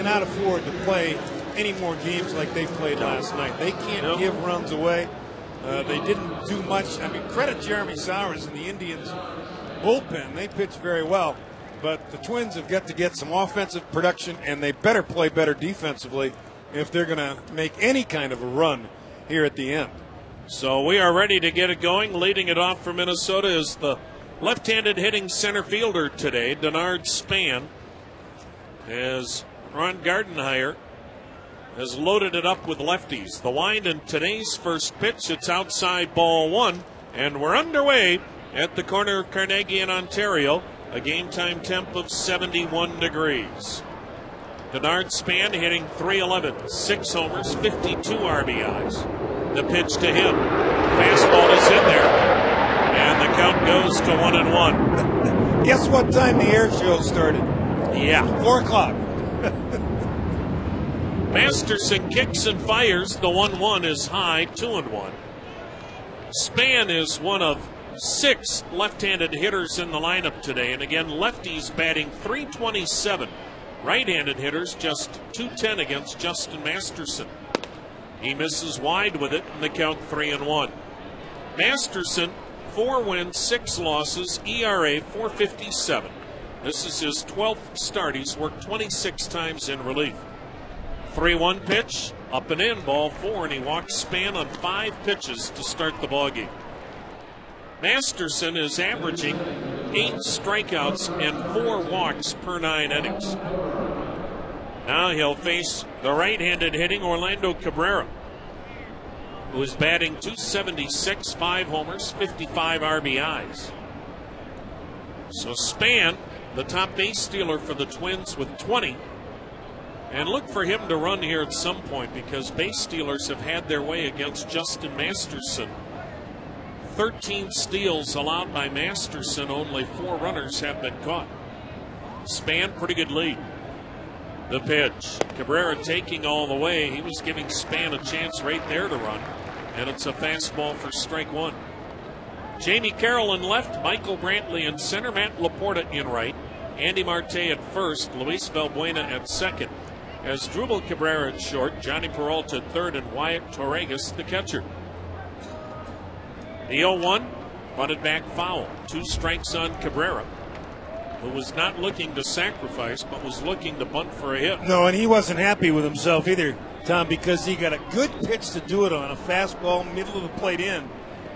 cannot afford to play any more games like they played last night. They can't give runs away. They didn't do much. I mean, credit Jeremy Sowers and the Indians bullpen. They pitched very well. But the Twins have got to get some offensive production, and they better play better defensively if they're going to make any kind of a run here at the end. So we are ready to get it going. Leading it off for Minnesota is the left-handed hitting center fielder today, Denard Span, as Ron Gardenhire has loaded it up with lefties. The wind in today's first pitch, it's outside ball one, and we're underway at the corner of Carnegie and Ontario. A game time temp of 71 degrees. Denard Span hitting .311, 6 homers, 52 RBIs. The pitch to him. Fastball is in there. And the count goes to 1-1. Guess what time the air show started? Yeah. 4 o'clock. Masterson kicks and fires. The 1-1 is high, 2-1. Span is one of 6 left-handed hitters in the lineup today, and again, lefties batting .327. Right-handed hitters just .210 against Justin Masterson. He misses wide with it, and the count 3-1. Masterson, 4 wins, 6 losses, ERA .457. This is his 12th start. He's worked 26 times in relief. 3-1 pitch, up and in, ball 4, and he walks Span on 5 pitches to start the ballgame. Masterson is averaging 8 strikeouts and 4 walks per 9 innings. Now he'll face the right-handed hitting Orlando Cabrera, who is batting .276, 5 homers, 55 RBIs. So Span, the top base stealer for the Twins with 20. And look for him to run here at some point, because base stealers have had their way against Justin Masterson. 13 steals allowed by Masterson, only 4 runners have been caught. Span, pretty good lead. The pitch. Cabrera taking all the way. He was giving Span a chance right there to run. And it's a fastball for strike 1. Jamie Carroll in left, Michael Brantley in center, Matt Laporta in right, Andy Marte at first, Luis Valbuena at second. As Drupal Cabrera at short, Johnny Peralta at third, and Wyatt Torregas the catcher. The 0-1, bunted back foul. 2 strikes on Cabrera, who was not looking to sacrifice, but was looking to bunt for a hit. No, and he wasn't happy with himself either, Tom, because he got a good pitch to do it on, a fastball, middle of the plate in,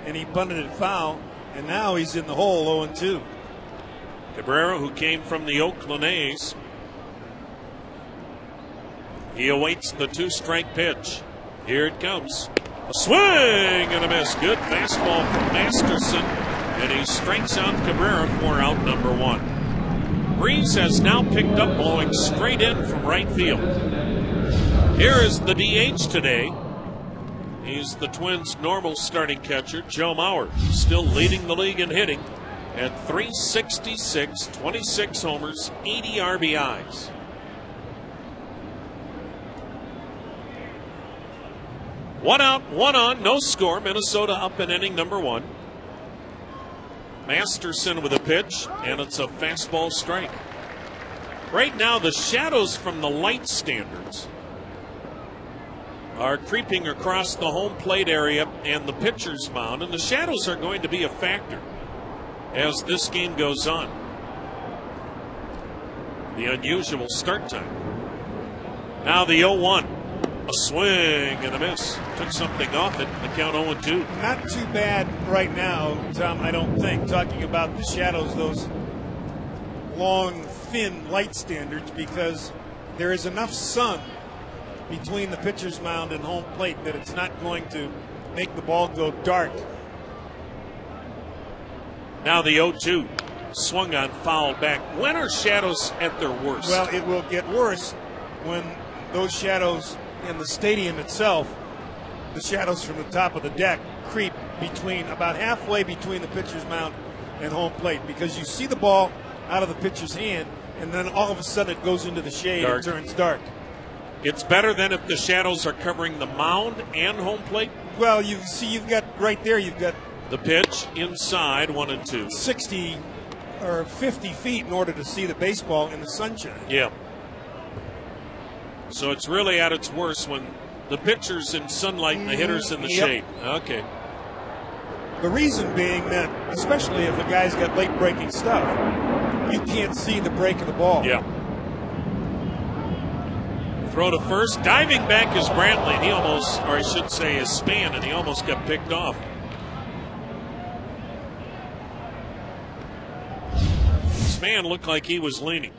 and he bunted it foul, and now he's in the hole 0-2. Cabrera, who came from the Oakland A's, he awaits the 2-strike pitch. Here it comes. A swing and a miss. Good fastball from Masterson, and he strikes out Cabrera for out number 1. Breeze has now picked up, blowing straight in from right field. Here is the DH today. He's the Twins' normal starting catcher, Joe Mauer, still leading the league in hitting at .366, 26 homers, 80 RBIs. One out, 1 on, no score. Minnesota up in inning number 1. Masterson with a pitch, and it's a fastball strike. Right now, the shadows from the light standards are creeping across the home plate area and the pitcher's mound, and the shadows are going to be a factor as this game goes on. The unusual start time. Now the 0-1. A swing and a miss. Took something off it. The count 0-2. Not too bad right now, Tom, I don't think. Talking about the shadows, those long, thin light standards, because there is enough sun between the pitcher's mound and home plate that it's not going to make the ball go dark. Now the 0-2. Swung on, foul back. When are shadows at their worst? Well, it will get worse when those shadows in the stadium itself, the shadows from the top of the deck, creep between about halfway between the pitcher's mound and home plate, because you see the ball out of the pitcher's hand, and then all of a sudden it goes into the shade and turns dark. It's better than if the shadows are covering the mound and home plate? Well, you see, you've got right there, you've got the pitch inside, 1-2. 60 or 50 feet in order to see the baseball in the sunshine. Yeah. So it's really at its worst when the pitcher's in sunlight and the hitter's in the shade. Okay. The reason being that, especially if a guy's got late breaking stuff, you can't see the break of the ball. Yeah. Throw to first. Diving back is Brantley. And he almost, or I should say, is Span, and he almost got picked off. Span looked like he was leaning.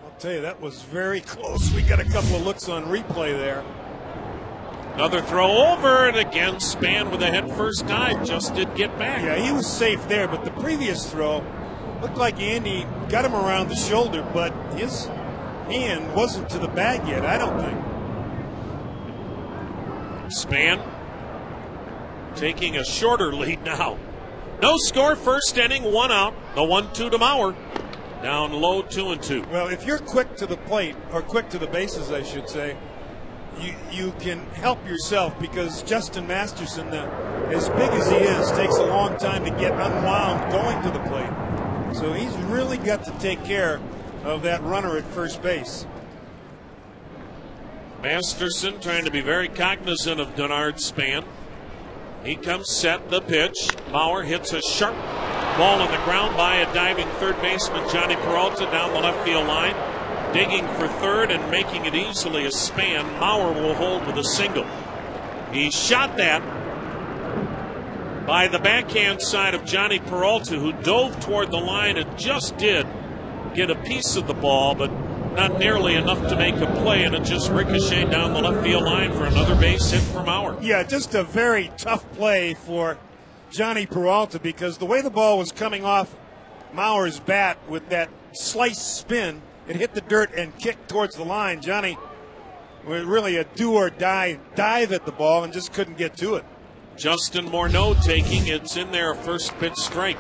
I'll tell you, that was very close. We got a couple of looks on replay there. Another throw over, and again, Span with a head first dive just did get back. Yeah, he was safe there, but the previous throw looked like Andy got him around the shoulder, but his hand wasn't to the bag yet, I don't think. Span taking a shorter lead now. No score, first inning, 1 out. The 1-2 to Mauer. Down low, 2-2. Well, if you're quick to the plate, or quick to the bases, I should say, you can help yourself, because Justin Masterson, as big as he is, takes a long time to get unwound going to the plate. So he's really got to take care of that runner at first base. Masterson trying to be very cognizant of Denard Span. He comes set, the pitch. Mauer hits a sharp ball on the ground by a diving third baseman, Johnny Peralta, down the left field line. Digging for third and making it easily a Span. Mauer will hold with a single. He shot that by the backhand side of Johnny Peralta, who dove toward the line and just did get a piece of the ball, but not nearly enough to make a play, and it just ricocheted down the left field line for another base hit for Mauer. Yeah, just a very tough play for Johnny Peralta, because the way the ball was coming off Mauer's bat with that slice spin, it hit the dirt and kicked towards the line. Johnny was really a do-or-die dive at the ball and just couldn't get to it. Justin Morneau taking, it's in there, first pitch strike.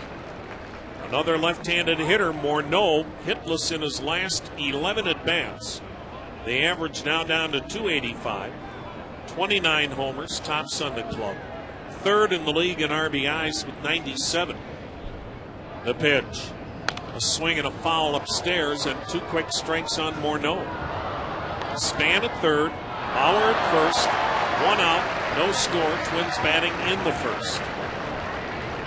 Another left-handed hitter, Morneau, hitless in his last 11 at-bats. The average now down to 285. 29 homers, tops on the club. Third in the league in RBIs with 97. The pitch. A swing and a foul upstairs, and 2 quick strikes on Morneau. Span at third, Mauer at first, 1 out. No score, Twins batting in the first.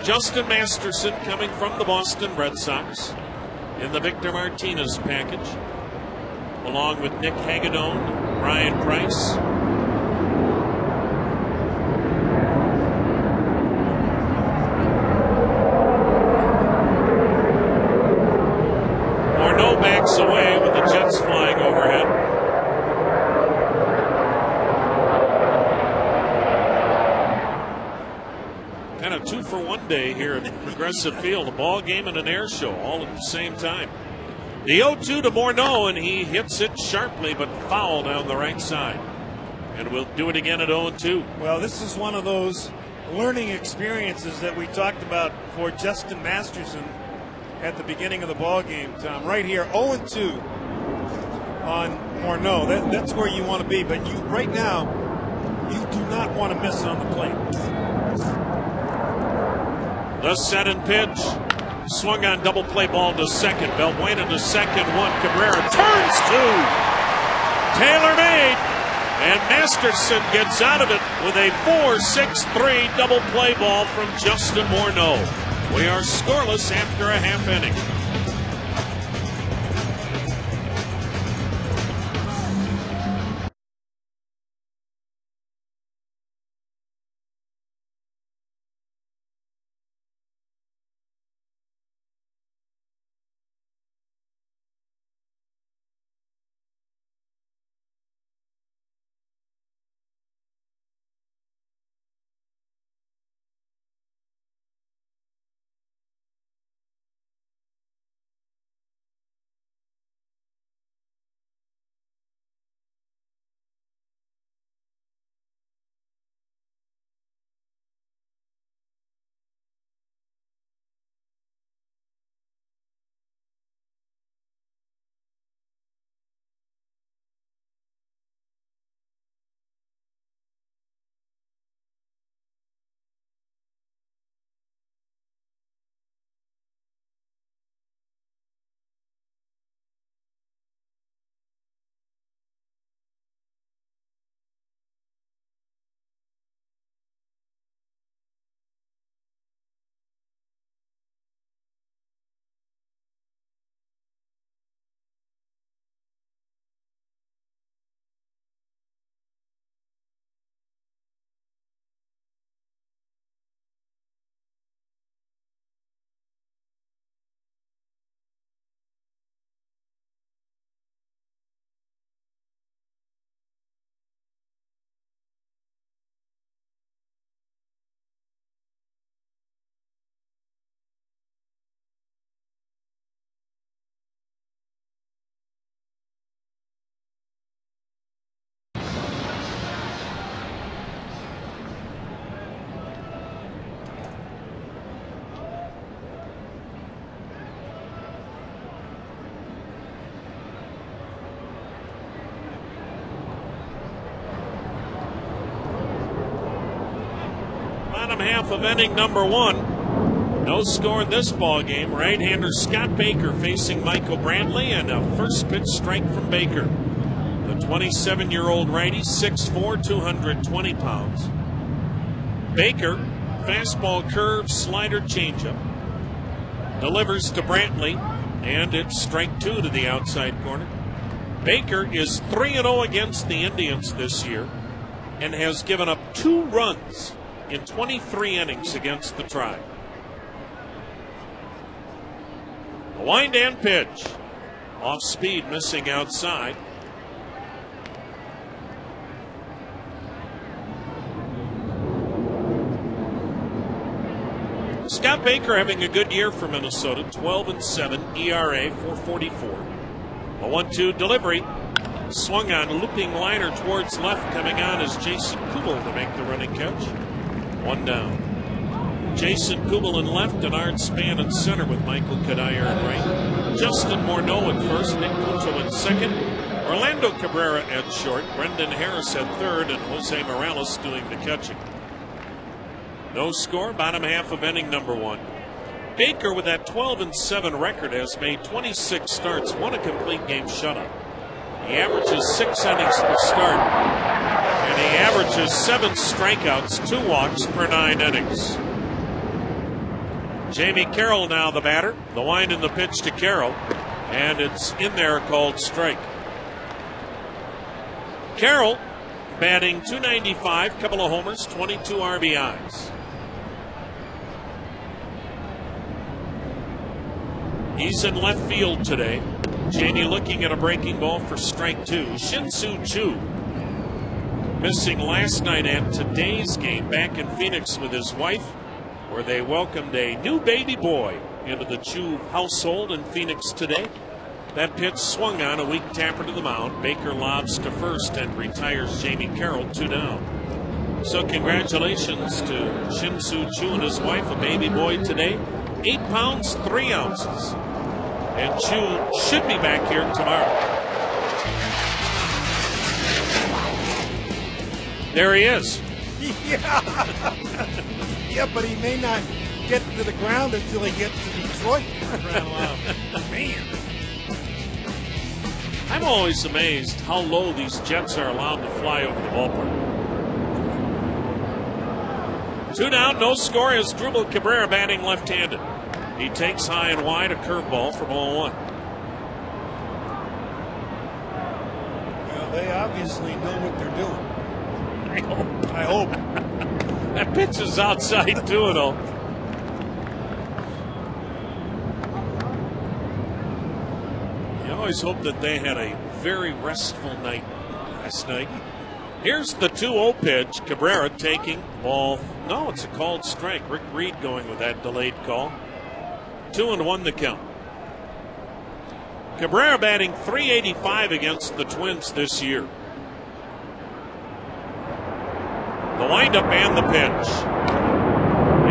Justin Masterson coming from the Boston Red Sox in the Victor Martinez package, along with Nick Hagedorn, Brian Price. Morneau backs away with the Jets flying overhead. Kind of 2-for-1 day here at Progressive Field. A ball game and an air show all at the same time. The 0-2 to Morneau, and he hits it sharply but foul down the right side. And we'll do it again at 0-2. Well, this is one of those learning experiences that we talked about for Justin Masterson at the beginning of the ball game, Tom. Right here, 0-2 on Morneau. That's where you want to be, but right now, you do not want to miss on the plate. The set and pitch. Swung on double play ball to second. Valbuena to second. 1. Cabrera turns 2. Taylor made. And Masterson gets out of it with a 4-6-3 double play ball from Justin Morneau. We are scoreless after a half inning. half of inning number 1. No score in this ball game. Right-hander Scott Baker facing Michael Brantley, and a first pitch strike from Baker. The 27-year-old righty, 6'4", 220 pounds. Baker, fastball, curve, slider, changeup. Delivers to Brantley, and it's strike 2 to the outside corner. Baker is 3-0 against the Indians this year and has given up 2 runs in 23 innings against the Tribe. A wind and pitch. Off speed, missing outside. Scott Baker having a good year for Minnesota. 12-7, ERA, 4.44. A 1-2 delivery. Swung on, looping liner towards left. Coming on is Jason Kubel to make the running catch. 1 down. Jason Kubel in left, and Art Span in center with Michael Kadire in right. Justin Morneau at first, Nick Cucho in second. Orlando Cabrera at short. Brendan Harris at third, and Jose Morales doing the catching. No score, bottom half of inning number 1. Baker, with that 12-7 record, has made 26 starts, 1 a complete game shutout. He averages 6 innings per start, and he averages 7 strikeouts, 2 walks per 9 innings. Jamie Carroll now the batter. The wind and the pitch to Carroll, and it's in there, called strike. Carroll batting .295, couple of homers, 22 RBIs. He's in left field today. Cheney looking at a breaking ball for strike 2. Shin-Soo Choo missing last night and today's game back in Phoenix with his wife, where they welcomed a new baby boy into the Choo household in Phoenix today. That pitch swung on, a weak tapper to the mound. Baker lobs to first and retires Jamie Carroll, 2 down. So congratulations to Shin-Soo Choo and his wife, a baby boy today. 8 pounds, 3 ounces. And Choo should be back here tomorrow. There he is. Yeah, but he may not get to the ground until he gets to Detroit. Man. I'm always amazed how low these jets are allowed to fly over the ballpark. 2 down, no score, as Drupal Cabrera batting left-handed. He takes high and wide, a curveball for ball 1. Well, they obviously know what they're doing. I hope. That pitch is outside too, though. You always hope that they had a very restful night last night. Here's the 2-0 pitch. Cabrera taking ball. No, it's a called strike. Rick Reed going with that delayed call. 2-1 the count. Cabrera batting .385 against the Twins this year. The windup and the pitch.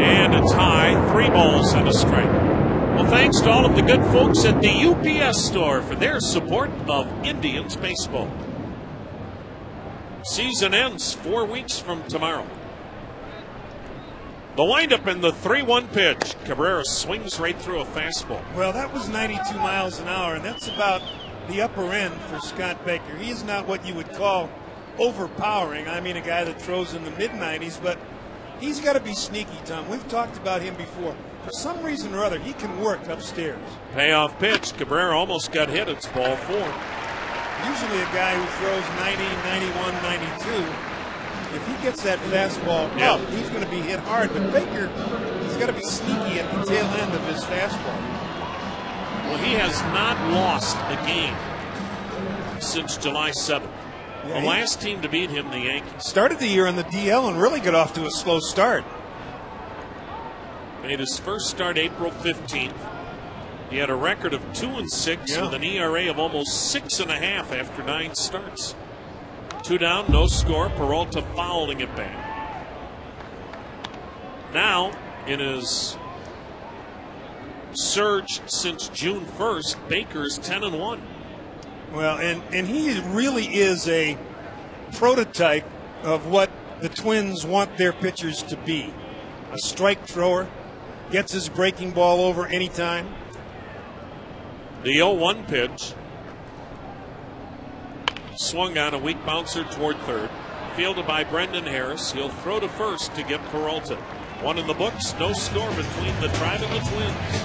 And it's high. 3 balls and a strike. Well, thanks to all of the good folks at the UPS store for their support of Indians baseball. Season ends 4 weeks from tomorrow. The windup and the 3-1 pitch. Cabrera swings right through a fastball. Well, that was 92 miles an hour, and that's about the upper end for Scott Baker. He's not what you would call overpowering. I mean, a guy that throws in the mid-90s, but he's got to be sneaky, Tom. We've talked about him before. For some reason or other, he can work upstairs. Payoff pitch. Cabrera almost got hit. It's ball 4. Usually a guy who throws 90, 91, 92, if he gets that fastball up, he's going to be hit hard. But Baker, he's got to be sneaky at the tail end of his fastball. Well, he has not lost a game since July 7th. The last team to beat him, the Yankees. Started the year on the DL and really got off to a slow start. Made his first start April 15th. He had a record of 2-6 with an ERA of almost 6.5 after 9 starts. 2 down, no score. Peralta fouling it back. Now, in his surge since June 1st, Baker is 10-1. Well, and he really is a prototype of what the Twins want their pitchers to be. a strike thrower, gets his breaking ball over anytime. The 0-1 pitch. Swung on, a weak bouncer toward third. Fielded by Brendan Harris. He'll throw to first to get Peralta. One in the books, no score between the Tribe and the Twins.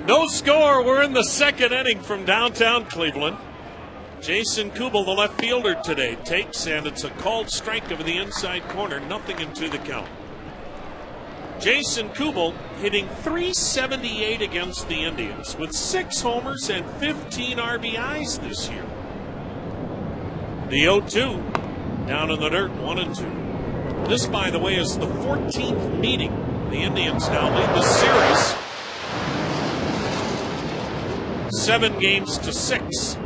No score. We're in the second inning from downtown Cleveland. Jason Kubel, the left fielder today, takes, and it's a called strike over the inside corner. Nothing into the count. Jason Kubel hitting .378 against the Indians with 6 homers and 15 RBIs this year. The 0-2 down in the dirt, 1-2. This, by the way, is the 14th meeting. The Indians now lead the series 7-6.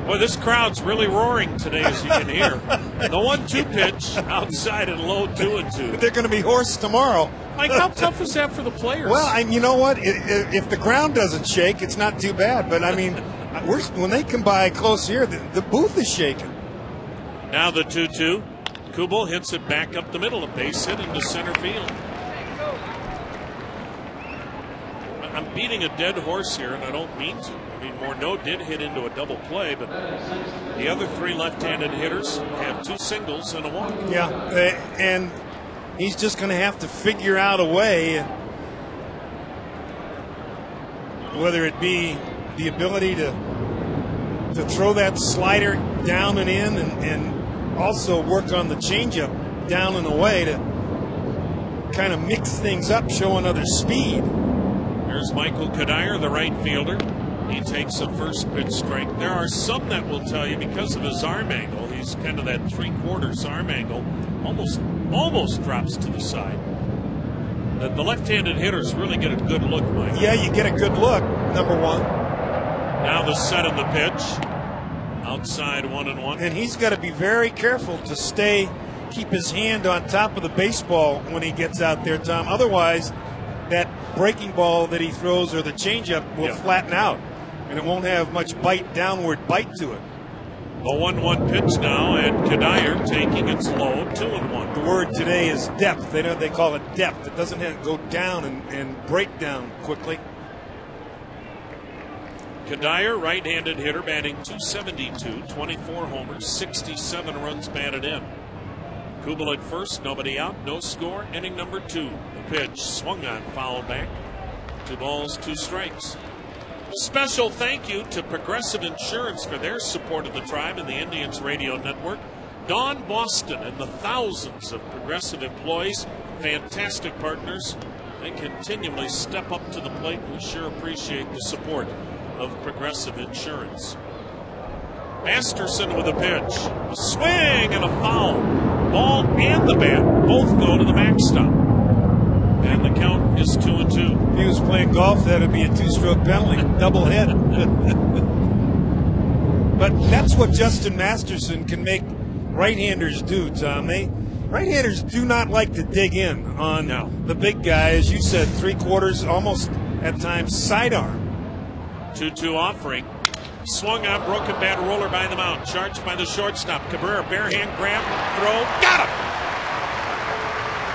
Boy, this crowd's really roaring today, as you can hear. The 1-2 pitch outside and low, 2-2. They're going to be hoarse tomorrow. Mike, how tough is that for the players? Well, you know what? If the ground doesn't shake, it's not too bad. But I mean, when they come by close here, the booth is shaking. Now the 2-2. Kubel hits it back up the middle, a base hit into center field. I'm beating a dead horse here, and I don't mean to. I mean, Morneau did hit into a double play, but the other 3 left-handed hitters have 2 singles and a walk. Yeah, and he's just going to have to figure out a way, whether it be the ability to throw that slider down and in, and also work on the changeup down and away to kind of mix things up, show another speed. Here's Michael Kadire, the right fielder. He takes a first pitch strike. There are some that will tell you, because of his arm angle, he's kind of that 3/4 arm angle, almost drops to the side, that the left-handed hitters really get a good look, Mike. Yeah, you get a good look, number one. Now the set of the pitch. Outside 1-1. And he's got to be very careful to keep his hand on top of the baseball when he gets out there, Tom. Otherwise, that breaking ball that he throws or the changeup will flatten out, and it won't have much downward bite to it. A 1-1 pitch now, and Kadire taking its low, 2-1. The word today is depth. They call it depth. It doesn't have to go down and break down quickly. Kadire, right-handed hitter, batting .272, 24 homers, 67 runs batted in. Kubel at first, nobody out, no score. Inning number 2. The pitch swung on, foul back. 2 balls, 2 strikes. Special thank you to Progressive Insurance for their support of the Tribe and the Indians Radio Network. Don Boston and the thousands of Progressive employees, fantastic partners. They continually step up to the plate. We sure appreciate the support of Progressive Insurance. Masterson with a pitch. A swing and a foul. Ball and the bat both go to the backstop. And the count is 2-2. If he was playing golf, that would be a 2-stroke penalty. Double hit. But that's what Justin Masterson can make right-handers do, Tom. Right-handers do not like to dig in on the big guy, as you said, 3/4, almost at times sidearm. 2-2 offering. Swung on, broken bat, roller by the mound. Charged by the shortstop. Cabrera, bare hand grab, throw, got him!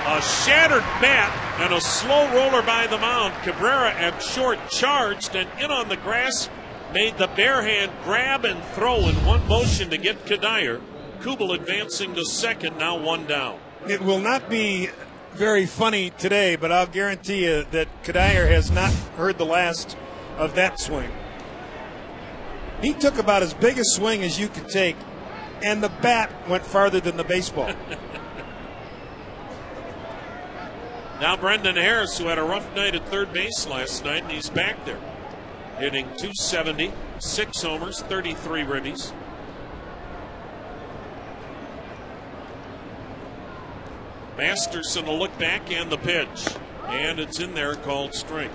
A shattered bat and a slow roller by the mound. Cabrera at short charged and in on the grass. Made the bare hand grab and throw in one motion to get Kadire. Kubel advancing to second, now 1 down. It will not be very funny today, but I'll guarantee you that Kadire has not heard the last of that swing. He took about as big a swing as you could take, and the bat went farther than the baseball. Now Brendan Harris, who had a rough night at third base last night, and he's back there. Hitting .270, 6 homers, 33 ribbies. Masterson will look back and the pitch. And it's in there, called strike.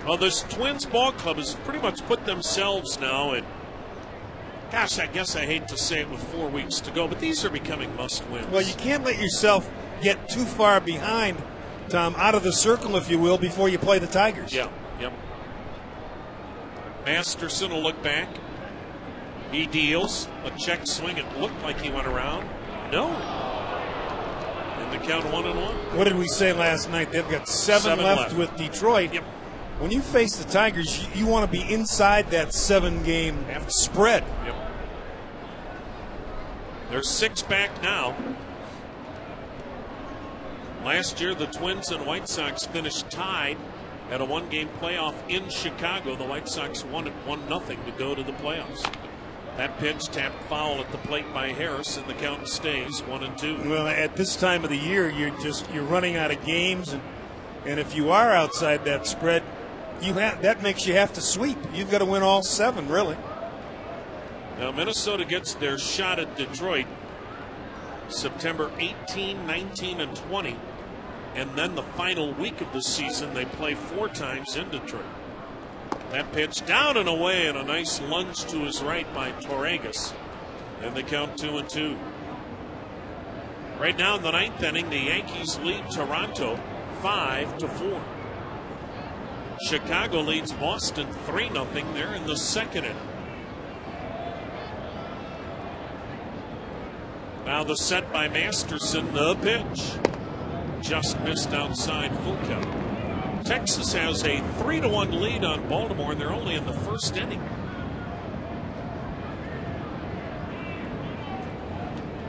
Well, this Twins ball club has pretty much put themselves now in, gosh, I guess I hate to say it with 4 weeks to go, but these are becoming must-wins. Well, you can't let yourself get too far behind, Tom, out of the circle, if you will, before you play the Tigers. Yeah, yep. Masterson will look back. He deals. A check swing. It looked like he went around. No. And the count 1-1. What did we say last night? They've got seven left with Detroit. Yep. When you face the Tigers, you want to be inside that 7-game spread. Yep. They're 6 back now. Last year, the Twins and White Sox finished tied at a 1-game playoff in Chicago. The White Sox won it 1-0 to go to the playoffs. That pitch tapped foul at the plate by Harris, and the count stays 1-2. Well, at this time of the year, you're running out of games, and if you are outside that spread, that makes you have to sweep. You've got to win all 7, really. Now Minnesota gets their shot at Detroit September 18, 19, and 20. And then the final week of the season, they play 4 times in Detroit. That pitch down and away, and a nice lunge to his right by Torregas. And they count 2-2. Right now in the 9th inning, the Yankees lead Toronto 5-4. Chicago leads Boston 3-0. They're in the 2nd inning. Now the set by Masterson, the pitch. Just missed outside, full count. Texas has a 3-1 lead on Baltimore, and they're only in the 1st inning.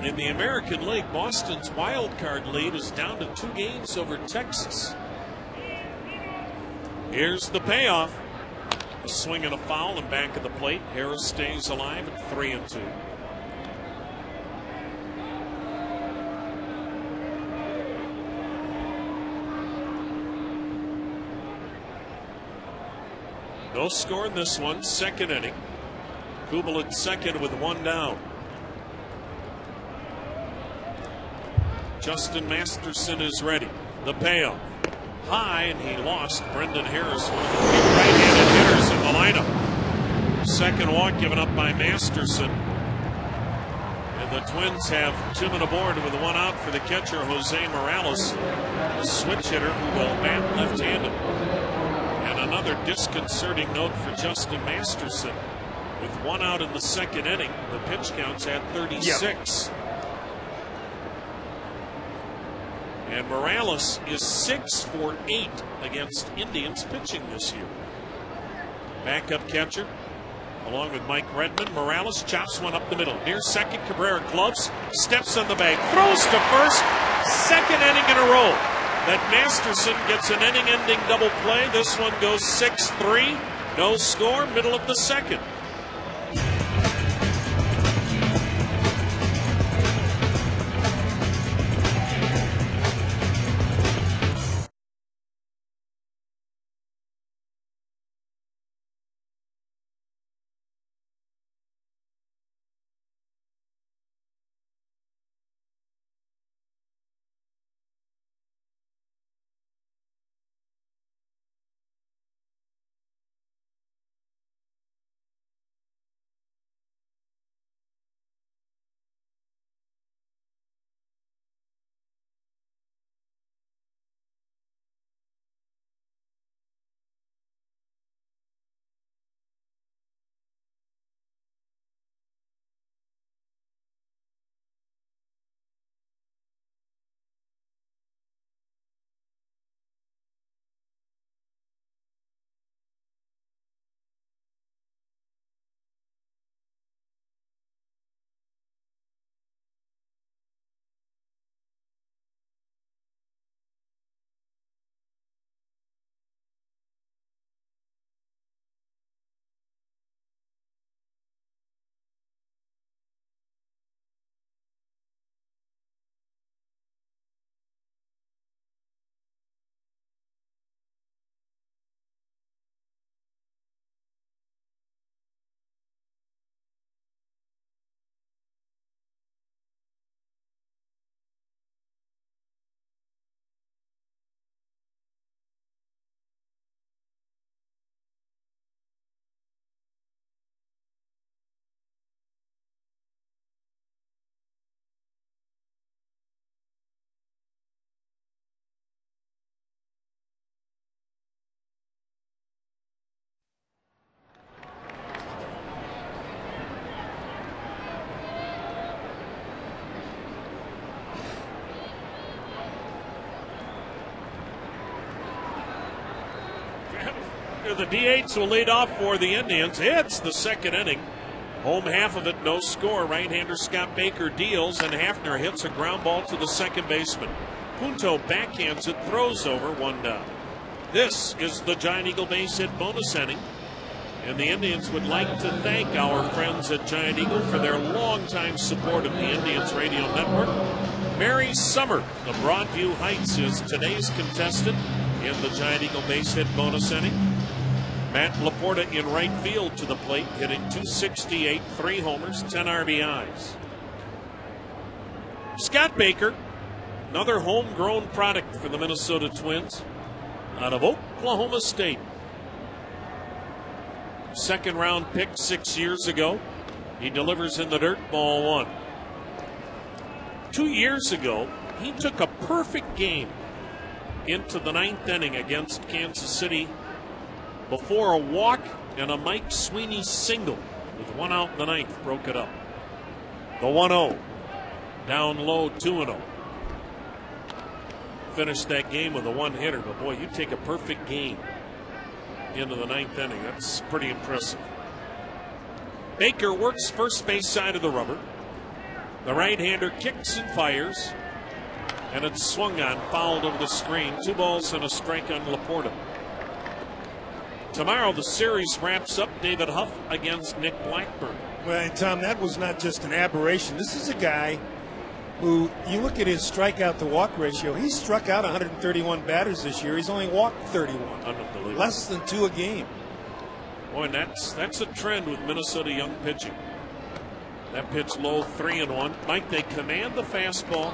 In the American League, Boston's wild card lead is down to 2 games over Texas. Here's the payoff. A swing and a foul and back of the plate. Harris stays alive at 3-2. No score in this one, 2nd inning. Kubel at second with 1 down. Justin Masterson is ready. The payoff. High, and he lost. Brendan Harris, one of the 3 right-handed hitters in the lineup. 2nd walk given up by Masterson. And the Twins have 2 men aboard with 1 out for the catcher, Jose Morales, a switch hitter who will bat left-handed. Another disconcerting note for Justin Masterson. With 1 out in the 2nd inning, the pitch count's at 36. Yep. And Morales is 6 for 8 against Indians pitching this year. backup catcher, along with Mike Redmond. Morales chops one up the middle. Near second, Cabrera gloves, steps on the bag, throws to first. Second inning in a row that Masterson gets an inning-ending double play. This one goes 6-3. No score, middle of the second. The DHs will lead off for the Indians. It's the second inning. Home half of it, no score. Right-hander Scott Baker deals, and Hafner hits a ground ball to the second baseman. Punto backhands it, throws over, one down. This is the Giant Eagle base hit bonus inning. And the Indians would like to thank our friends at Giant Eagle for their longtime support of the Indians Radio Network. Mary Summer of Broadview Heights is today's contestant in the Giant Eagle base hit bonus inning. Matt Laporta in right field to the plate, hitting .268, 3 homers, 10 RBIs. Scott Baker, another homegrown product for the Minnesota Twins out of Oklahoma State. Second round pick 6 years ago. He delivers in the dirt, ball 1. 2 years ago, he took a perfect game into the 9th inning against Kansas City before a walk and a Mike Sweeney single with 1 out in the 9th, broke it up. The 1-0, down low, 2-0. Finished that game with a one-hitter, but boy, you take a perfect game into the 9th inning. That's pretty impressive. Baker works first base side of the rubber. The right-hander kicks and fires, and it's swung on, fouled over the screen. 2 balls and a strike on Laporta. Tomorrow the series wraps up. David Huff against Nick Blackburn. Well, and Tom, that was not just an aberration. This is a guy who, you look at his strikeout to walk ratio, he struck out 131 batters this year. He's only walked 31. Unbelievable. Less than 2 a game. Boy, and that's a trend with Minnesota young pitching. That pitch low, 3-1. Mike, they command the fastball.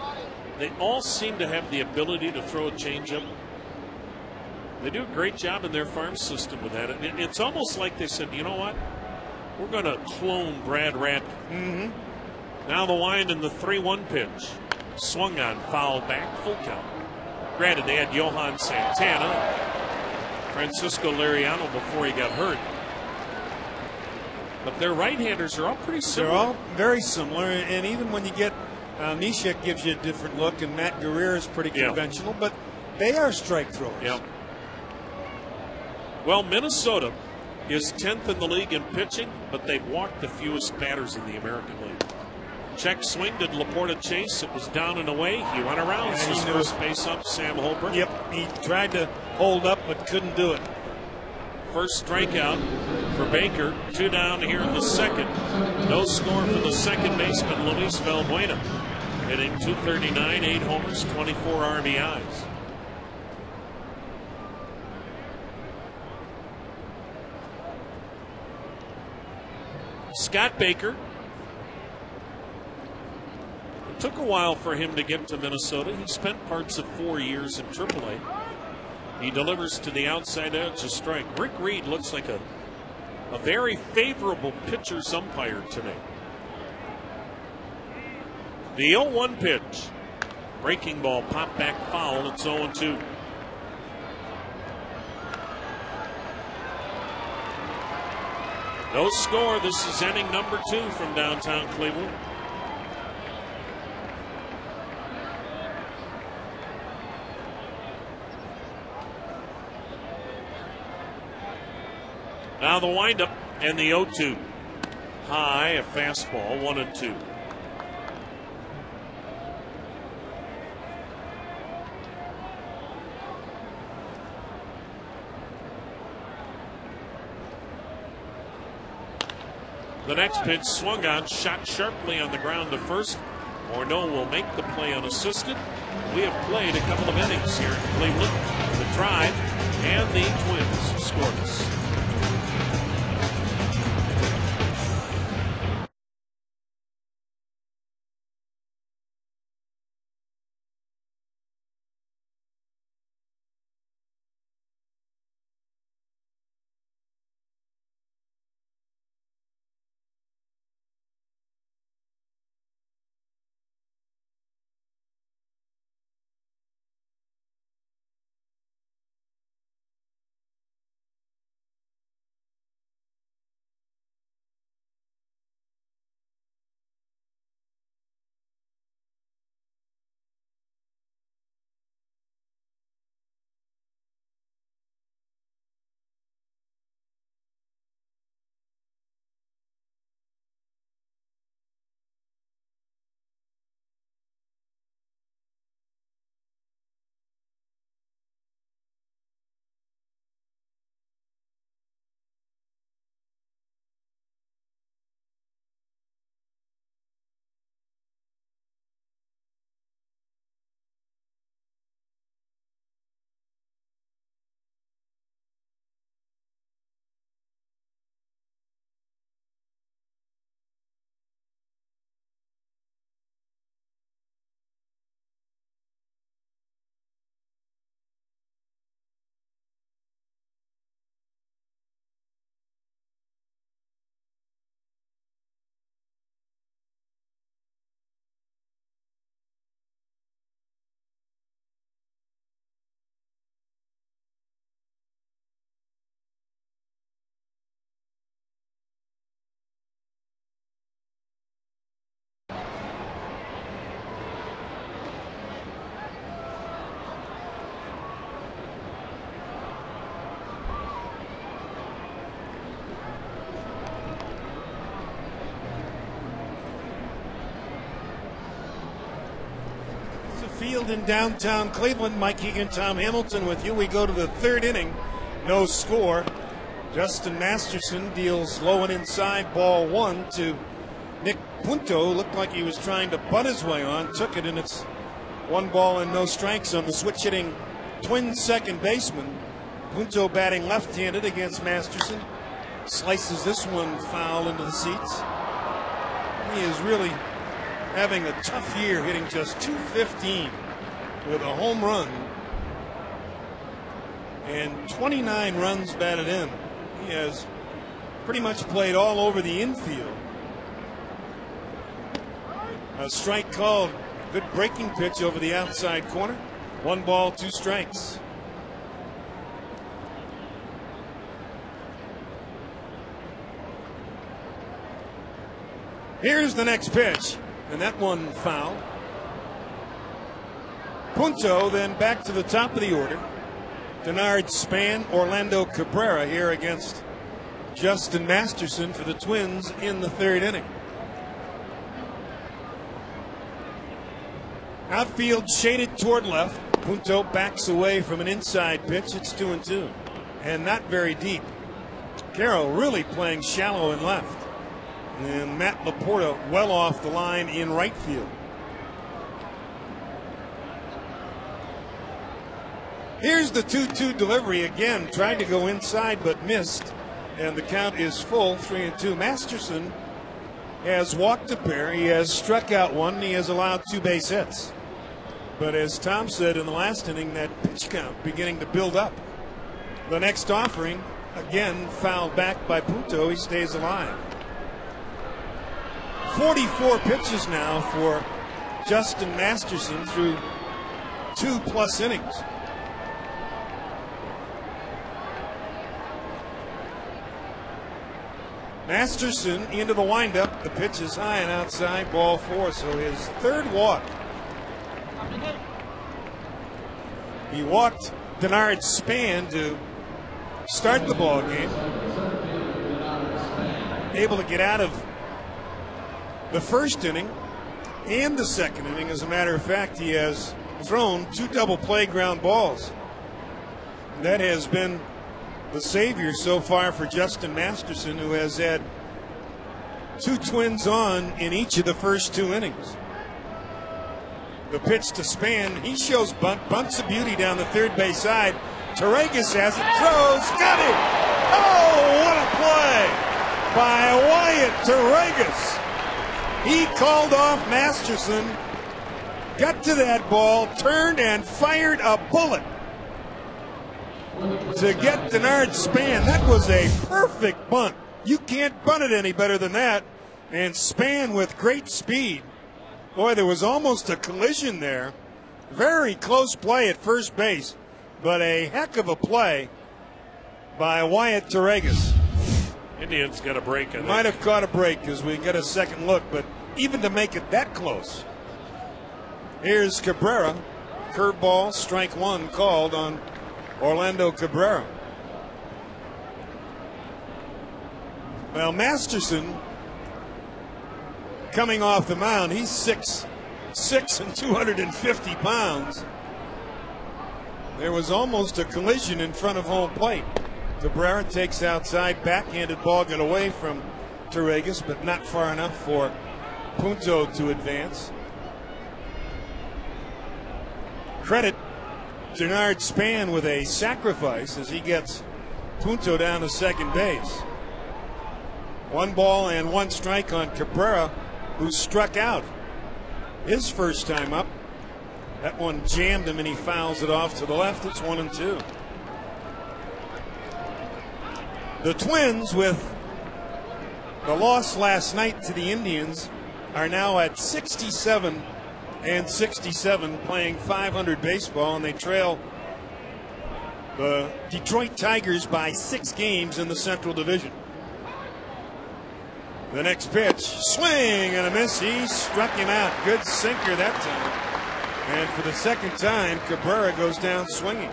They all seem to have the ability to throw a changeup. They do a great job in their farm system with that. It's almost like they said, you know what? We're going to clone Brad Radke. Mm-hmm. Now the wind and the 3-1 pitch. Swung on, foul back, full count. Granted, they had Johan Santana, Francisco Liriano before he got hurt. But their right-handers are all pretty similar. They're all very similar, and even when you get Neshek gives you a different look, and Matt Guerrero is pretty conventional, but they are strike throwers. Yep. Well, Minnesota is 10th in the league in pitching, but they've walked the fewest batters in the American League. Check swing, did Laporta chase? It was down and away. He went around his first base up, Sam Holbrook. Yep, he tried to hold up but couldn't do it. First strikeout for Baker. 2 down here in the second. No score for the second baseman, Luis Valbuena. Hitting .239, 8 homers, 24 RBIs. Scott Baker. It took a while for him to get to Minnesota. He spent parts of 4 years in AAA. He delivers to the outside edge a strike. Rick Reed looks like a very favorable pitcher's umpire today. The 0-1 pitch. Breaking ball, pop back foul. It's 0-2. No score. This is inning number 2 from downtown Cleveland. Now the windup and the 0-2. High, a fastball, 1-2. The next pitch swung on, shot sharply on the ground to first. Morneau will make the play unassisted. We have played a couple of innings here in Cleveland. The Tribe and the Twins scoreless. Field in downtown Cleveland. Mike Egan, Tom Hamilton with you. We go to the 3rd inning. No score. Justin Masterson deals low and inside, ball 1 to Nick Punto. Looked like he was trying to butt his way on. Took it, and it's 1 ball and no strikes on the switch hitting Twins second baseman. Punto batting left-handed against Masterson. Slices this one foul into the seats. He is really having a tough year, hitting just .215 with a home run and 29 runs batted in. He has pretty much played all over the infield. A strike called. Good breaking pitch over the outside corner. 1 ball, 2 strikes. Here's the next pitch. And that one foul. Punto then back to the top of the order. Denard Span, Orlando Cabrera here against Justin Masterson for the Twins in the third inning. Outfield shaded toward left. Punto backs away from an inside pitch. It's 2-2 and not very deep. Carroll really playing shallow in left. And Matt Laporta well off the line in right field. Here's the 2-2 delivery again. Tried to go inside but missed. And the count is full, 3-2. Masterson has walked a pair. He has struck out one. And he has allowed 2 base hits. But as Tom said in the last inning, that pitch count beginning to build up. The next offering, again fouled back by Punto. He stays alive. 44 pitches now for Justin Masterson through 2+ innings. Masterson into the windup. The pitch is high and outside, ball 4. So his third walk. He walked Denard Span to start the ball game. Able to get out of the first inning and the second inning. As a matter of fact, he has thrown 2 double play ground balls. That has been the savior so far for Justin Masterson, who has had 2 Twins on in each of the first 2 innings. The pitch to Span. He shows bunts of beauty down the third base side. Torregas has it. Throws. Got it. Oh, what a play by Wyatt Torregas. He called off Masterson. Got to that ball. Turned and fired a bullet to get Denard Span. That was a perfect bunt. You can't bunt it any better than that. And Span with great speed. Boy, there was almost a collision there. Very close play at first base, but a heck of a play by Wyatt Torregas. Indians got a break. Might have caught a break as we get a second look, but even to make it that close. Here's Cabrera. Curveball, strike 1 called on Orlando Cabrera. Well, Masterson coming off the mound, he's 6'6" and 250 pounds. There was almost a collision in front of home plate. Cabrera takes outside, backhanded ball got away from Torregas, but not far enough for Punto to advance. Credit Denard Span with a sacrifice as he gets Punto down to second base. 1 ball and 1 strike on Cabrera, who struck out his first time up. That one jammed him and he fouls it off to the left. It's 1-2. The Twins, with the loss last night to the Indians, are now at 67 and 67, playing .500 baseball, and they trail the Detroit Tigers by 6 games in the Central Division. The next pitch, swing and a miss. He struck him out. Good sinker that time. And for the second time, Cabrera goes down swinging.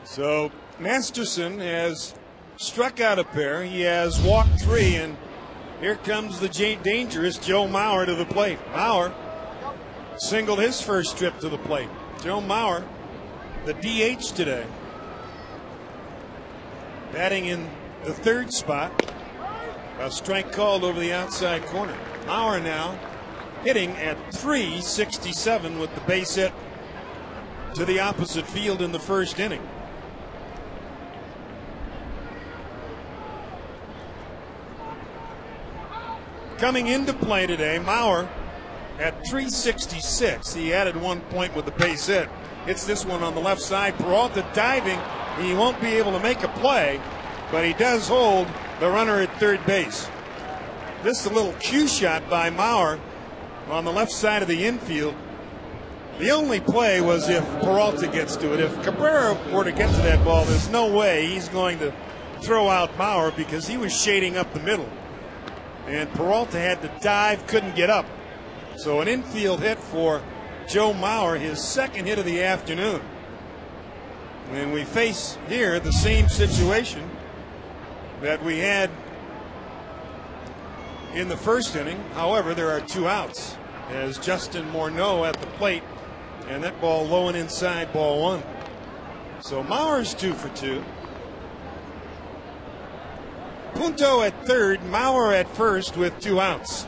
So Masterson has struck out a pair. He has walked 3, and here comes the dangerous Joe Mauer to the plate. Mauer singled his first trip to the plate. Joe Mauer, the DH today, batting in the 3rd spot. A strike called over the outside corner. Mauer now hitting at .367 with the base hit to the opposite field in the first inning. Coming into play today, Mauer at .366. He added 1 point with the base hit. It's this one on the left side. Peralta diving. He won't be able to make a play, but he does hold the runner at third base. This is a little cue shot by Mauer on the left side of the infield. The only play was if Peralta gets to it. If Cabrera were to get to that ball, there's no way he's going to throw out Mauer because he was shading up the middle. And Peralta had to dive, couldn't get up. So an infield hit for Joe Mauer, his second hit of the afternoon. And we face here the same situation that we had in the first inning. However, there are 2 outs as Justin Morneau at the plate, and that ball low and inside, ball 1. So Mauer's 2 for 2. Punto at third, Mauer at first with 2 outs.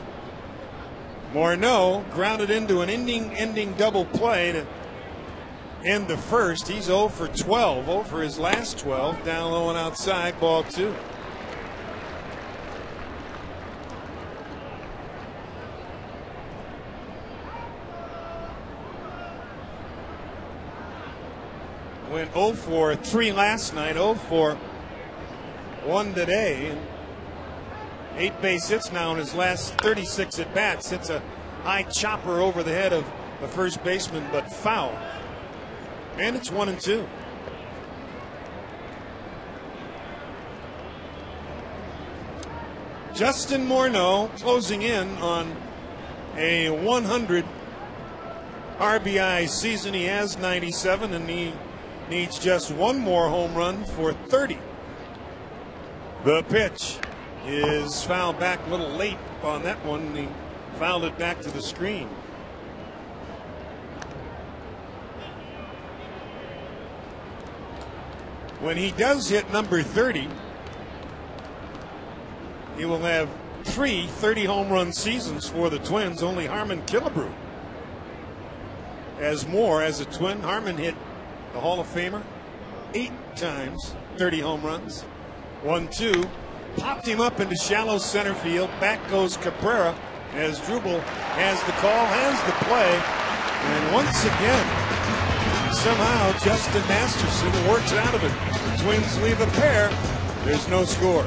Morneau grounded into an ending double play to end the first. He's 0 for 12, 0 for his last 12, down low and outside, ball 2. Went 0 for 3 last night, 0 for 1 today. 8 base hits now in his last 36 at bats. Hits a high chopper over the head of the first baseman, but foul. And it's 1-2. Justin Morneau closing in on a 100 RBI season. He has 97, and he needs just 1 more home run for 30. The pitch is fouled back a little late on that one. He fouled it back to the screen. When he does hit number 30, he will have 3 30 home run seasons for the Twins. Only Harmon Killebrew has more as a Twin. Harmon hit the Hall of Famer 8 times, 30 home runs. 1-2, popped him up into shallow center field. Back goes Cabrera as Drubel has the call, has the play, and once again, somehow Justin Masterson works out of it. The Twins leave a pair. There's no score.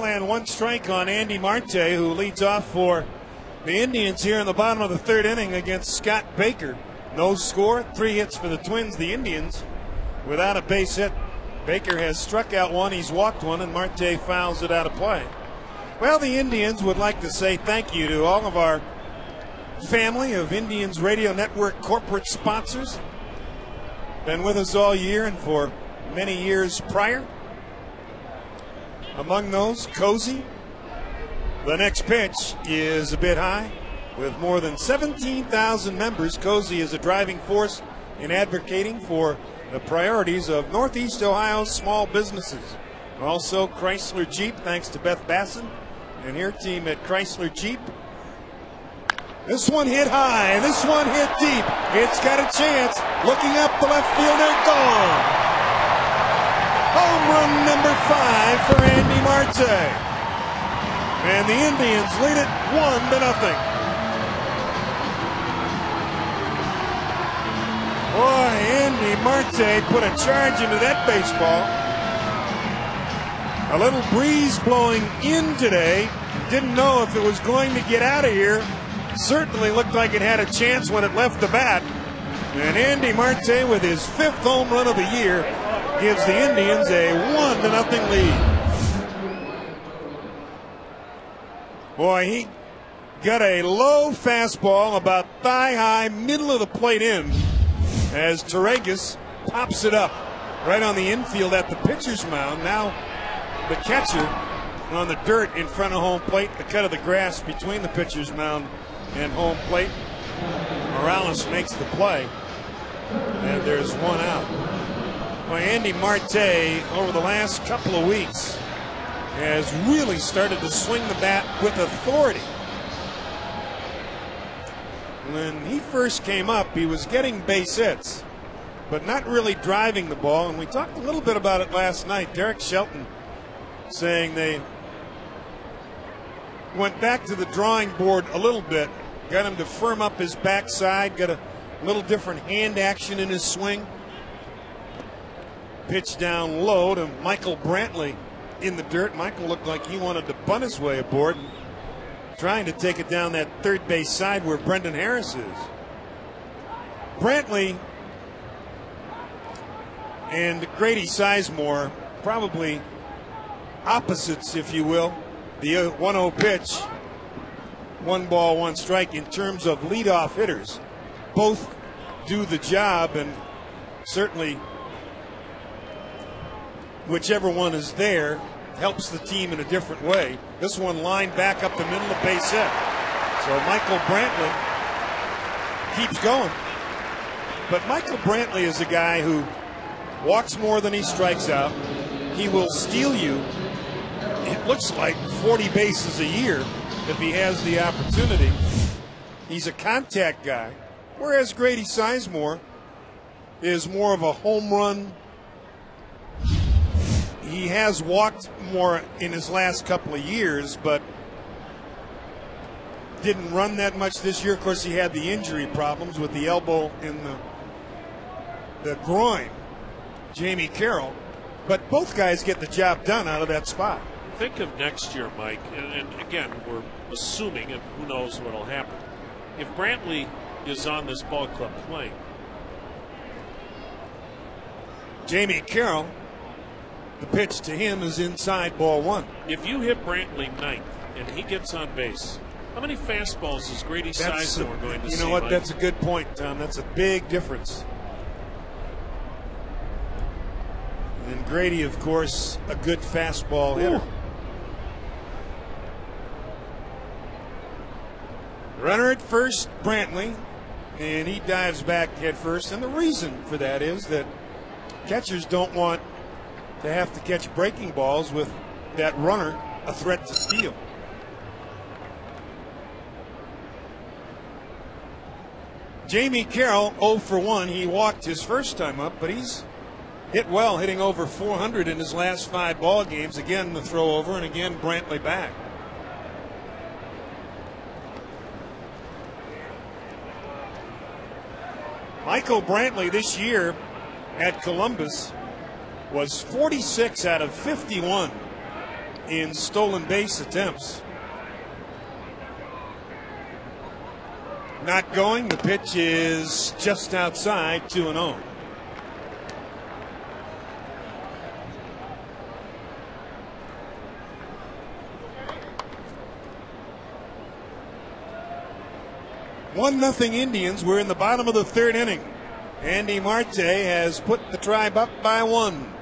And 1 strike on Andy Marte, who leads off for the Indians here in the bottom of the 3rd inning against Scott Baker. No score, 3 hits for the Twins. The Indians without a base hit. Baker has struck out 1, he's walked 1, and Marte fouls it out of play. Well, the Indians would like to say thank you to all of our family of Indians Radio Network corporate sponsors. Been with us all year and for many years prior. Among those, Cozy. The next pitch is a bit high. With more than 17,000 members, Cozy is a driving force in advocating for the priorities of Northeast Ohio's small businesses. Also, Chrysler Jeep, thanks to Beth Basson and her team at Chrysler Jeep. This one hit high, this one hit deep. It's got a chance. Looking up the left fielder, gone. Home run number 5 for Andy Marte. And the Indians lead it 1-0. Boy, Andy Marte put a charge into that baseball. A little breeze blowing in today. Didn't know if it was going to get out of here. Certainly looked like it had a chance when it left the bat. And Andy Marte, with his 5th home run of the year, gives the Indians a 1-0 lead. Boy, he got a low fastball about thigh high, middle of the plate in, as Torregas pops it up right on the infield at the pitcher's mound. Now the catcher on the dirt in front of home plate, the cut of the grass between the pitcher's mound and home plate. Morales makes the play, and there's one out. Well, Andy Marte, over the last couple of weeks, has really started to swing the bat with authority. When he first came up, he was getting base hits, but not really driving the ball. And we talked a little bit about it last night. Derek Shelton saying they went back to the drawing board a little bit, got him to firm up his backside, got a little different hand action in his swing. Pitch down low to Michael Brantley in the dirt. Michael looked like he wanted to bunt his way aboard, and trying to take it down that third base side where Brendan Harris is. Brantley and Grady Sizemore, probably opposites, if you will. The 1-0 pitch, 1 ball, 1 strike in terms of leadoff hitters. Both do the job, and certainly whichever one is there helps the team in a different way. This one lined back up the middle of base hit. So Michael Brantley keeps going. But Michael Brantley is a guy who walks more than he strikes out. He will steal you, it looks like, 40 bases a year if he has the opportunity. He's a contact guy, whereas Grady Sizemore is more of a home run. He has walked more in his last couple of years, but didn't run that much this year. Of course, he had the injury problems with the elbow in the groin. Jamie Carroll. But both guys get the job done out of that spot. Think of next year, Mike, and again, we're assuming, and who knows what will happen. If Brantley is on this ball club playing, Jamie Carroll, the pitch to him is inside ball 1. If you hit Brantley 9th and he gets on base, how many fastballs is Grady Sizemore going to see? You know what? Mike? That's a good point, Tom. That's a big difference. And Grady, of course, a good fastball hitter. Runner at first, Brantley, and he dives back head first. And the reason for that is that catchers don't want to have to catch breaking balls with that runner a threat to steal. Jamie Carroll 0 for 1. He walked his first time up, but he's hit well, hitting over 400 in his last 5 ball games. Again, the throw over, and again, Brantley back. Michael Brantley this year at Columbus was 46 out of 51 in stolen base attempts. Not going. The pitch is just outside, 2-0. One nothing Indians. We're in the bottom of the 3rd inning. Andy Marte has put the Tribe up by 1.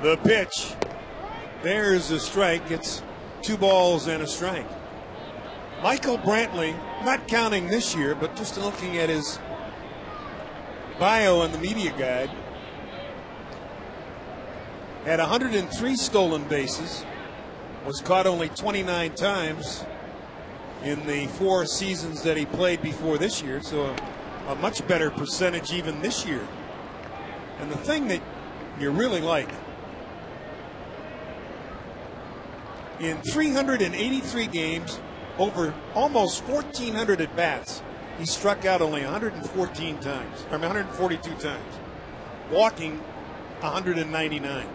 The pitch. There's a strike. It's 2 balls and a strike. Michael Brantley, not counting this year, but just looking at his bio in the media guide. Had 103 stolen bases, was caught only 29 times in the 4 seasons that he played before this year, so a much better percentage even this year. And the thing that you really like, in 383 games, over almost 1,400 at-bats, he struck out only 142 times, walking 199.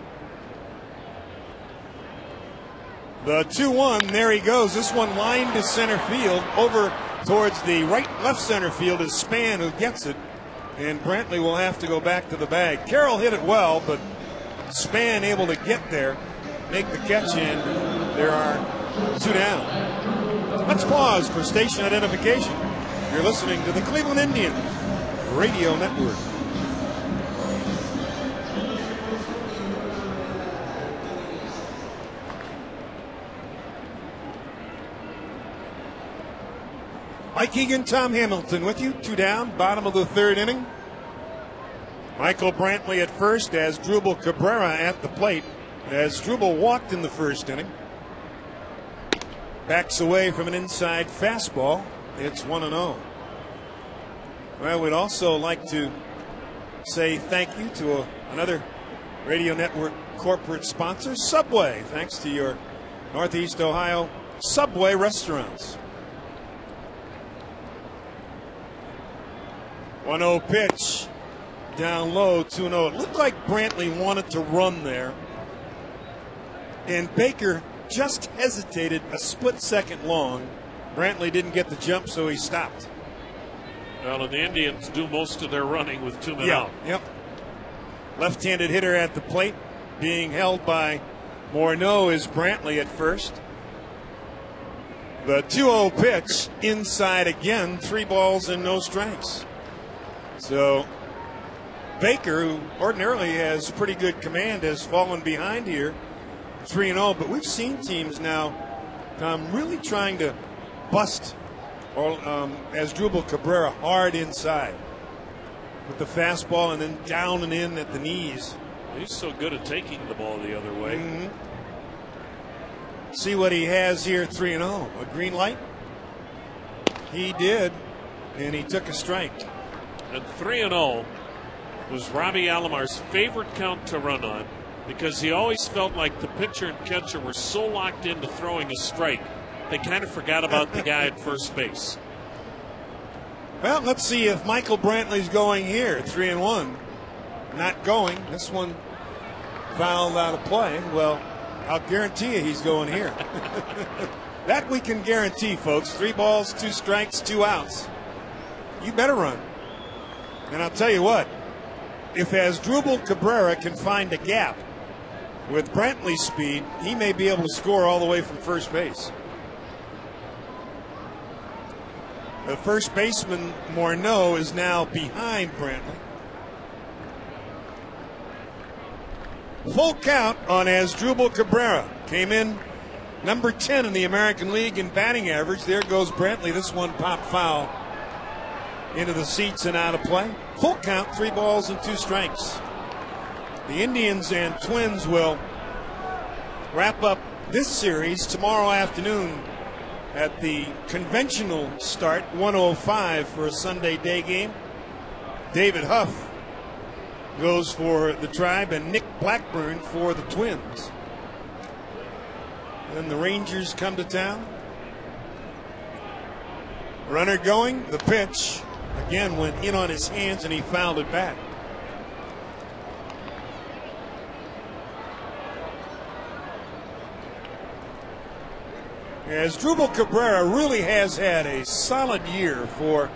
The 2-1, there he goes. This one lined to center field, over towards the left center field is Span, who gets it, and Brantley will have to go back to the bag. Carroll hit it well, but Span able to get there, make the catch, and there are 2 down. Let's pause for station identification. You're listening to the Cleveland Indians Radio Network. Mike Egan, Tom Hamilton with you. 2 down, bottom of the 3rd inning. Michael Brantley at first, as Asdrubal Cabrera at the plate. As Asdrubal walked in the 1st inning. Backs away from an inside fastball. It's 1-0. Well, we'd also like to say thank you to another Radio Network corporate sponsor, Subway. Thanks to your Northeast Ohio Subway restaurants. 1-0 pitch, down low, 2-0. It looked like Brantley wanted to run there, and Baker just hesitated a split second long. Brantley didn't get the jump, so he stopped. Well, and the Indians do most of their running with 2 men out. Yep. Left-handed hitter at the plate, being held by Morneau, is Brantley at first. The 2-0 pitch, inside again, 3 balls and no strikes. So Baker, who ordinarily has pretty good command, has fallen behind here, 3-0. But we've seen teams now, Tom, really trying to bust Asdrubal Cabrera hard inside with the fastball and then down and in at the knees. He's so good at taking the ball the other way. Mm-hmm. See what he has here, 3-0. A green light? He did, and he took a strike. And 3-0 was Robbie Alomar's favorite count to run on, because he always felt like the pitcher and catcher were so locked into throwing a strike, they kind of forgot about the guy at first base. Well, let's see if Michael Brantley's going here. 3-1. Not going. This one fouled out of play. Well, I'll guarantee you he's going here. That we can guarantee, folks. 3 balls, 2 strikes, 2 outs. You better run. And I'll tell you what, if Asdrubal Cabrera can find a gap with Brantley's speed, he may be able to score all the way from first base. The first baseman, Morneau, is now behind Brantley. Full count on Asdrubal Cabrera. Came in number 10 in the American League in batting average. There goes Brantley. This one popped foul into the seats and out of play. Full count, 3 balls and 2 strikes. The Indians and Twins will wrap up this series tomorrow afternoon at the conventional start, 1:05 for a Sunday day game. David Huff goes for the Tribe and Nick Blackburn for the Twins. Then the Rangers come to town. Runner going, the pitch again went in on his hands and he fouled it back. Asdrubal Cabrera really has had a solid year for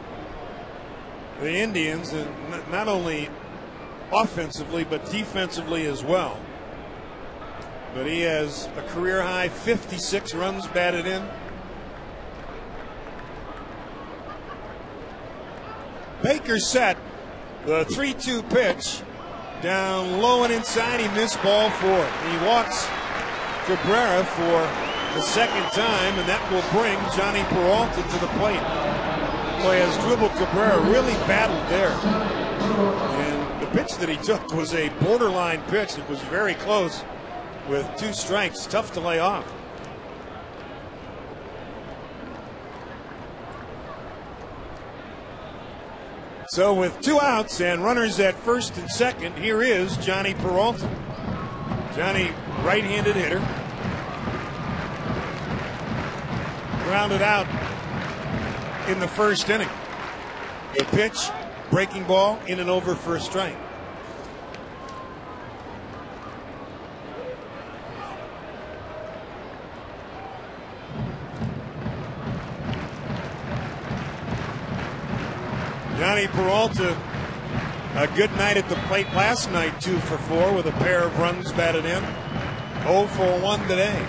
the Indians, and not only offensively but defensively as well. But he has a career high 56 runs batted in. Baker set. The 3-2 pitch down low and inside. He missed ball 4. He walks Cabrera for the second time, and that will bring Johnny Peralta to the plate. Boy, Asdrubal Cabrera really battled there. And the pitch that he took was a borderline pitch. It was very close with 2 strikes. Tough to lay off. So with 2 outs and runners at first and second, here is Johnny Peralta. Johnny, right-handed hitter. Grounded out in the first inning. A pitch, breaking ball, in and over for a strike. Johnny Peralta, a good night at the plate last night, 2 for 4 with a pair of runs batted in. 0 for 1 today.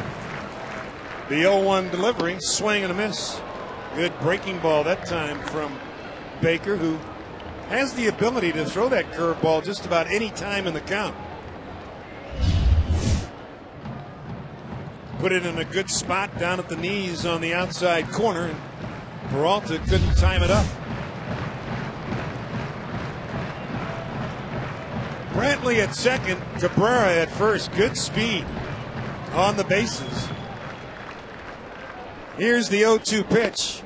The 0-1 delivery, swing and a miss. Good breaking ball that time from Baker, who has the ability to throw that curveball just about any time in the count. Put it in a good spot down at the knees on the outside corner, and Peralta couldn't time it up. Brantley at second, Cabrera at first. Good speed on the bases. Here's the 0-2 pitch.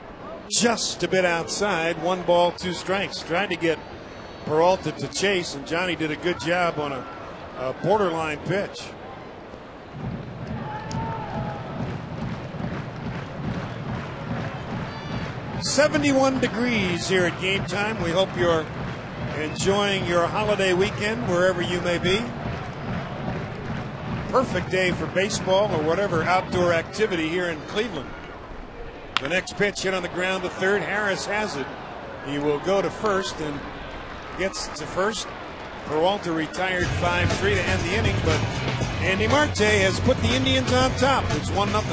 Just a bit outside. 1 ball, 2 strikes. Tried to get Peralta to chase, and Johnny did a good job on a borderline pitch. "71 degrees here at game time. We hope you're enjoying your holiday weekend wherever you may be. Perfect day for baseball or whatever outdoor activity here in Cleveland. The next pitch hit on the ground to third. Harris has it. He will go to first and gets to first. Peralta retired 5-3 to end the inning, but Andy Marte has put the Indians on top. It's 1-0.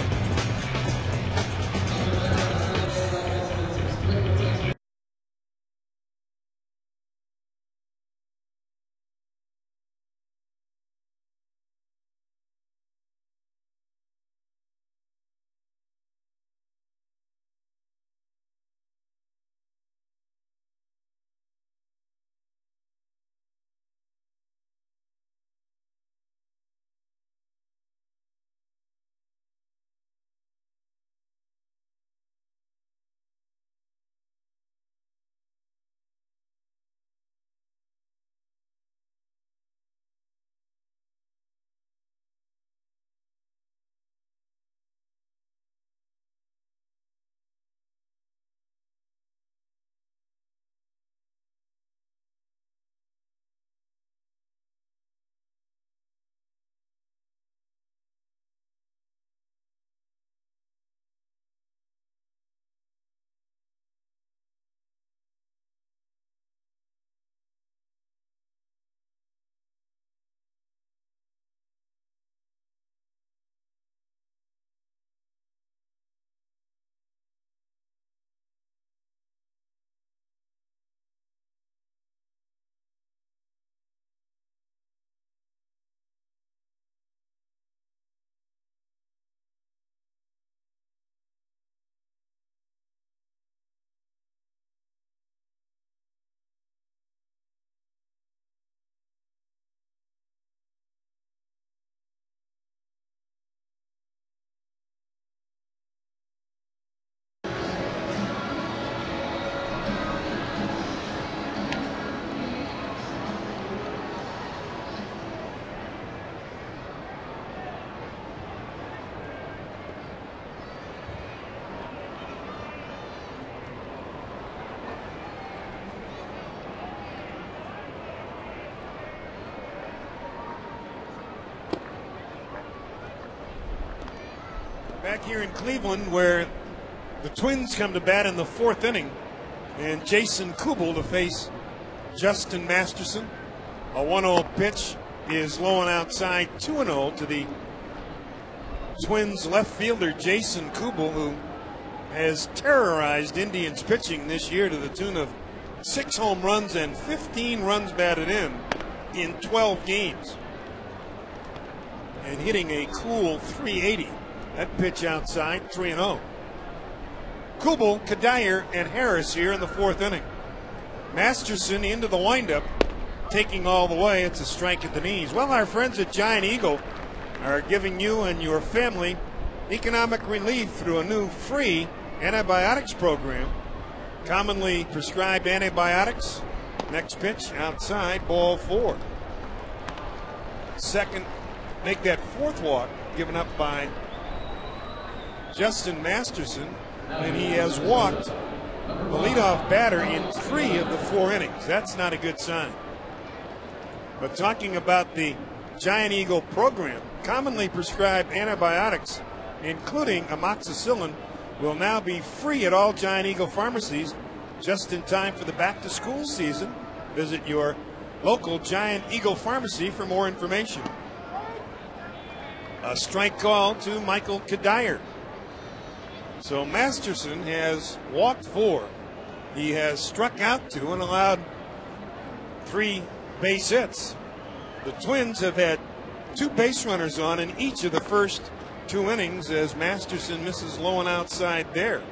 Back here in Cleveland, where the Twins come to bat in the 4th inning, and Jason Kubel to face Justin Masterson. A 1-0 pitch is low and outside, 2-0 to the Twins left fielder Jason Kubel, who has terrorized Indians pitching this year to the tune of 6 home runs and 15 runs batted in 12 games, and hitting a cool .380. That pitch outside, 3-0. Kubel, Kadire, and Harris here in the fourth inning. Masterson into the windup, taking all the way. It's a strike at the knees. Well, our friends at Giant Eagle are giving you and your family economic relief through a new free antibiotics program. Commonly prescribed antibiotics. Next pitch outside, ball 4. Second, make that fourth walk given up by Justin Masterson, and he has walked the leadoff batter in 3 of the 4 innings. That's not a good sign. But talking about the Giant Eagle program, commonly prescribed antibiotics, including amoxicillin, will now be free at all Giant Eagle pharmacies just in time for the back-to-school season. Visit your local Giant Eagle pharmacy for more information. A strike call to Michael Kadire. So Masterson has walked 4. He has struck out 2 and allowed 3 base hits. The Twins have had 2 base runners on in each of the first 2 innings as Masterson misses low and outside there.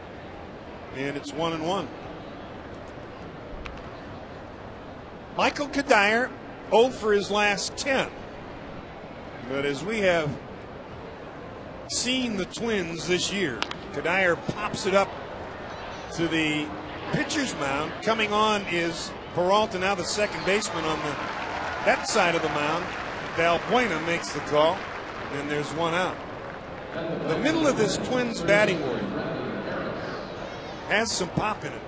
And it's 1-1. Michael Kadire 0 for his last 10. But as we have seen the Twins this year, Kadire pops it up to the pitcher's mound. Coming on is Peralta, now the second baseman on that side of the mound. Valbuena makes the call, and there's 1 out. The middle of this Twins batting order has some pop in it.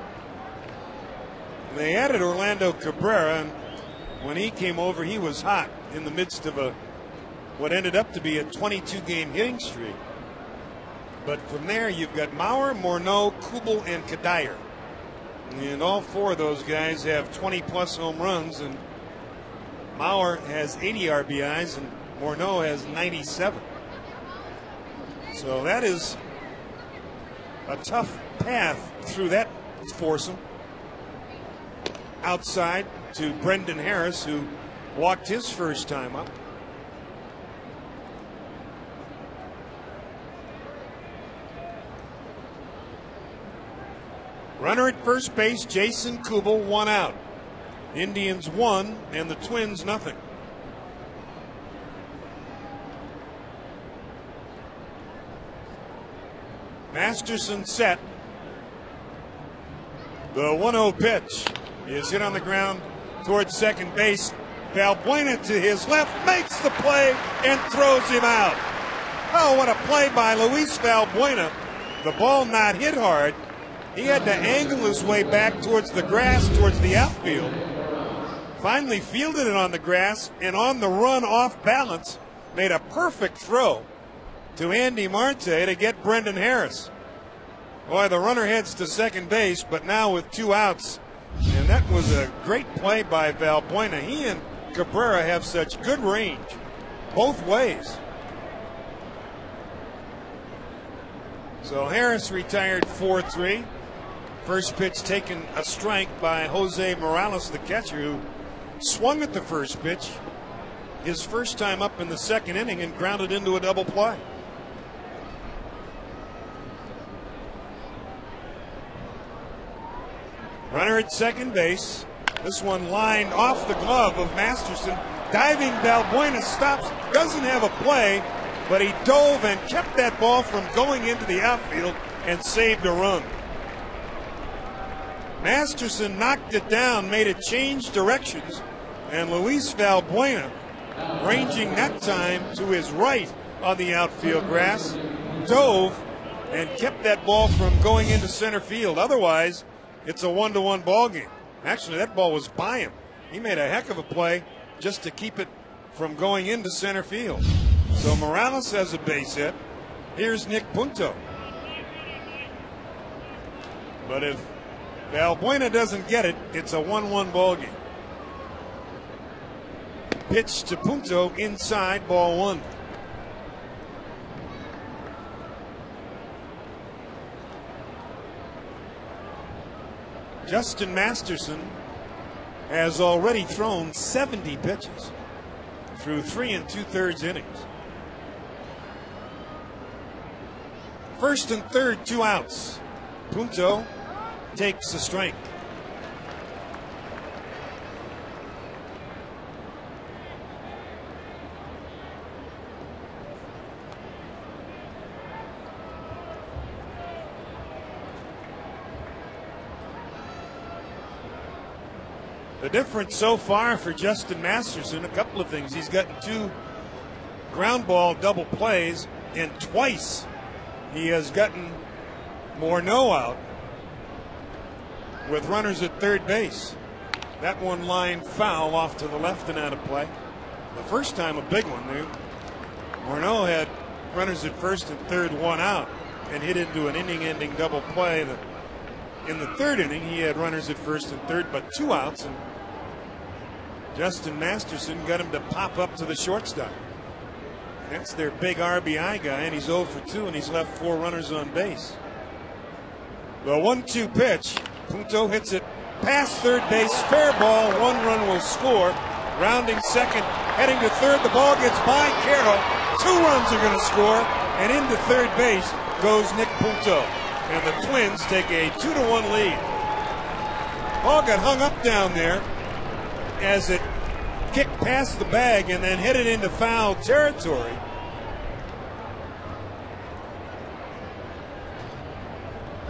They added Orlando Cabrera, and when he came over, he was hot in the midst of what ended up to be a 22-game hitting streak. But from there, you've got Mauer, Morneau, Kubel, and Kadire. And all 4 of those guys have 20-plus home runs, and Mauer has 80 RBIs, and Morneau has 97. So that is a tough path through that foursome. Outside to Brendan Harris, who walked his first time up. Runner at first base, Jason Kubel, 1 out. Indians 1 and the Twins nothing. Masterson set. The 1-0 pitch is hit on the ground towards second base. Valbuena to his left makes the play and throws him out. Oh, what a play by Luis Valbuena. The ball not hit hard. He had to angle his way back towards the grass, towards the outfield. Finally fielded it on the grass, and on the run off balance, made a perfect throw to Andy Marte to get Brendan Harris. Boy, the runner heads to second base, but now with 2 outs. And that was a great play by Valbuena. He and Cabrera have such good range both ways. So Harris retired 4-3. First pitch taken a strike by Jose Morales, the catcher, who swung at the first pitch his first time up in the second inning and grounded into a double play. Runner at second base. This one lined off the glove of Masterson. Diving Valbuena stops, doesn't have a play, but he dove and kept that ball from going into the outfield and saved a run. Masterson knocked it down, made it change directions, and Luis Valbuena, ranging that time to his right on the outfield grass, dove and kept that ball from going into center field. Otherwise, it's a 1-1 ball game. Actually, that ball was by him. He made a heck of a play just to keep it from going into center field. So Morales has a base hit. Here's Nick Punto. But if Valbuena doesn't get it, it's a 1-1 ball game. Pitch to Punto inside, ball 1. Justin Masterson has already thrown 70 pitches through 3 2/3 innings. First and third, 2 outs. Punto takes the strike. The difference so far for Justin Masterson, a couple of things. He's gotten 2 ground ball double plays, and twice he has gotten Morneau out with runners at third base. That one line foul off to the left and out of play. The first time a big one. Morneau had runners at first and third, 1 out, and hit into an inning-ending double play. In the third inning, he had runners at first and third, but 2 outs, and Justin Masterson got him to pop up to the shortstop. That's their big RBI guy, and he's 0 for 2, and he's left 4 runners on base. The 1-2 pitch. Punto hits it past third base, fair ball, 1 run will score. Rounding second, heading to third, the ball gets by Carroll. 2 runs are going to score, and into third base goes Nick Punto. And the Twins take a 2-1 lead. Ball got hung up down there as it kicked past the bag and then headed into foul territory.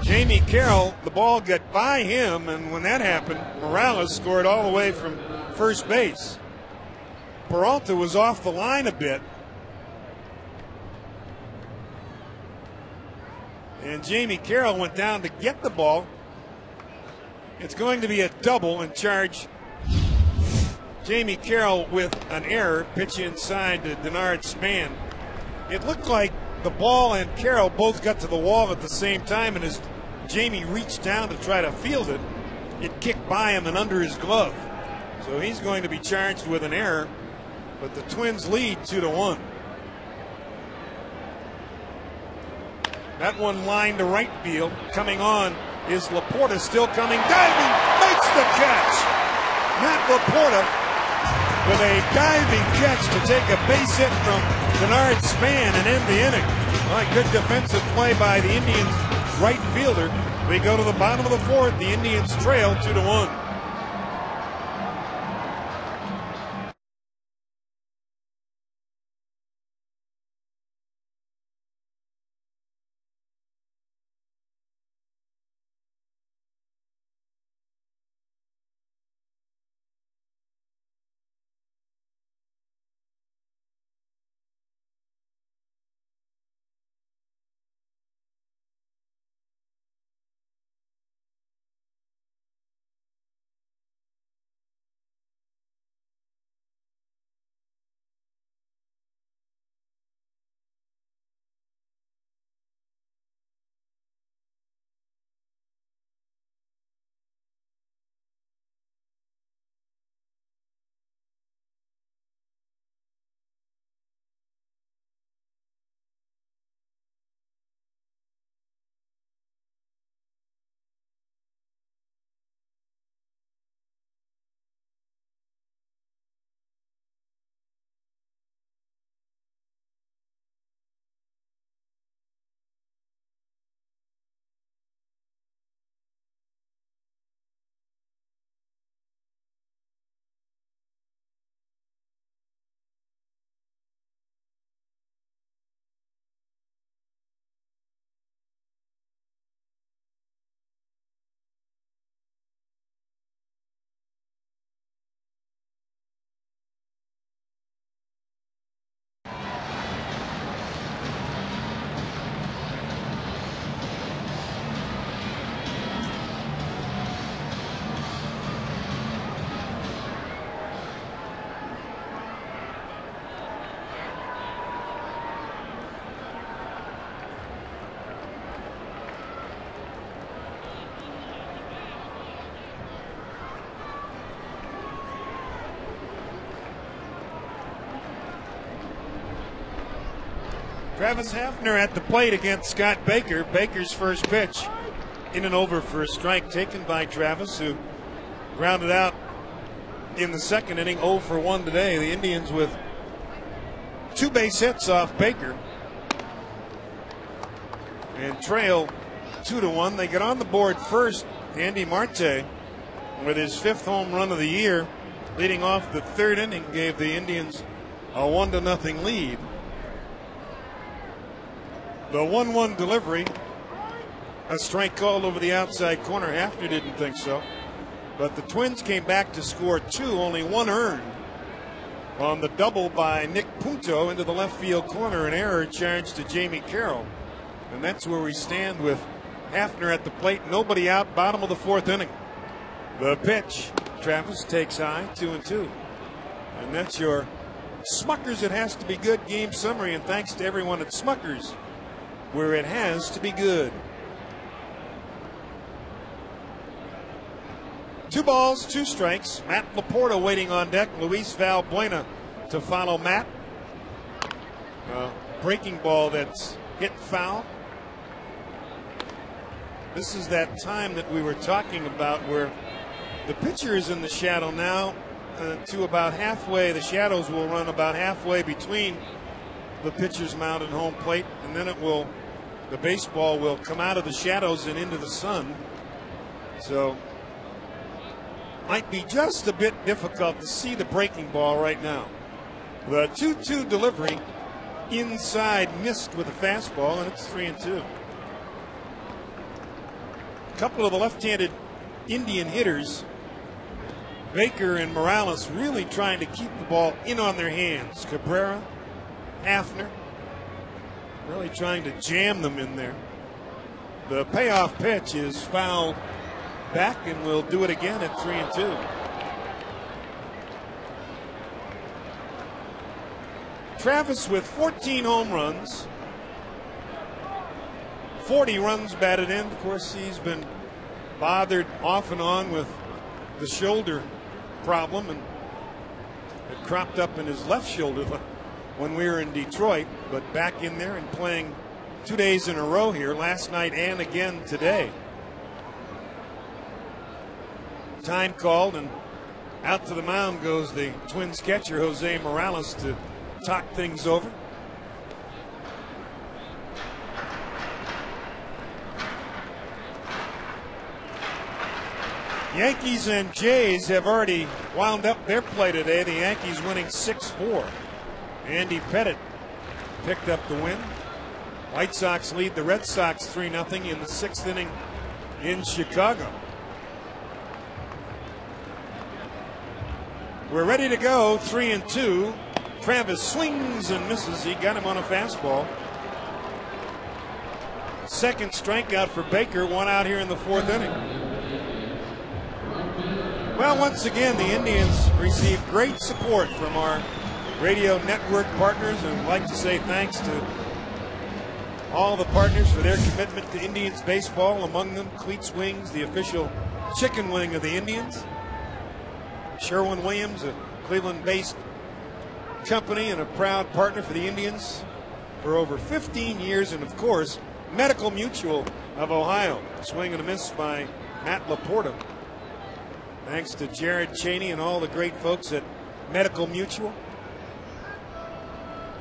Jamie Carroll, the ball got by him, and when that happened, Morales scored all the way from first base. Peralta was off the line a bit, and Jamie Carroll went down to get the ball. It's going to be a double and charge Jamie Carroll with an error. Pitch inside to Denard Span. It looked like the ball and Carroll both got to the wall at the same time, and as Jamie reached down to try to field it, it kicked by him and under his glove. So he's going to be charged with an error, but the Twins lead 2-1. That one line to right field. Coming on is Laporta, still coming, diving, makes the catch. Matt Laporta with a diving catch to take a base hit from Denard Span and end the inning. Well, good defensive play by the Indians right fielder. We go to the bottom of the 4th. The Indians trail 2-1. Travis Hafner at the plate against Scott Baker. Baker's first pitch in and over for a strike taken by Travis, who grounded out in the second inning. 0 for 1 today. The Indians with 2 base hits off Baker and trail 2-1. They get on the board first. Andy Marte, with his 5th home run of the year, leading off the 3rd inning, gave the Indians a 1-0 lead. The 1-1 delivery, a strike called over the outside corner. Hafner didn't think so, but the Twins came back to score 2, only 1 earned on the double by Nick Punto into the left field corner. An error charged to Jamie Carroll, and that's where we stand with Hafner at the plate. Nobody out, bottom of the 4th inning. The pitch, Travis takes high, 2-2, and that's your Smuckers It Has to Be Good game summary. And thanks to everyone at Smuckers, where it has to be good. 2 balls, 2 strikes. Matt Laporta waiting on deck. Luis Valbuena to follow Matt. Breaking ball that's hit foul. This is that time that we were talking about where the pitcher is in the shadow now to about halfway. The shadows will run about halfway between the pitcher's mound and home plate, and then the baseball will come out of the shadows and into the sun. So might be just a bit difficult to see the breaking ball right now. The 2-2 delivery inside, missed with a fastball, and it's 3-2. A couple of the left-handed Indian hitters, Baker and Morales, really trying to keep the ball in on their hands. Cabrera, Hafner, really trying to jam them in there. The payoff pitch is fouled back, and we'll do it again at 3-2. Travis with 14 home runs, 40 runs batted in. Of course, he's been bothered off and on with the shoulder problem, and it cropped up in his left shoulder when we were in Detroit, but back in there and playing 2 days in a row here, last night and again today. Time called, and out to the mound goes the Twins catcher, Jose Morales, to talk things over. Yankees and Jays have already wound up their play today. The Yankees winning 6-4. Andy Pettitte picked up the win. White Sox lead the Red Sox 3-0 in the 6th inning in Chicago. We're ready to go, 3-2. Travis swings and misses. He got him on a fastball. Second strikeout for Baker, 1 out here in the 4th inning. Well, once again, the Indians received great support from our radio network partners, and I'd like to say thanks to all the partners for their commitment to Indians baseball, among them Cleats Wings, the official chicken wing of the Indians. Sherwin-Williams, a Cleveland-based company and a proud partner for the Indians for over 15 years, and of course, Medical Mutual of Ohio. Swing and a miss by Matt Laporta. Thanks to Jared Cheney and all the great folks at Medical Mutual,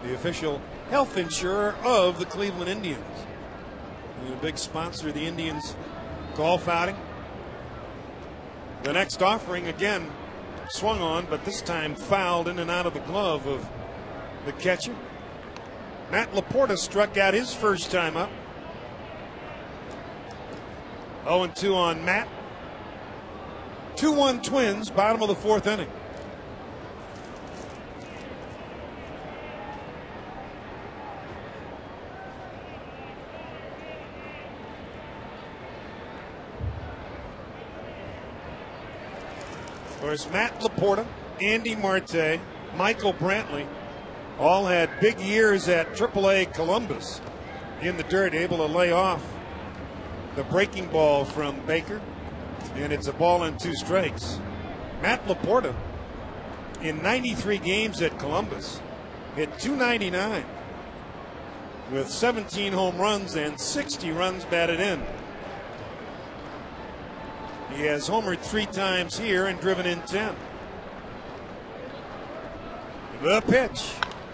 the official health insurer of the Cleveland Indians. And a big sponsor of the Indians golf outing. The next offering again swung on, but this time fouled in and out of the glove of the catcher. Matt Laporta struck out his first time up. 0-2 on Matt. 2-1 Twins, bottom of the 4th inning. Of course, Matt Laporta, Andy Marte, Michael Brantley all had big years at AAA Columbus in the dirt, able to lay off the breaking ball from Baker, and it's a ball and 2 strikes. Matt Laporta, in 93 games at Columbus, hit .299 with 17 home runs and 60 runs batted in. He has homered 3 times here and driven in 10. The pitch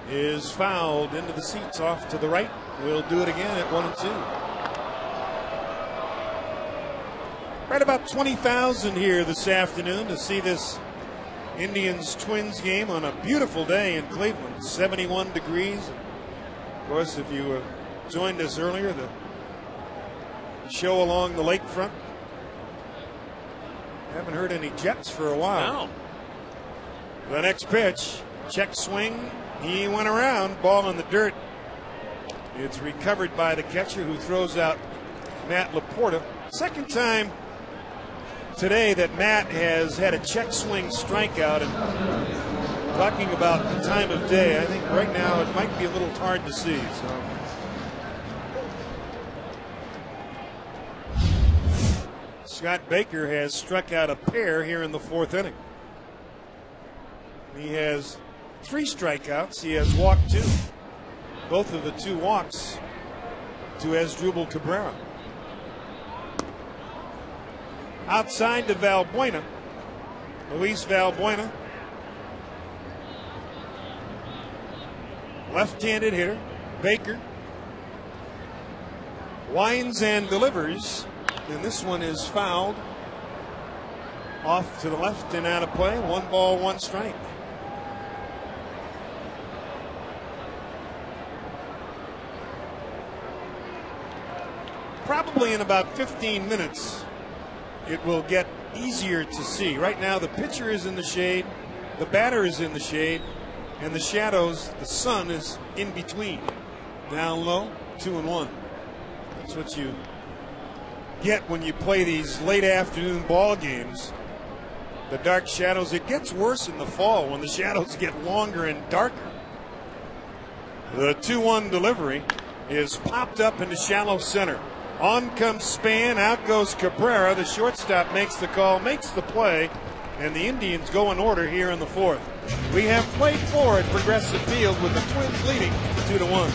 is fouled into the seats off to the right. We'll do it again at 1-2. Right about 20,000 here this afternoon to see this Indians-Twins game on a beautiful day in Cleveland, 71 degrees. Of course, if you joined us earlier, the show along the lakefront. Haven't heard any Jets for a while. No. The next pitch, check swing. He went around, ball in the dirt. It's recovered by the catcher who throws out Matt Laporta. Second time today that Matt has had a check swing strikeout, and talking about the time of day, I think right now it might be a little hard to see. Scott Baker has struck out a pair here in the fourth inning. He has 3 strikeouts. He has walked 2. Both of the 2 walks to Asdrubal Cabrera. Outside to Valbuena. Luis Valbuena. Left-handed hitter. Baker winds and delivers, and this one is fouled off to the left and out of play. 1 ball, 1 strike. Probably in about 15 minutes it will get easier to see. Right now the pitcher is in the shade, the batter is in the shade, and the shadows, the sun is in between. Down low, 2-1. That's what you get when you play these late afternoon ball games. The dark shadows, it gets worse in the fall when the shadows get longer and darker. The 2-1 delivery is popped up into shallow center. On comes Span, out goes Cabrera. The shortstop makes the call, makes the play, and the Indians go in order here in the fourth. We have played 4 at Progressive Field with the Twins leading 2-1.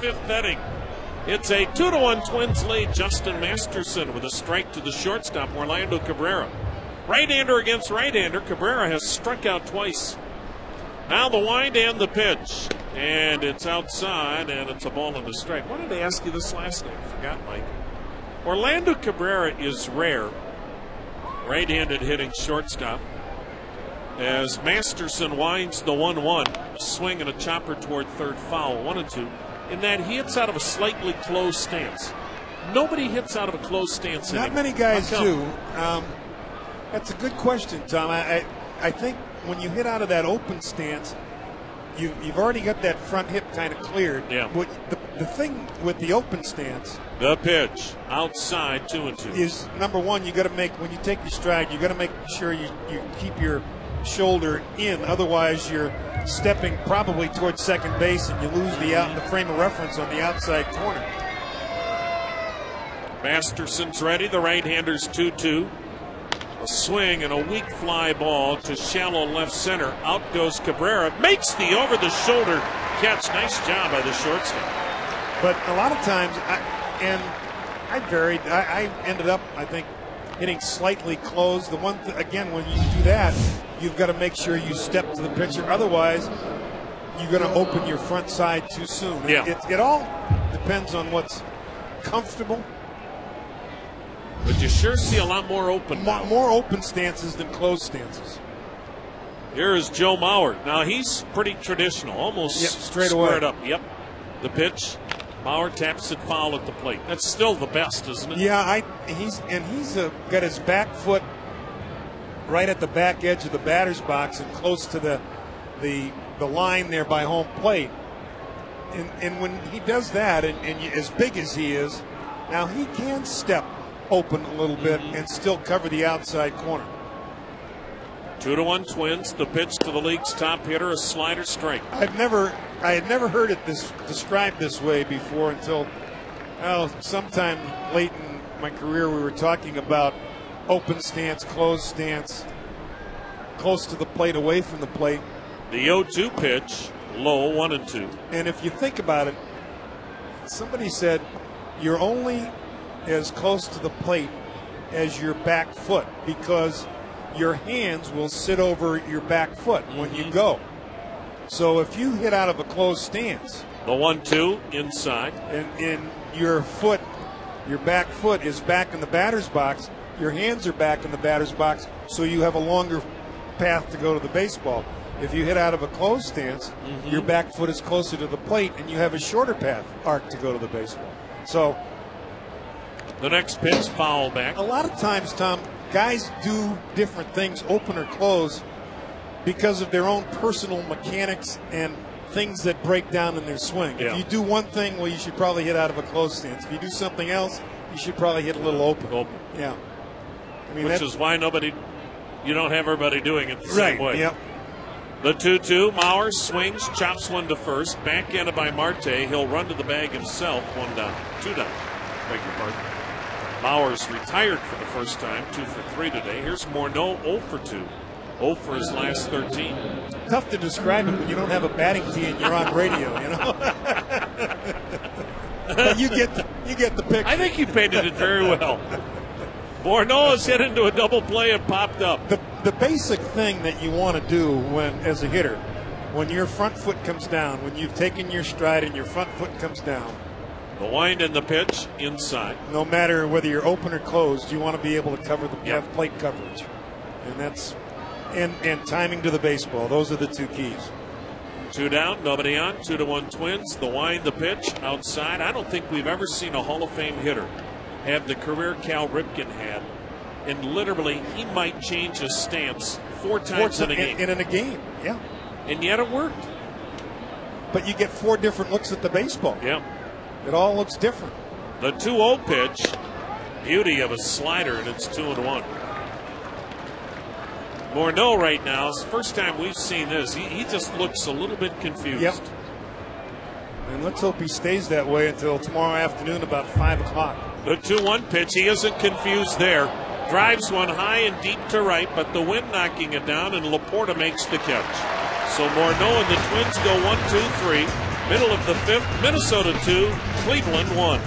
Fifth inning. It's a 2-1 Twins lead. Justin Masterson with a strike to the shortstop, Orlando Cabrera. Right-hander against right-hander. Cabrera has struck out twice. Now the wind and the pitch. And it's outside, and it's a ball and a strike. Why did I ask you this last night? I forgot, Mike. Orlando Cabrera is rare. Right-handed hitting shortstop. As Masterson winds the 1-1. A swing and a chopper toward third foul. 1-2. In that he hits out of a slightly closed stance. Nobody hits out of a closed stance Not anymore. many guys do. That's a good question, Tom. I think when you hit out of that open stance, you've already got that front hip kind of cleared. Yeah. The thing with the open stance, the pitch outside 2-2 is number one. You got to make, when you take your stride, you got to make sure you keep your shoulder in. Otherwise, you're stepping probably towards second base, and you lose the frame of reference on the outside corner. Masterson's ready. The right-hander's 2-2. A swing and a weak fly ball to shallow left center. Out goes Cabrera. Makes the over-the-shoulder catch. Nice job by the shortstop. But a lot of times, I varied. I ended up, I think, hitting slightly closed. The one, again, when you do that, you've got to make sure you step to the pitcher. Otherwise, you're going to open your front side too soon. Yeah. It all depends on what's comfortable. But you sure see a lot more open. More open stances than closed stances. Here is Joe Mauer. Now he's pretty traditional, almost straight squared away. up. Yep. The pitch. Mauer taps it foul at the plate. That's still the best, isn't it? Yeah, he's got his back foot right at the back edge of the batter's box and close to the line there by home plate. And when he does that, and as big as he is, now he can step open a little bit and still cover the outside corner. 2-1 Twins. The pitch to the league's top hitter, a slider strike. I had never heard it described this way before until sometime late in my career. We were talking about open stance, closed stance, close to the plate, away from the plate. The 0-2 pitch, low, 1-2. And if you think about it, somebody said you're only as close to the plate as your back foot because your hands will sit over your back foot when you go. So if you hit out of a closed stance, the 1-2 inside, and your back foot is back in the batter's box, your hands are back in the batter's box, so you have a longer path to go to the baseball. If you hit out of a closed stance, your back foot is closer to the plate, and you have a shorter path arc to go to the baseball. So the next pitch, foul back. A lot of times, Tom, guys do different things, open or close, because of their own personal mechanics and things that break down in their swing. Yeah. If you do one thing, well, you should probably hit out of a closed stance. If you do something else, you should probably hit a little open. Yeah. I mean, which is why you don't have everybody doing it the same way. Yep. The 2-2, Mauer swings, chops one to first, backhanded by Marte. He'll run to the bag himself. 1 down, 2 down. Beg your pardon. Mauer's retired for the first time, 2 for 3 today. Here's Morneau, 0 for 2. 0 for his last 13. Tough to describe it when you don't have a batting tee and you're on radio, you know. But you get the picture. I think he painted it very well. Morneau has hit into a double play and popped up. The basic thing that you want to do as a hitter, when your front foot comes down, when you've taken your stride and your front foot comes down, the wind and the pitch inside. No matter whether you're open or closed, you want to be able to cover have plate coverage, and that's and timing to the baseball. Those are the two keys. 2 down, nobody on. 2-1 Twins. The wind, the pitch outside. I don't think we've ever seen a Hall of Fame hitter have the career Cal Ripken had, and literally he might change his stance 4 times in a game. In a game, yeah. And yet it worked. But you get 4 different looks at the baseball. Yeah. It all looks different. The 2-0 pitch, beauty of a slider, and it's 2-1. Morneau right now, it's the first time we've seen this. He just looks a little bit confused. Yep. And let's hope he stays that way until tomorrow afternoon about 5 o'clock. The 2-1 pitch, he isn't confused there. Drives one high and deep to right, but the wind knocking it down, and Laporta makes the catch. So Morneau and the Twins go 1-2-3. Middle of the 5th, Minnesota 2, Cleveland 1.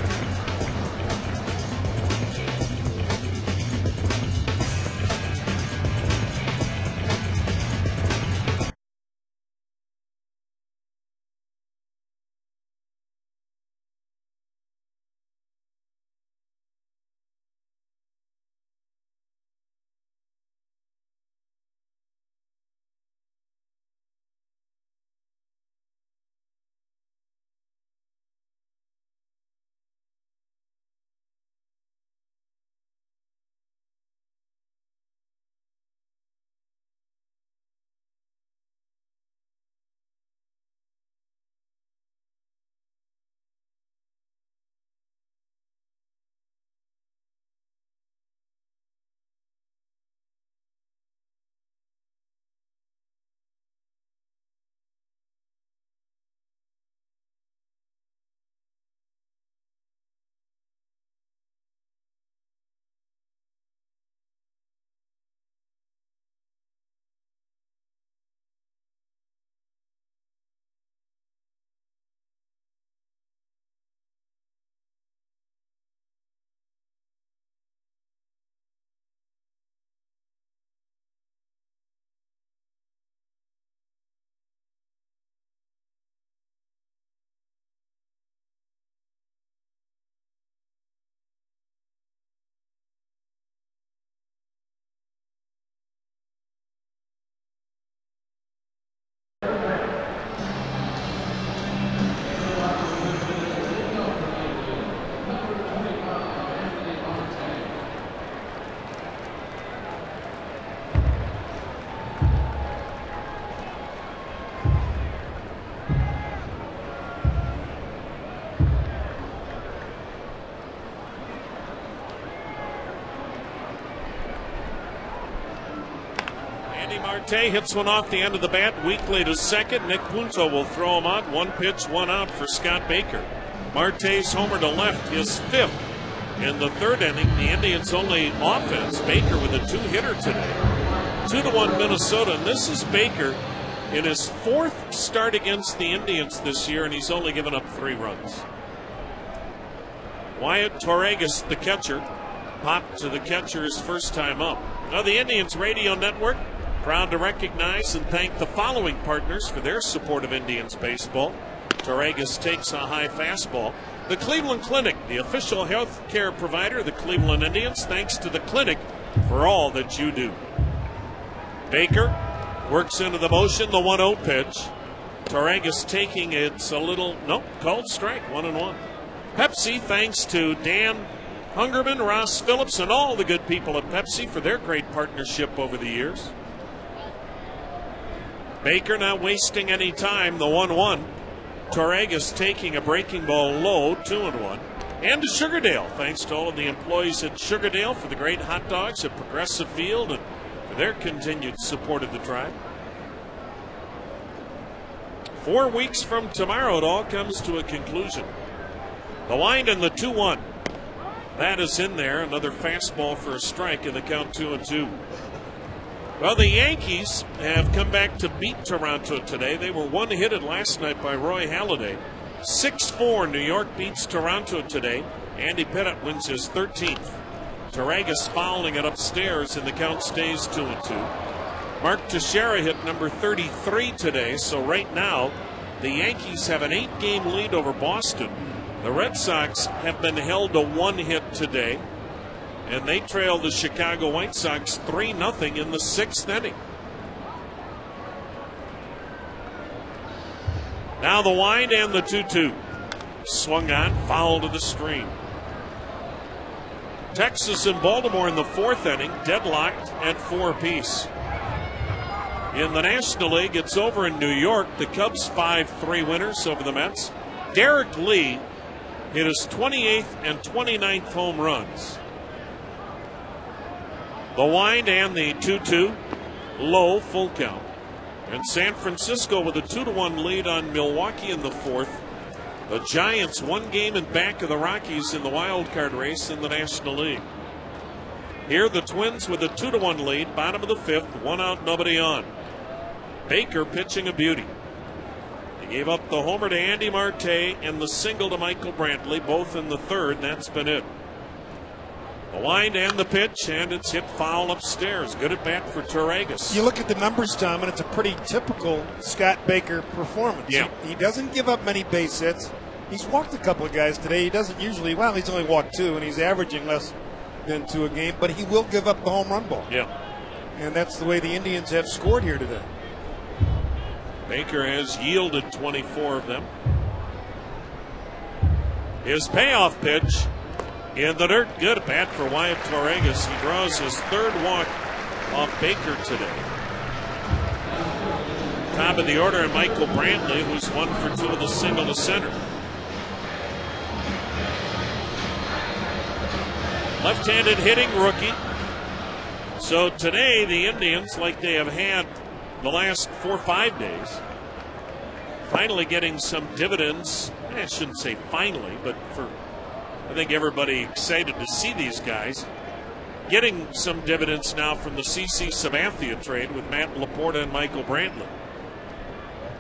Marte hits one off the end of the bat, weakly to second. Nick Punto will throw him out. 1 pitch, 1 out for Scott Baker. Marte's homer to left, his 5th. In the 3rd inning, the Indians' only offense, Baker with a 2-hitter today. 2-1 Minnesota, and this is Baker in his 4th start against the Indians this year, and he's only given up 3 runs. Wyatt Torregas, the catcher, popped to the catcher his first time up. Now the Indians Radio Network, proud to recognize and thank the following partners for their support of Indians baseball. Torregas takes a high fastball. The Cleveland Clinic, the official health care provider of the Cleveland Indians, thanks to the clinic for all that you do. Baker works into the motion, the 1-0 pitch. Torregas taking it's a little, nope, called strike, 1-1. Pepsi, thanks to Dan Hungerman, Ross Phillips, and all the good people at Pepsi for their great partnership over the years. Baker not wasting any time, the 1-1. Torregas taking a breaking ball low, 2-1. And to Sugardale, thanks to all of the employees at Sugardale for the great hot dogs at Progressive Field and for their continued support of the tribe. 4 weeks from tomorrow, it all comes to a conclusion. The wind and the 2-1. That is in there. Another fastball for a strike in the count, 2-2. Well, the Yankees have come back to beat Toronto today. They were one-hitted last night by Roy Halladay. 6-4, New York beats Toronto today. Andy Pettitte wins his 13th. Torregas fouling it upstairs, and the count stays 2-2. Mark Teixeira hit number 33 today, so right now the Yankees have an 8-game lead over Boston. The Red Sox have been held to 1 hit today, and they trail the Chicago White Sox 3-0 in the 6th inning. Now the wind and the 2-2. Swung on, foul to the screen. Texas and Baltimore in the 4th inning, deadlocked at 4 apiece. In the National League, it's over in New York. The Cubs 5-3 winners over the Mets. Derek Lee hit his 28th and 29th home runs. The wind and the 2-2, low, full count. And San Francisco with a 2-1 lead on Milwaukee in the 4th. The Giants 1 game in back of the Rockies in the wild card race in the National League. Here the Twins with a 2-1 lead, bottom of the 5th, 1 out, nobody on. Baker pitching a beauty. He gave up the homer to Andy Marte and the single to Michael Brantley, both in the 3rd. That's been it. The wind and the pitch, and it's hit foul upstairs. Good at bat for Torregas. You look at the numbers, Tom, and it's a pretty typical Scott Baker performance. Yeah. He doesn't give up many base hits. He's walked a couple of guys today. He doesn't usually, well, he's only walked 2, and he's averaging less than 2 a game, but he will give up the home run ball. Yeah. And that's the way the Indians have scored here today. Baker has yielded 24 of them. His payoff pitch in the dirt. Good at bat for Wyatt Torregas. He draws his 3rd walk off Baker today. Top of the order, and Michael Brantley, who's 1 for 2 with a single to center. Left-handed hitting rookie. So today the Indians, like they have had the last 4 or 5 days, finally getting some dividends. I shouldn't say finally, but for I think everybody excited to see these guys getting some dividends now from the CC Sabathia trade with Matt Laporta and Michael Brantley.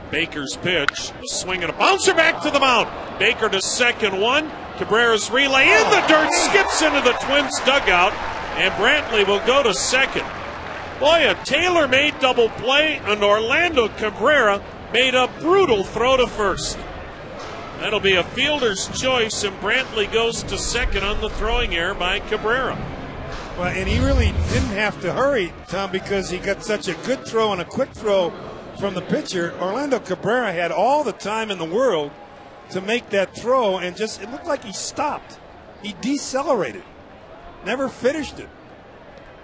Baker's pitch, a swing and a bouncer back to the mound. Baker to second one. Cabrera's relay in the dirt, skips into the Twins dugout, and Brantley will go to second. Boy, a tailor-made double play, and Orlando Cabrera made a brutal throw to first. That'll be a fielder's choice, and Brantley goes to second on the throwing error by Cabrera. Well, and he really didn't have to hurry, Tom, because he got such a good throw and a quick throw from the pitcher. Orlando Cabrera had all the time in the world to make that throw, and just it looked like he stopped. He decelerated, never finished it.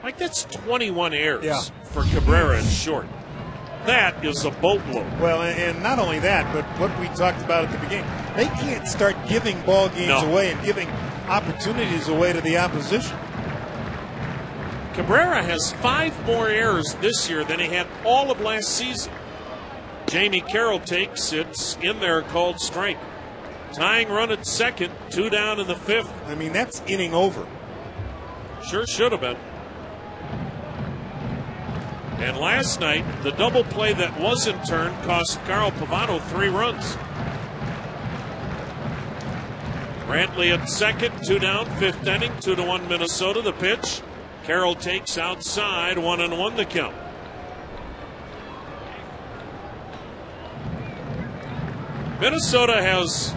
Like, that's 21 errors for Cabrera in short. That is a boatload. Well, and not only that, but what we talked about at the beginning, they can't start giving ball games away and giving opportunities away to the opposition. Cabrera has 5 more errors this year than he had all of last season. Jamie Carroll takes, it's in there, called strike. Tying run at second, 2 down in the 5th. I mean, that's inning over. Sure should have been. And last night, the double play that wasn't turned cost Carl Pavano 3 runs. Brantley at second, 2 down, 5th inning, 2-1 Minnesota. The pitch. Carroll takes outside, 1-1 the count. Minnesota has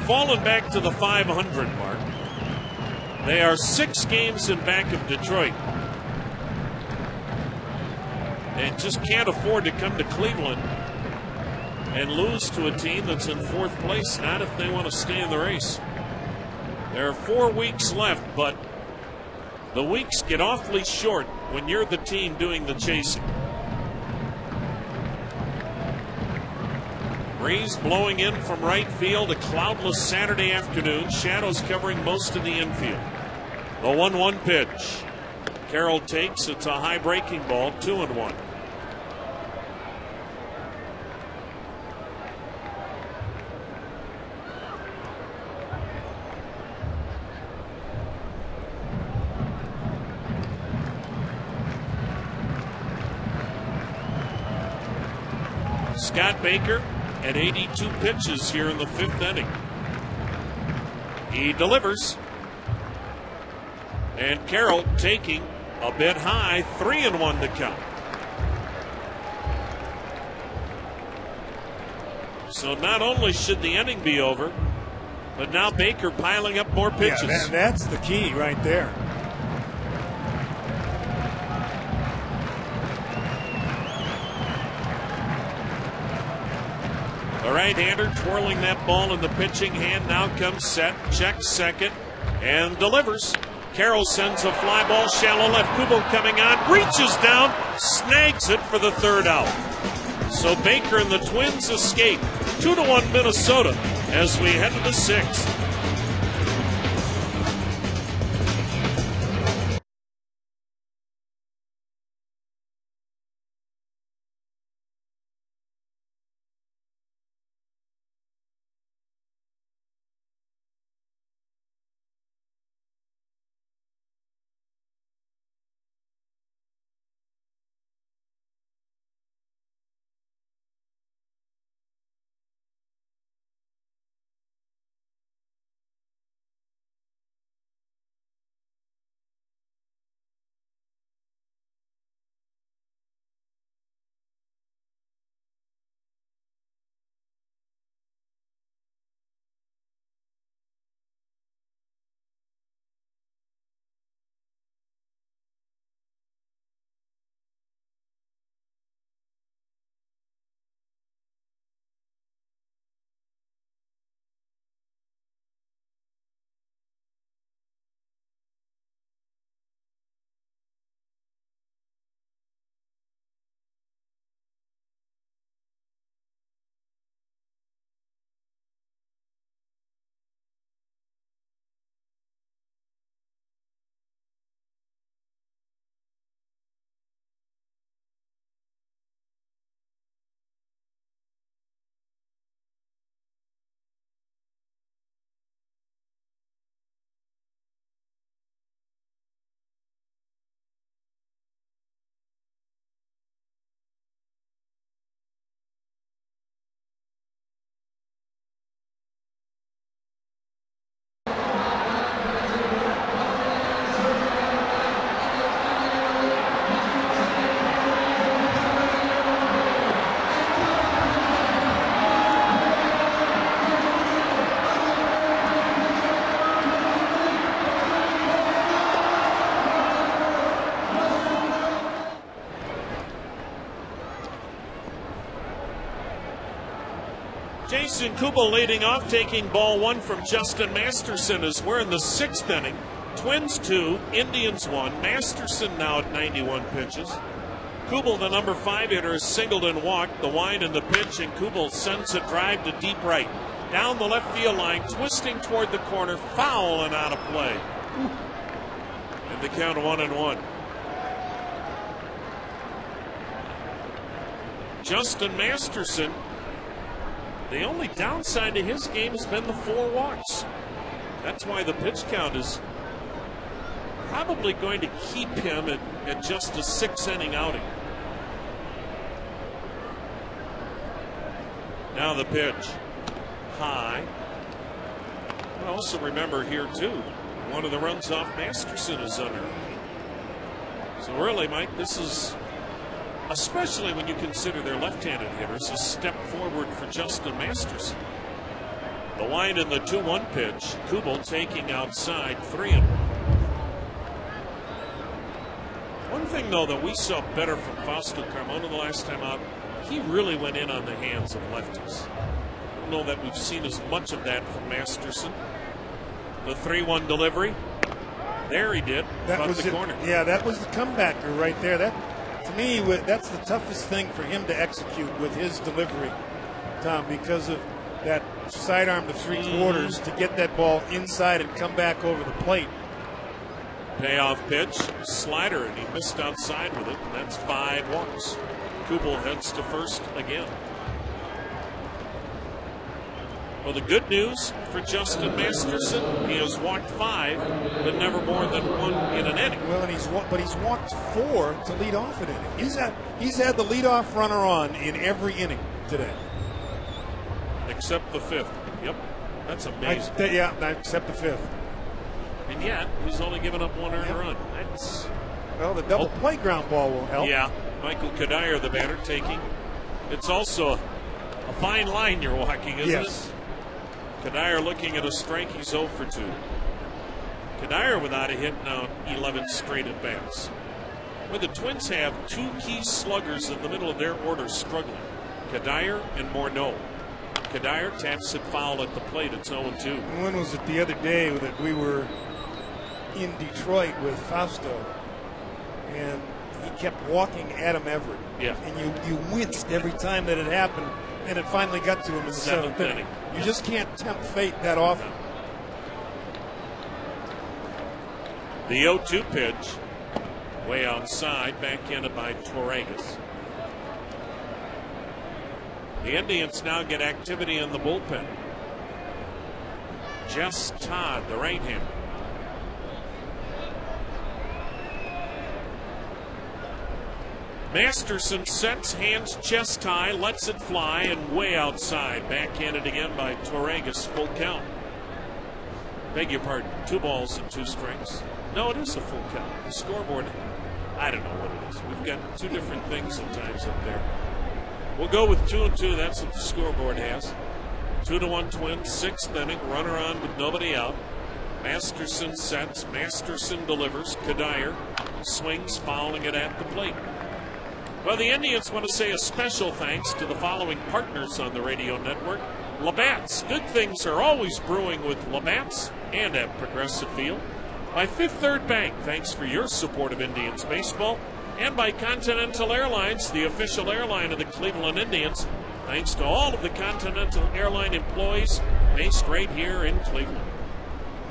fallen back to the 500 mark. They are 6 games in back of Detroit. They just can't afford to come to Cleveland and lose to a team that's in 4th place, not if they want to stay in the race. There are 4 weeks left, but the weeks get awfully short when you're the team doing the chasing. Breeze blowing in from right field, a cloudless Saturday afternoon, shadows covering most of the infield. The 1-1 pitch. Carroll takes, it's a high breaking ball, 2-1. Scott Baker at 82 pitches here in the 5th inning. He delivers. And Carroll taking a bit high, 3-1 to count. So not only should the inning be over, but now Baker piling up more pitches. Yeah, that's the key right there. The right-hander twirling that ball in the pitching hand. Now comes set, checks second, and delivers. Carroll sends a fly ball, shallow left. Kubo coming on, reaches down, snags it for the 3rd out. So Baker and the Twins escape. 2-1 Minnesota as we head to the 6th. Jason Kubel leading off, taking ball 1 from Justin Masterson as we're in the 6th inning. Twins 2, Indians 1. Masterson now at 91 pitches. Kubel, the number 5 hitter, is singled and walked. The wind and the pitch, and Kubel sends a drive to deep right. Down the left field line, twisting toward the corner, foul and out of play. And the count 1-1. Justin Masterson, the only downside to his game has been the 4 walks. That's why the pitch count is probably going to keep him at just a 6-inning outing. Now the pitch. High. And also remember here, too, one of the runs off Masterson is under. So really, Mike, this is, especially when you consider their left-handed hitters, a step forward for Justin Masterson. The line in the 2-1 pitch. Kubel taking outside, 3-1. One thing, though, that we saw better from Fausto Carmona the last time out, he really went in on the hands of lefties. I don't know that we've seen as much of that from Masterson. The 3-1 delivery. There he did. That was the corner. Yeah, that was the comebacker right there. That, to me, that's the toughest thing for him to execute with his delivery, Tom, because of that sidearm to 3/4 to get that ball inside and come back over the plate. Payoff pitch, slider, and he missed outside with it, and that's 5 walks. Kubel heads to first again. Well, the good news for Justin Masterson, he has walked 5, but never more than 1 in an inning. Well, and he's walked 4 to lead off an inning. He's had the leadoff runner on in every inning today, except the 5th. Yep, that's amazing. Except the 5th. And yet, he's only given up 1 earned run. Well, the double play ground ball will help. Yeah, Michael Kadire, the batter, taking. It's also a fine line you're walking, isn't it? Kadire looking at a strike. He's 0 for 2. Kadire without a hit now, 11 straight at bats. Well, the Twins have 2 key sluggers in the middle of their order struggling, Kadire and Morneau. Kadire taps it foul at the plate. It's 0-2. When was it the other day that we were in Detroit with Fausto, and he kept walking Adam Everett? Yeah. And you winced every time that it happened, and it finally got to him in the 7th inning. You just can't tempt fate that often. The 0-2 pitch, way outside, backhanded by Torregas. The Indians now get activity in the bullpen. Jess Todd, the right-hander. Masterson sets, hands chest high, lets it fly, and way outside. Backhanded again by Torregas, full count. Beg your pardon, 2 balls and 2 strikes. No, it is a full count. The scoreboard, I don't know what it is. We've got 2 different things sometimes up there. We'll go with 2-2. That's what the scoreboard has. 2-1 Twins, 6th inning, runner on with nobody out. Masterson sets, Masterson delivers. Kadire swings, fouling it at the plate. Well, the Indians want to say a special thanks to the following partners on the radio network. Labatt's. Good things are always brewing with Labatt's and at Progressive Field. By Fifth Third Bank, thanks for your support of Indians baseball. And by Continental Airlines, the official airline of the Cleveland Indians. Thanks to all of the Continental Airline employees based right here in Cleveland.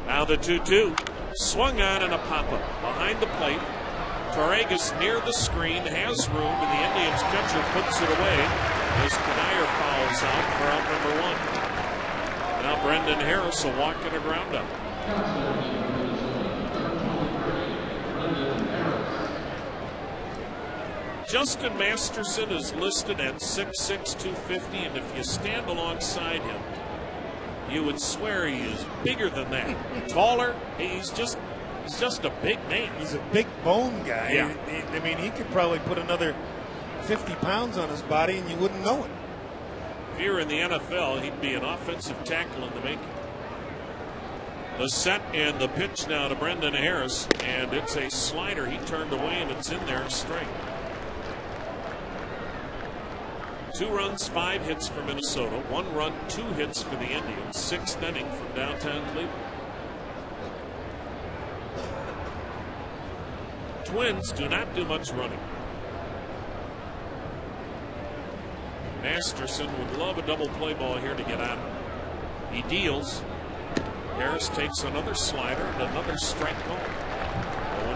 Now the 2-2. Swung on and a pop-up behind the plate. Torregas near the screen, has room, and the Indians catcher puts it away as Kadire fouls out for out number 1. Now Brendan Harris will walk and a ground out. Justin Masterson is listed at 6'6", 250, and if you stand alongside him, you would swear he is bigger than that. Taller, he's just a big man. He's a big bone guy. Yeah. I mean, he could probably put another 50 pounds on his body and you wouldn't know it. If you're in the NFL, he'd be an offensive tackle in the making. The set and the pitch now to Brendan Harris, and it's a slider. He turned away, and it's in there straight. 2 runs, 5 hits for Minnesota. 1 run, 2 hits for the Indians. 6th inning from downtown Cleveland. Twins do not do much running. Masterson would love a double play ball here to get out of it. He deals. Harris takes another slider and another strike call.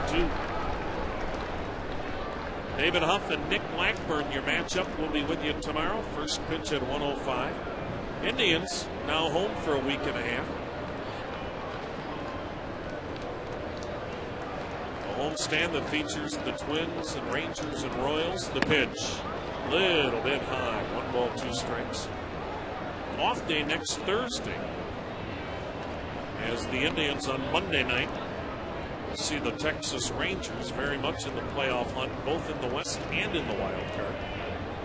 0-2. David Huff and Nick Blackburn, your matchup, will be with you tomorrow. First pitch at 1:05. Indians now home for a week and a half. A homestand that features the Twins and Rangers and Royals. The pitch, little bit high. 1 ball, 2 strikes. Off day next Thursday, as the Indians on Monday night will see the Texas Rangers very much in the playoff hunt, both in the West and in the wild card.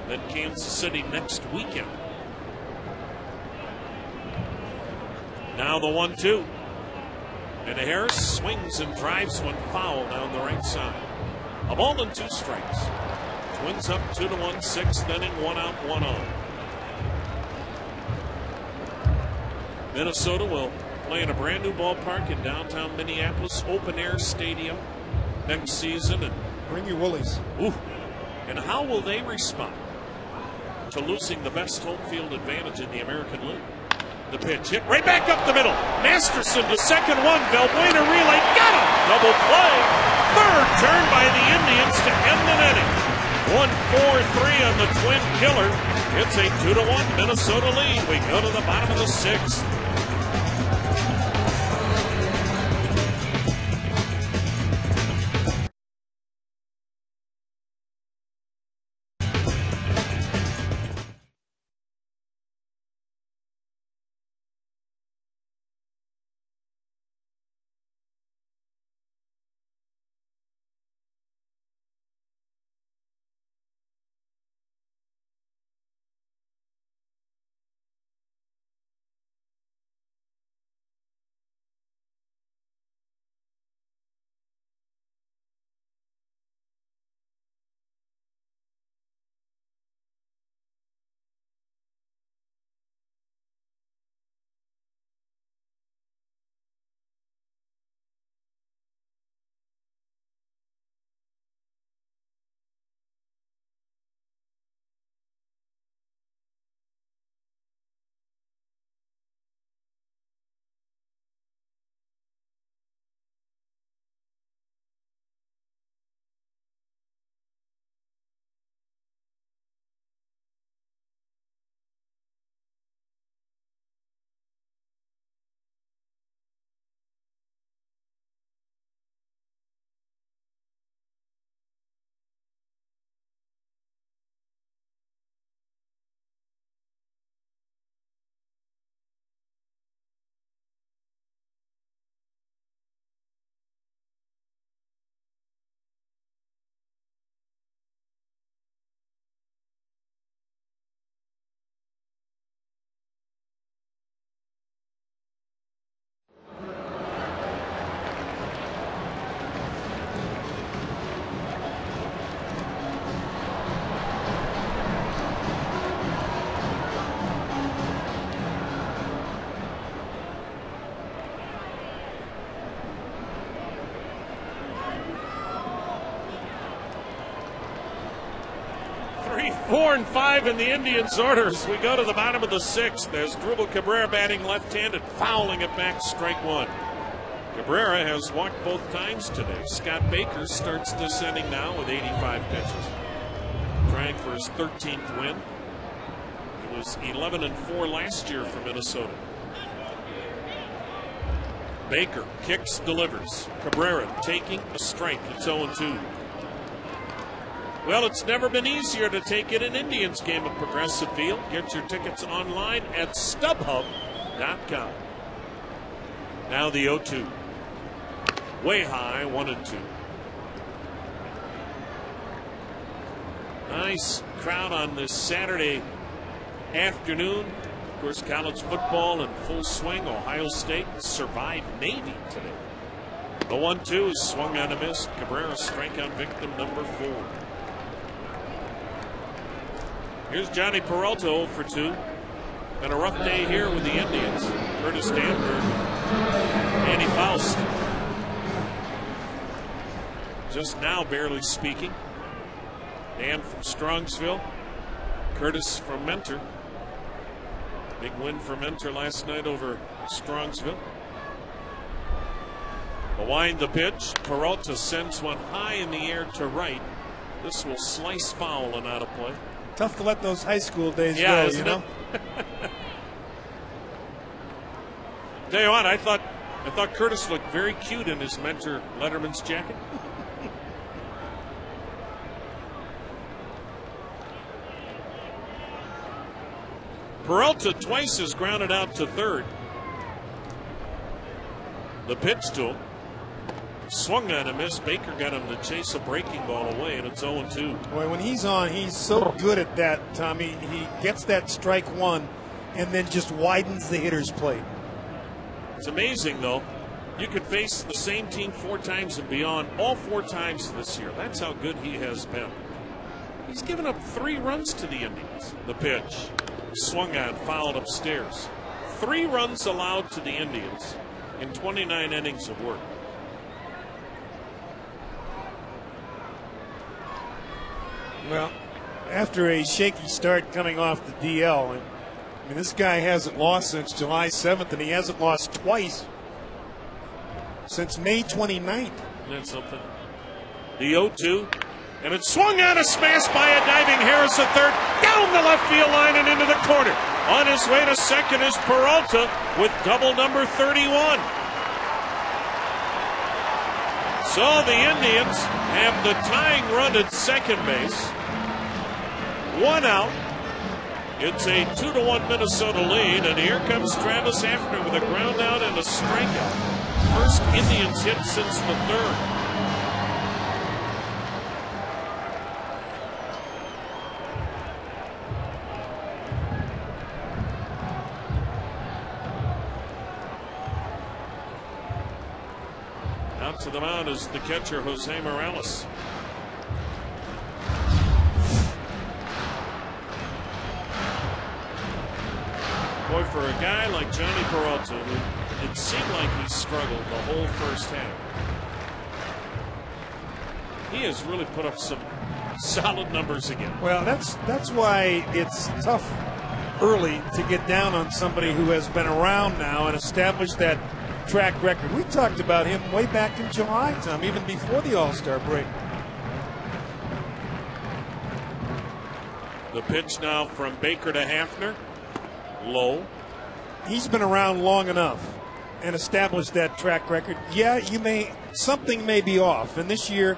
Then Kansas City next weekend. Now the 1-2. And Harris swings and drives one foul down the right side. A ball and 2 strikes. Twins up 2-1, 6th inning, 1 out, 1 on. Minnesota will play in a brand new ballpark in downtown Minneapolis, open air stadium next season. And bring your Woolies. Ooh, and how will they respond to losing the best home field advantage in the American League? The pitch hit right back up the middle. Masterson to second one. Valbuena relay. Got him. Double play. Third turn by the Indians to end the inning. 1-4-3 on the Twin killer. It's a 2-1 Minnesota lead. We go to the bottom of the 6th. Four and 5 in the Indians' orders. We go to the bottom of the 6th as Drupal Cabrera batting left-handed, fouling it back, strike 1. Cabrera has walked both times today. Scott Baker starts this inning now with 85 pitches, trying for his 13th win. It was 11-4 last year for Minnesota. Baker kicks, delivers. Cabrera taking a strike. It's 0-2. Well, it's never been easier to take in an Indians game at Progressive Field. Get your tickets online at StubHub.com. Now the 0-2. Way high, 1-2. Nice crowd on this Saturday afternoon. Of course, college football in full swing. Ohio State survived Navy today. The 1-2 is swung on a miss. Cabrera strikeout victim number 4. Here's Johnny Peralta 0 for 2. Been a rough day here with the Indians. Curtis Danberg, Andy Faust. Just now barely speaking. Dan from Strongsville. Curtis from Mentor. Big win for Mentor last night over Strongsville. The wind, the pitch. Peralta sends one high in the air to right. This will slice foul and out of play. Tough to let those high school days go, isn't you know? Tell you what, I thought Curtis looked very cute in his mentor Letterman's jacket. Peralta twice has grounded out to third. The pitch to him. Swung on a miss. Baker got him to chase a breaking ball away, and it's 0-2. Boy, when he's on, he's so good at that, Tommy. He gets that strike one and then just widens the hitter's plate. It's amazing, though. You could face the same team 4 times and beyond, all 4 times this year. That's how good he has been. He's given up 3 runs to the Indians. The pitch. Swung on, fouled upstairs. 3 runs allowed to the Indians in 29 innings of work. Well, after a shaky start coming off the DL, I mean, this guy hasn't lost since July 7th, and he hasn't lost twice since May 29th. That's something. The 0-2, and it's swung on, a smash by a diving Harris at third, down the left field line and into the corner. On his way to second is Peralta with double number 31. So the Indians have the tying run at second base. 1 out. It's a 2-1 Minnesota lead, and here comes Travis Hafner with a ground out and a strikeout. First Indians hit since the third. Out to the mound is the catcher, Jose Morales. Boy, for a guy like Johnny Peralta, who it seemed like he struggled the whole first half, he has really put up some solid numbers again. Well, that's why it's tough early to get down on somebody who has been around now and established that track record. We talked about him way back in July, Tom, even before the All-Star break. The pitch now from Baker to Hafner. Low. He's been around long enough and established that track record. Yeah, something may be off, and this year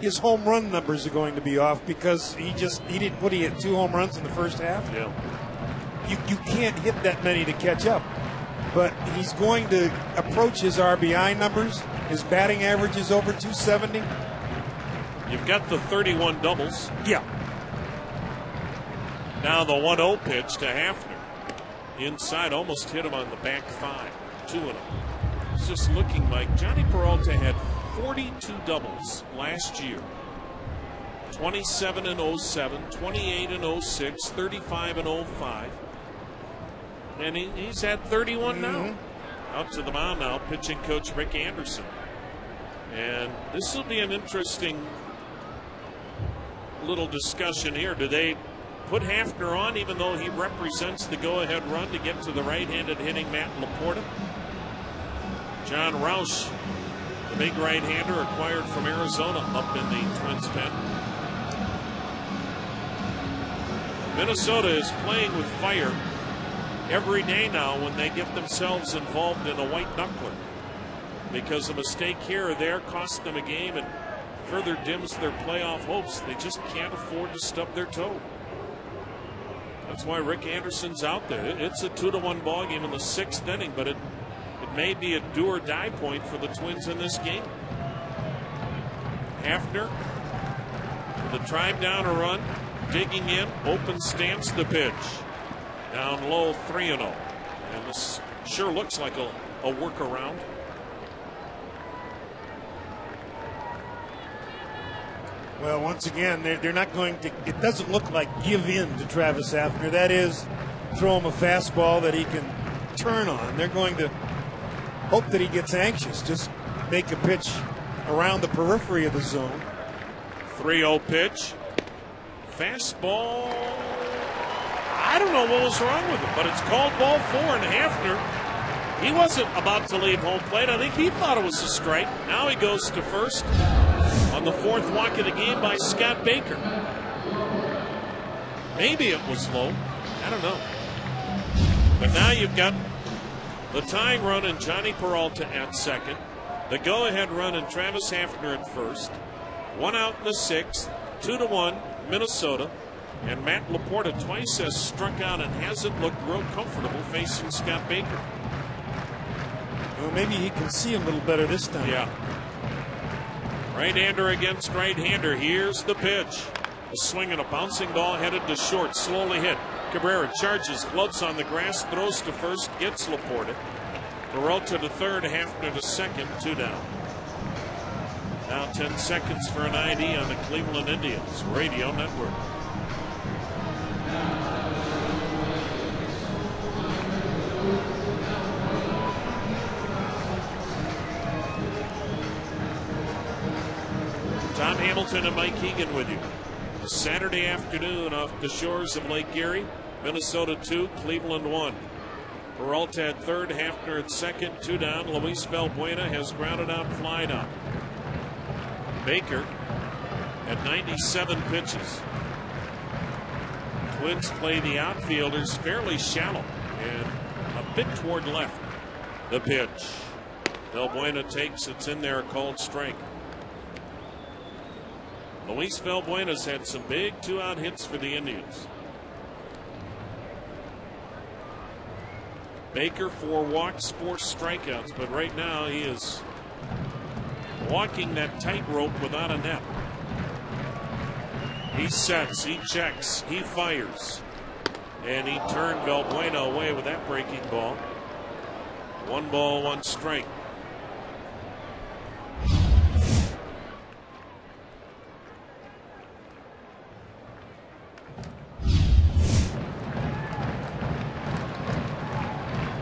his home run numbers are going to be off because he didn't. What, he had 2 home runs in the first half? Yeah. You can't hit that many to catch up. But he's going to approach his RBI numbers. His batting average is over 270. You've got the 31 doubles. Yeah. Now the 1-0 pitch to Hafner. Inside, almost hit him on the back thigh. 2-0. It's just looking like Johnny Peralta had 42 doubles last year. 27 in 07, 28 in 06, 35 in 05. And he's at 31 now. Out to the mound now, pitching coach Rick Anderson. And this will be an interesting little discussion here. Do they put Hafner on even though he represents the go-ahead run to get to the right-handed hitting Matt Laporta? John Roush, the big right-hander acquired from Arizona, up in the Twins pen. Minnesota is playing with fire every day now when they get themselves involved in a white knuckler, because a mistake here or there costs them a game and further dims their playoff hopes. They just can't afford to stub their toe. That's why Rick Anderson's out there. It's a 2-1 ball game in the 6th inning, but it may be a do or die point for the Twins in this game. Hafner, the drive down a run, digging in, open stance, the pitch. Down low, 3-0. And this sure looks like a workaround. Well, once again, they're not going to, it doesn't look like give in to Travis Hafner. That is, throw him a fastball that he can turn on. They're going to hope that he gets anxious, just make a pitch around the periphery of the zone. 3-0 pitch. Fastball. I don't know what was wrong with him, but it's called ball 4, and Hafner, He wasn't about to leave home plate. I think he thought it was a strike. Now he goes to first on the 4th walk of the game by Scott Baker. Maybe it was low. I don't know. But now you've got the tying run in Johnny Peralta at second. The go-ahead run in Travis Hafner at first. 1 out in the 6th. 2-1 Minnesota. And Matt Laporta twice has struck out and hasn't looked real comfortable facing Scott Baker. Well, maybe he can see him a little better this time. Yeah. Right-hander against right-hander. Here's the pitch. A swing and a bouncing ball headed to short. Slowly hit. Cabrera charges, gloves on the grass, throws to first, gets Laporta. Peralta to third, Hafner to second, 2 down. Now 10 seconds for an ID on the Cleveland Indians Radio Network. Tom Hamilton and Mike Keegan with you. A Saturday afternoon off the shores of Lake Erie. Minnesota 2, Cleveland 1. Peralta at third, Hafner at second, 2 down. Luis Valbuena has grounded out, flied out. Baker at 97 pitches. Twins play the outfielders fairly shallow and a bit toward left. The pitch. Valbuena takes, it's in there, called strike. Luis Valbuena's had some big 2-out hits for the Indians. Baker 4 walks, 4 strikeouts, but right now he is walking that tightrope without a net. He sets, he checks, he fires, and he turned Valbuena away with that breaking ball. 1 ball, 1 strike.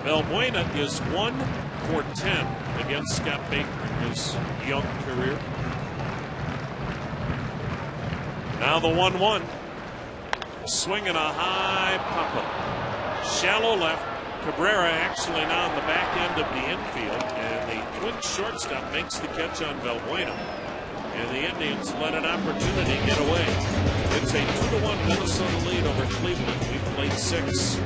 Valbuena is 1 for 10 against Scott Baker in his young career. Now the 1-1. Swinging a high pop-up. Shallow left. Cabrera actually now in the back end of the infield. And the Twins shortstop makes the catch on Valbuena. And the Indians let an opportunity get away. It's a 2-1 Minnesota lead over Cleveland. We've played 6.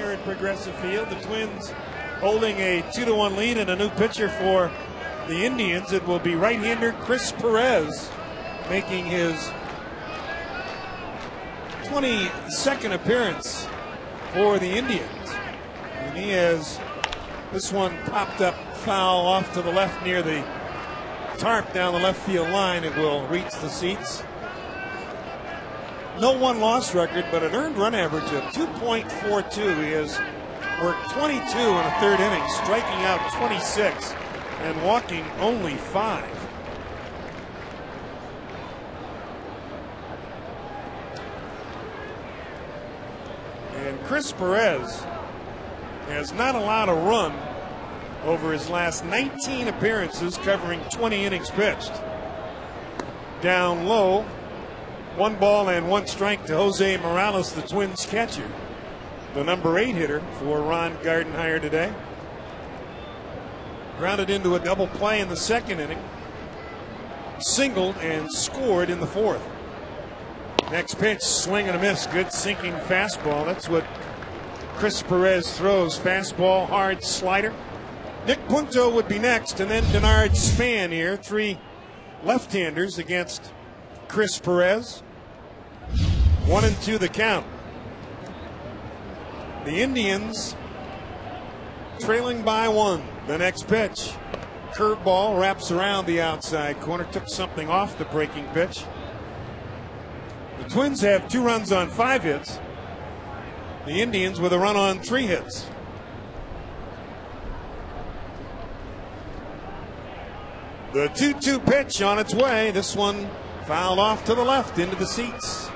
here at Progressive Field. The Twins holding a 2-1 lead and a new pitcher for the Indians. It will be right-hander Chris Perez making his 22nd appearance for the Indians. And he has this one popped up foul off to the left near the tarp down the left field line. It will reach the seats. No one-loss record, but an earned run average of 2.42. He has worked 22 in a third inning, striking out 26 and walking only 5. And Chris Perez has not allowed a run over his last 19 appearances, covering 20 innings pitched. Down low, 1 ball and 1 strike to Jose Morales, the Twins catcher, the number 8 hitter for Ron Gardenhire today. Grounded into a double play in the second inning, singled and scored in the fourth. Next pitch, swing and a miss. Good sinking fastball. That's what Chris Perez throws. Fastball, hard slider. Nick Punto would be next, and then Denard Span here. 3 left-handers against Chris Perez. 1-2 the count. The Indians trailing by 1. The next pitch, curveball, wraps around the outside corner. Took something off the breaking pitch. The Twins have 2 runs on 5 hits. The Indians with a run on 3 hits. The 2-2 pitch on its way. This one fouled off to the left into the seats.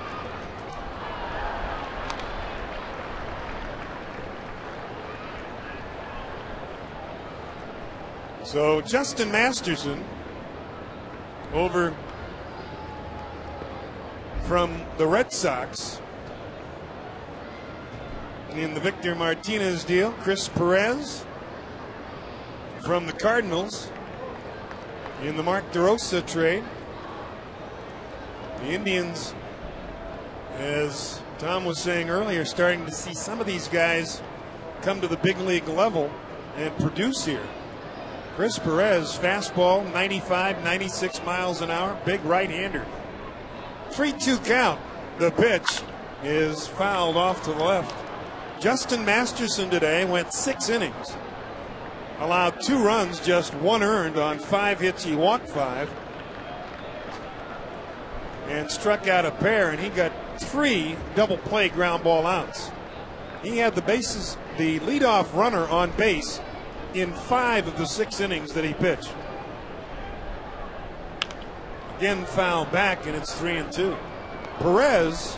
So Justin Masterson over from the Red Sox in the Victor Martinez deal. Chris Perez from the Cardinals in the Mark DeRosa trade. The Indians, as Tom was saying earlier, starting to see some of these guys come to the big league level and produce here. Chris Perez, fastball, 95, 96 miles an hour, big right-hander. 3-2 count. The pitch is fouled off to the left. Justin Masterson today went 6 innings. Allowed 2 runs, just 1 earned on 5 hits. He walked 5 and struck out a pair, and he got 3 double play ground ball outs. He had the leadoff runner on base in 5 of the 6 innings that he pitched. Again, foul back, and it's 3-2. Perez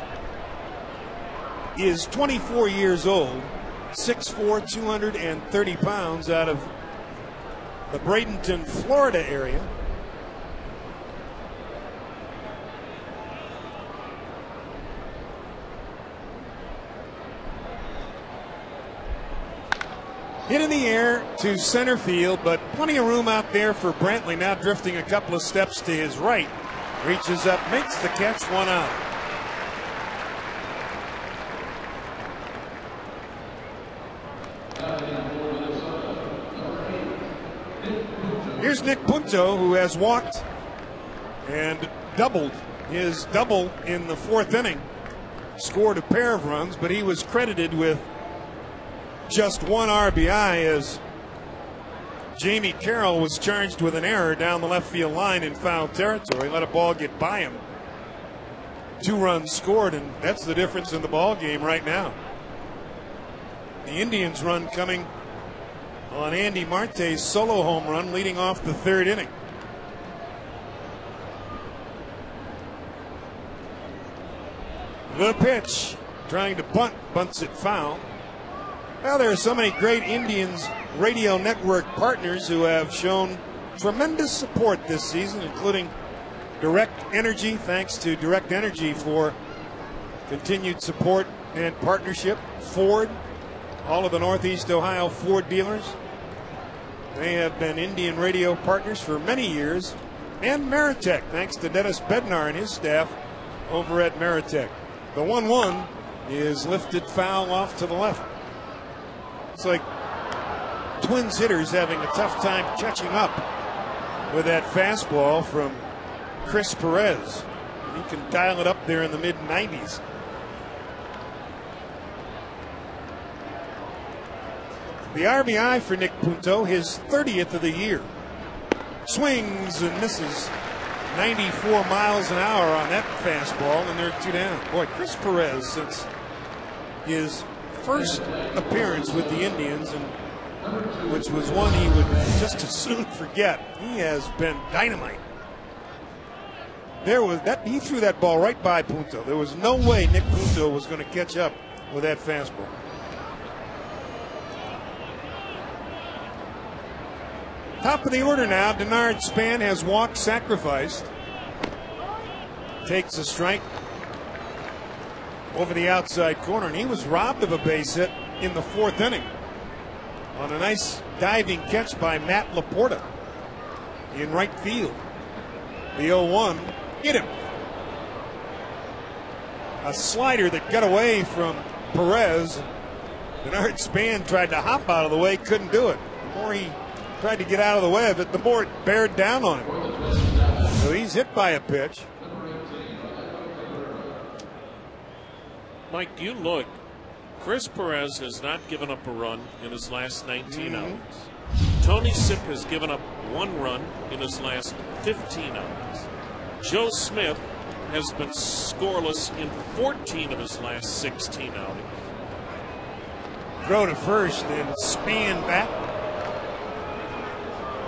is 24 years old, 6'4", 230 pounds, out of the Bradenton, Florida area. Hit in the air to center field, but plenty of room out there for Brantley, now drifting a couple of steps to his right. Reaches up, makes the catch, 1 out. Here's Nick Punto, who has walked and doubled. His double in the 4th inning scored a pair of runs, but he was credited with just 1 RBI as Jamie Carroll was charged with an error down the left field line in foul territory. Let a ball get by him. 2 runs scored, and that's the difference in the ball game right now. The Indians run coming on Andy Marte's solo home run, leading off the 3rd inning. The pitch, trying to bunt, bunts it foul. Well, there are so many great Indians radio network partners who have shown tremendous support this season, including Direct Energy. Thanks to Direct Energy for continued support and partnership. Ford, all of the Northeast Ohio Ford dealers. They have been Indian radio partners for many years. And Meritech, thanks to Dennis Bednar and his staff over at Meritech. The 1-1 is lifted foul off to the left. Looks like Twins hitters having a tough time catching up with that fastball from Chris Perez. He can dial it up there in the mid-90s. The RBI for Nick Punto, his 30th of the year. Swings and misses. 94 miles an hour on that fastball, and they're 2 down. Boy, Chris Perez, since his first appearance with the Indians, and which was one he would just as soon forget, he has been dynamite. He threw that ball right by Punto. There was no way Nick Punto was going to catch up with that fastball. Top of the order now. Denard Span has walked, sacrificed. Takes a strike over the outside corner, and he was robbed of a base hit in the 4th inning on a nice diving catch by Matt Laporta in right field. The 0-1 hit him. A slider that got away from Perez. Denard Span tried to hop out of the way, couldn't do it. The more he tried to get out of the way of it, the more it bared down on him. So he's hit by a pitch. Mike, you look. Chris Perez has not given up a run in his last 19 outings. Tony Sipp has given up 1 run in his last 15 outings. Joe Smith has been scoreless in 14 of his last 16 outings. Throw to first and Span back.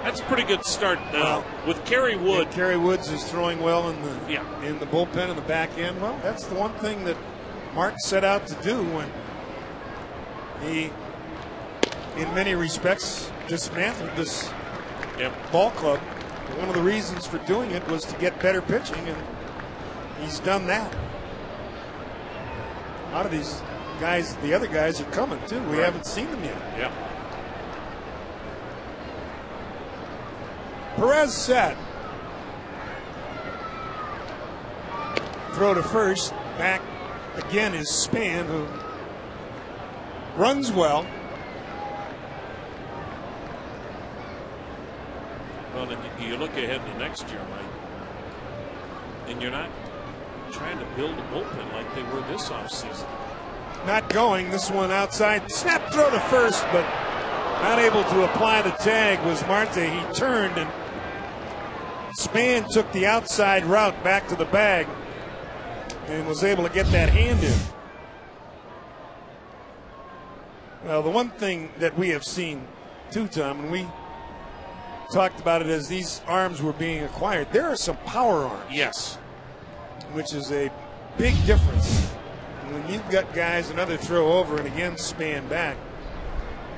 That's a pretty good start now. With Kerry Wood. Yeah, Kerry Woods is throwing well in the bullpen in the back end. Well, that's the one thing that Mark set out to do when he, in many respects, dismantled this ball club. One of the reasons for doing it was to get better pitching, and he's done that. A lot of these guys, the other guys are coming too. We haven't seen them yet. Yeah. Perez set. Throw to first. Back again is Span, who runs well. Well, then you look ahead to next year, Mike, and you're not trying to build a bullpen like they were this offseason. Not going. This one outside. Snap throw to first, but not able to apply the tag was Marte. He turned, and Span took the outside route back to the bag and was able to get that hand in. Well, the one thing that we have seen too, Tom, and we talked about it as these arms were being acquired, there are some power arms. Yes. Which is a big difference. When you've got guys, another throw over and again Span back,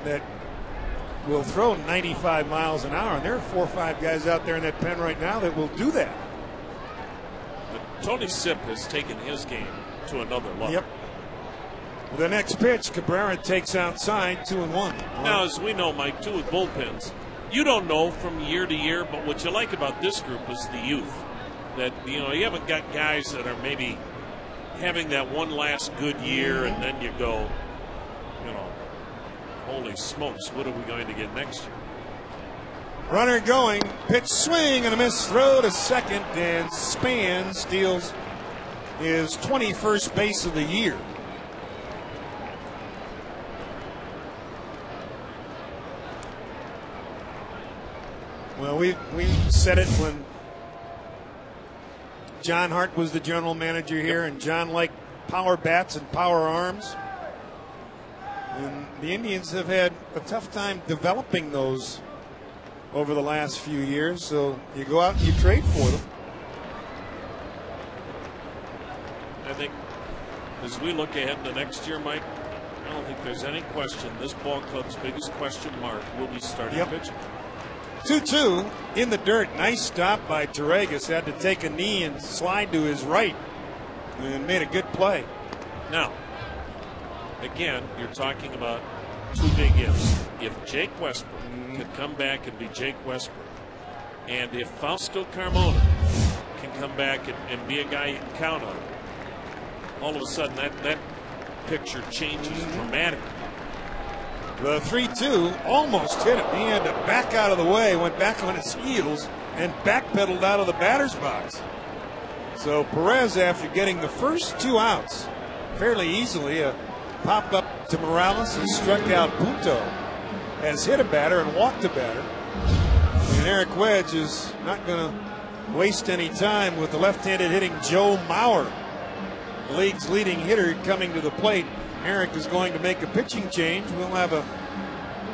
that will throw 95 miles an hour, and there are 4 or 5 guys out there in that pen right now that will do that. But Tony Sipp has taken his game to another level. Yep. The next pitch, Cabrera takes outside, 2-1. Now, as we know, Mike, too, with bullpens, you don't know from year to year, but what you like about this group is the youth. That, you haven't got guys that are maybe having that one last good year, and then you go, holy smokes, what are we going to get next year? Runner going, pitch swing and a missed throw to second, and Span steals his 21st base of the year. Well, we said it when John Hart was the general manager here, and John liked power bats and power arms. And the Indians have had a tough time developing those over the last few years, so you go out and you trade for them. I think as we look ahead to next year, Mike, I don't think there's any question this ball club's biggest question mark will be starting pitching. 2-2 in the dirt. Nice stop by Torregas. Had to take a knee and slide to his right and made a good play. Now, again, you're talking about 2 big ifs. If Jake Westbrook can come back and be Jake Westbrook, and if Fausto Carmona can come back and be a guy you can count on, all of a sudden that picture changes dramatically. The 3-2 almost hit him. He had to back out of the way, went back on his heels, and backpedaled out of the batter's box. So Perez, after getting the first 2 outs fairly easily, a pop up to Morales, he struck out Punto, has hit a batter and walked a batter. And Eric Wedge is not going to waste any time with the left-handed hitting Joe Mauer, the league's leading hitter, coming to the plate. Eric is going to make a pitching change. We'll have a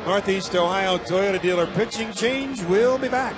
Northeast Ohio Toyota dealer pitching change. We'll be back.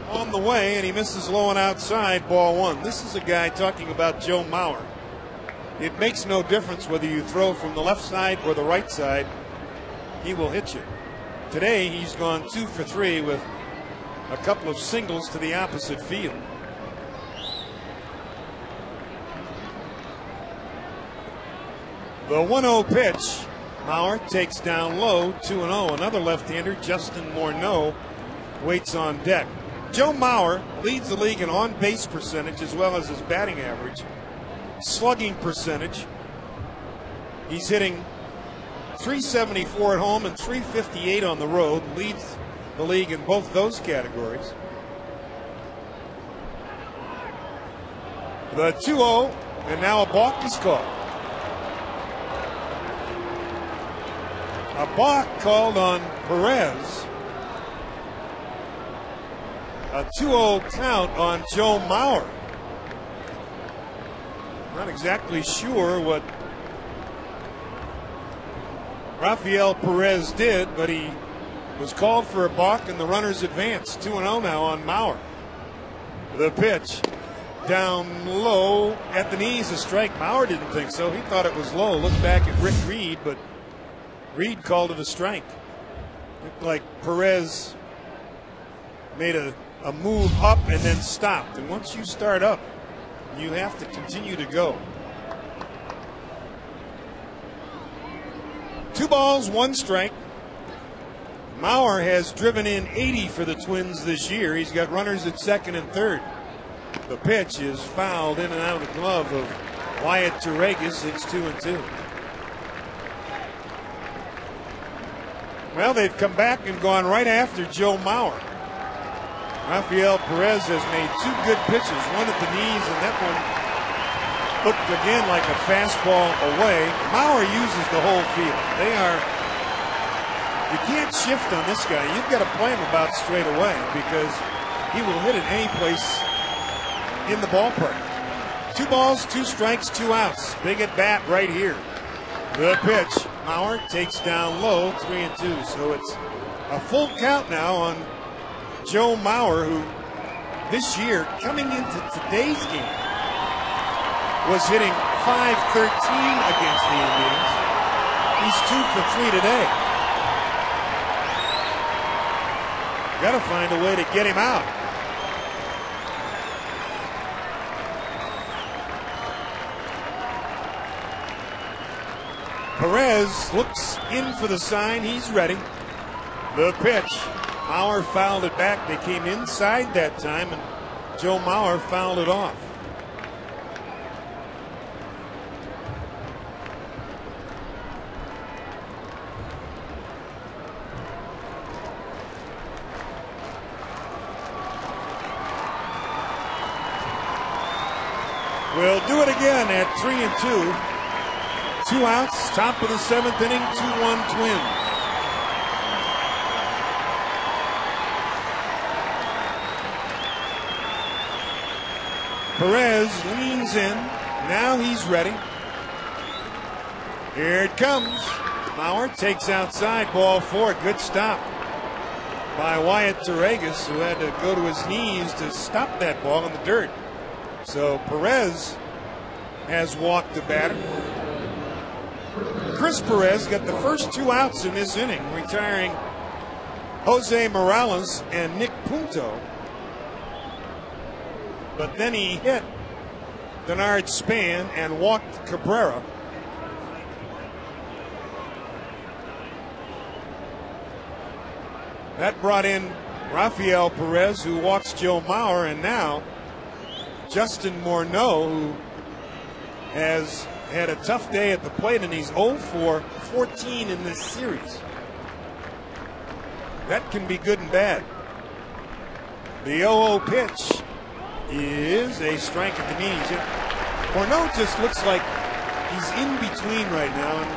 On the way, and he misses low and outside, ball 1. This is a guy talking about Joe Mauer. It makes no difference whether you throw from the left side or the right side, he will hit you. Today, he's gone 2 for 3 with a couple of singles to the opposite field. The 1-0 pitch. Mauer takes down low, 2-0. Another left-hander, Justin Morneau, waits on deck. Joe Mauer leads the league in on-base percentage as well as his batting average. Slugging percentage, he's hitting .374 at home and .358 on the road. Leads the league in both those categories. The 2-0, and now a balk is called. A balk called on Perez. A 2-0 count on Joe Mauer. Not exactly sure what Rafael Perez did, but he was called for a balk and the runners advanced. 2-0 now on Mauer. The pitch down low at the knees, a strike. Mauer didn't think so. He thought it was low. Looked back at Rick Reed, but Reed called it a strike. Looked like Perez made a move up and then stopped. And once you start up, you have to continue to go. 2 balls, 1 strike. Mauer has driven in 80 for the Twins this year. He's got runners at second and third. The pitch is fouled in and out of the glove of Wyatt Teregas. It's 2-2. Well, they've come back and gone right after Joe Mauer. Rafael Perez has made 2 good pitches, one at the knees, and that one looked again like a fastball away. Mauer uses the whole field. You can't shift on this guy. You've got to play him about straight away because he will hit it any place in the ballpark. 2 balls, 2 strikes, 2 outs. Big at bat right here. The pitch. Mauer takes down low, 3-2. So it's a full count now on Joe Mauer, who this year, coming into today's game, was hitting .513 against the Indians. He's 2 for 3 today. Got to find a way to get him out. Perez looks in for the sign. He's ready. The pitch. Mauer fouled it back. They came inside that time, and Joe Mauer fouled it off. We'll do it again at 3-2. 2 outs, top of the 7th inning, 2-1 Twins. Perez leans in. Now he's ready. Here it comes. Mauer takes outside, ball 4. Good stop by Wyatt Teregas, who had to go to his knees to stop that ball in the dirt. So Perez has walked the batter. Chris Perez got the first 2 outs in this inning, retiring Jose Morales and Nick Punto. But then he hit Denard Span and walked Cabrera. That brought in Rafael Perez, who walks Joe Mauer, and now Justin Morneau, who has had a tough day at the plate, and he's 0 for 14 in this series. That can be good and bad. The 0-0 pitch is a strike at the knees. Morneau just looks like he's in between right now, and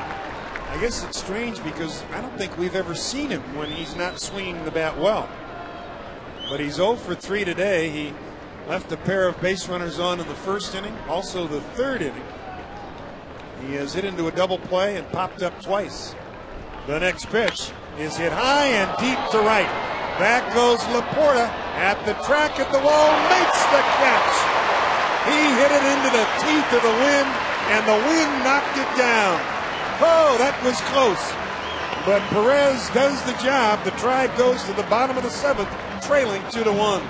I guess it's strange because I don't think we've ever seen him when he's not swinging the bat well. But he's 0 for 3 today. He left a pair of base runners on in the first inning, also the third inning. He has hit into a double play and popped up twice. The next pitch is hit high and deep to right. Back goes Laporta at the track at the wall, makes the catch. He hit it into the teeth of the wind, and the wind knocked it down. Oh, that was close. But Perez does the job. The Tribe goes to the bottom of the 7th, trailing 2-1.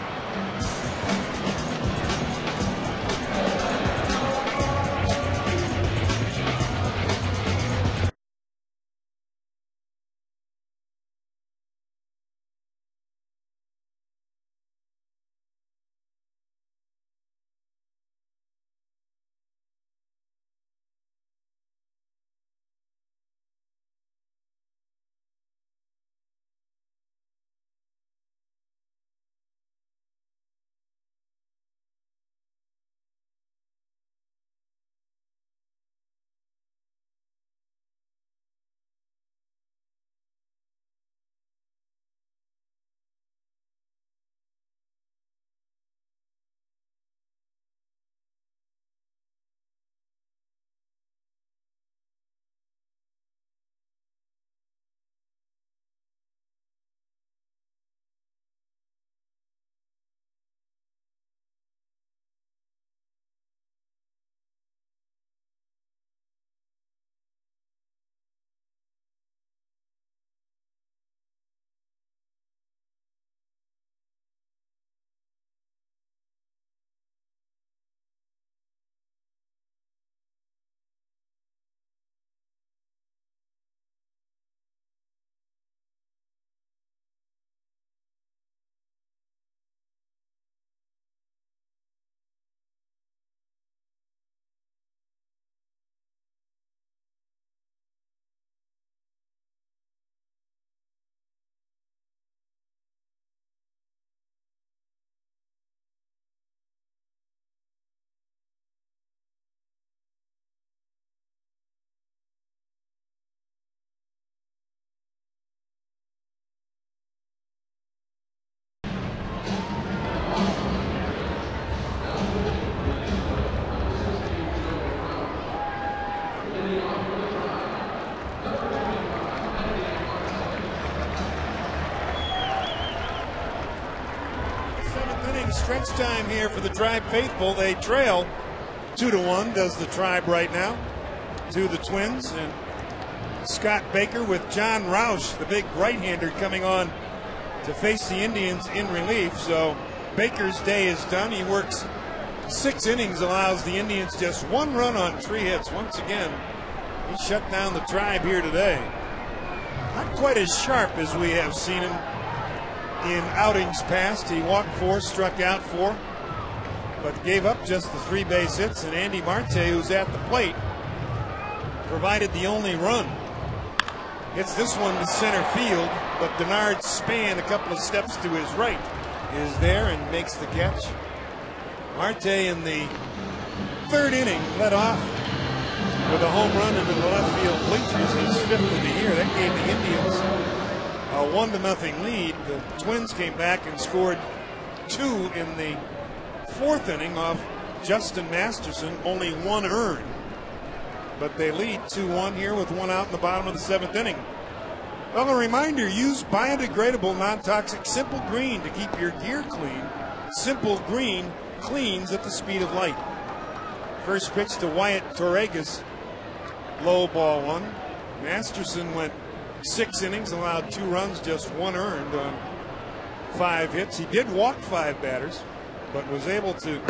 inning, stretch time here for the Tribe faithful. They trail 2-1, does the Tribe right now, to the Twins. And Scott Baker with John Roush, the big right-hander, coming on to face the Indians in relief. So Baker's day is done. He works 6 innings, allows the Indians just 1 run on 3 hits. Once again, he shut down the Tribe here today. Not quite as sharp as we have seen him in outings past. He walked 4, struck out 4, but gave up just the 3 base hits. And Andy Marte, who's at the plate, provided the only run. Hits this one to center field, but Denard Span, a couple of steps to his right, is there and makes the catch. Marte in the 3rd inning led off with a home run into the left field bleachers, his 5th of the year. That gave the Indians a 1-0 lead. The Twins came back and scored 2 in the 4th inning off Justin Masterson, only 1 earned. But they lead 2-1 here with 1 out in the bottom of the 7th inning. Well, a reminder, use biodegradable, non-toxic Simple Green to keep your gear clean. Simple Green cleans at the speed of light. First pitch to Wyatt Torregas, low ball 1. Masterson went 6 innings, allowed 2 runs, just 1 earned on 5 hits. He did walk 5 batters, but was able to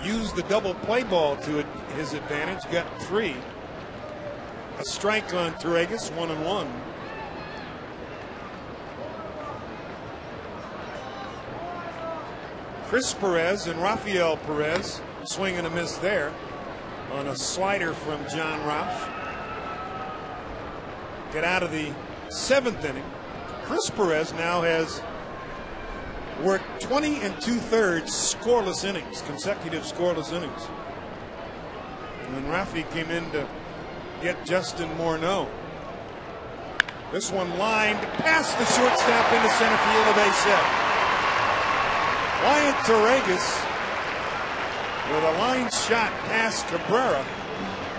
use the double play ball to his advantage, got 3. A strike on Torregas, 1-1. Chris Perez and Rafael Perez swing and a miss there on a slider from John Roush. Get out of the 7th inning. Chris Perez now has worked 20 2/3 scoreless innings, consecutive scoreless innings. And then Rafi came in to get Justin Morneau. This one lined past the shortstop into center field, a base hit. Wyatt Torregas with a line shot past Cabrera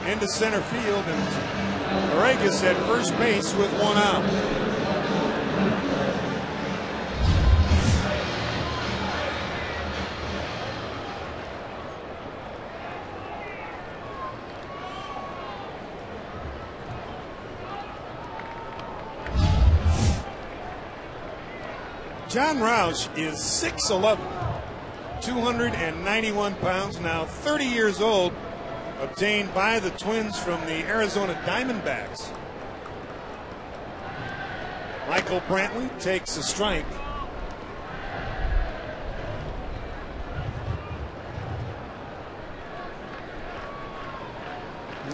into center field, and Torregas at first base with 1 out. John Roush is 6'11", 291 pounds, now 30 years old, obtained by the Twins from the Arizona Diamondbacks. Michael Brantley takes a strike.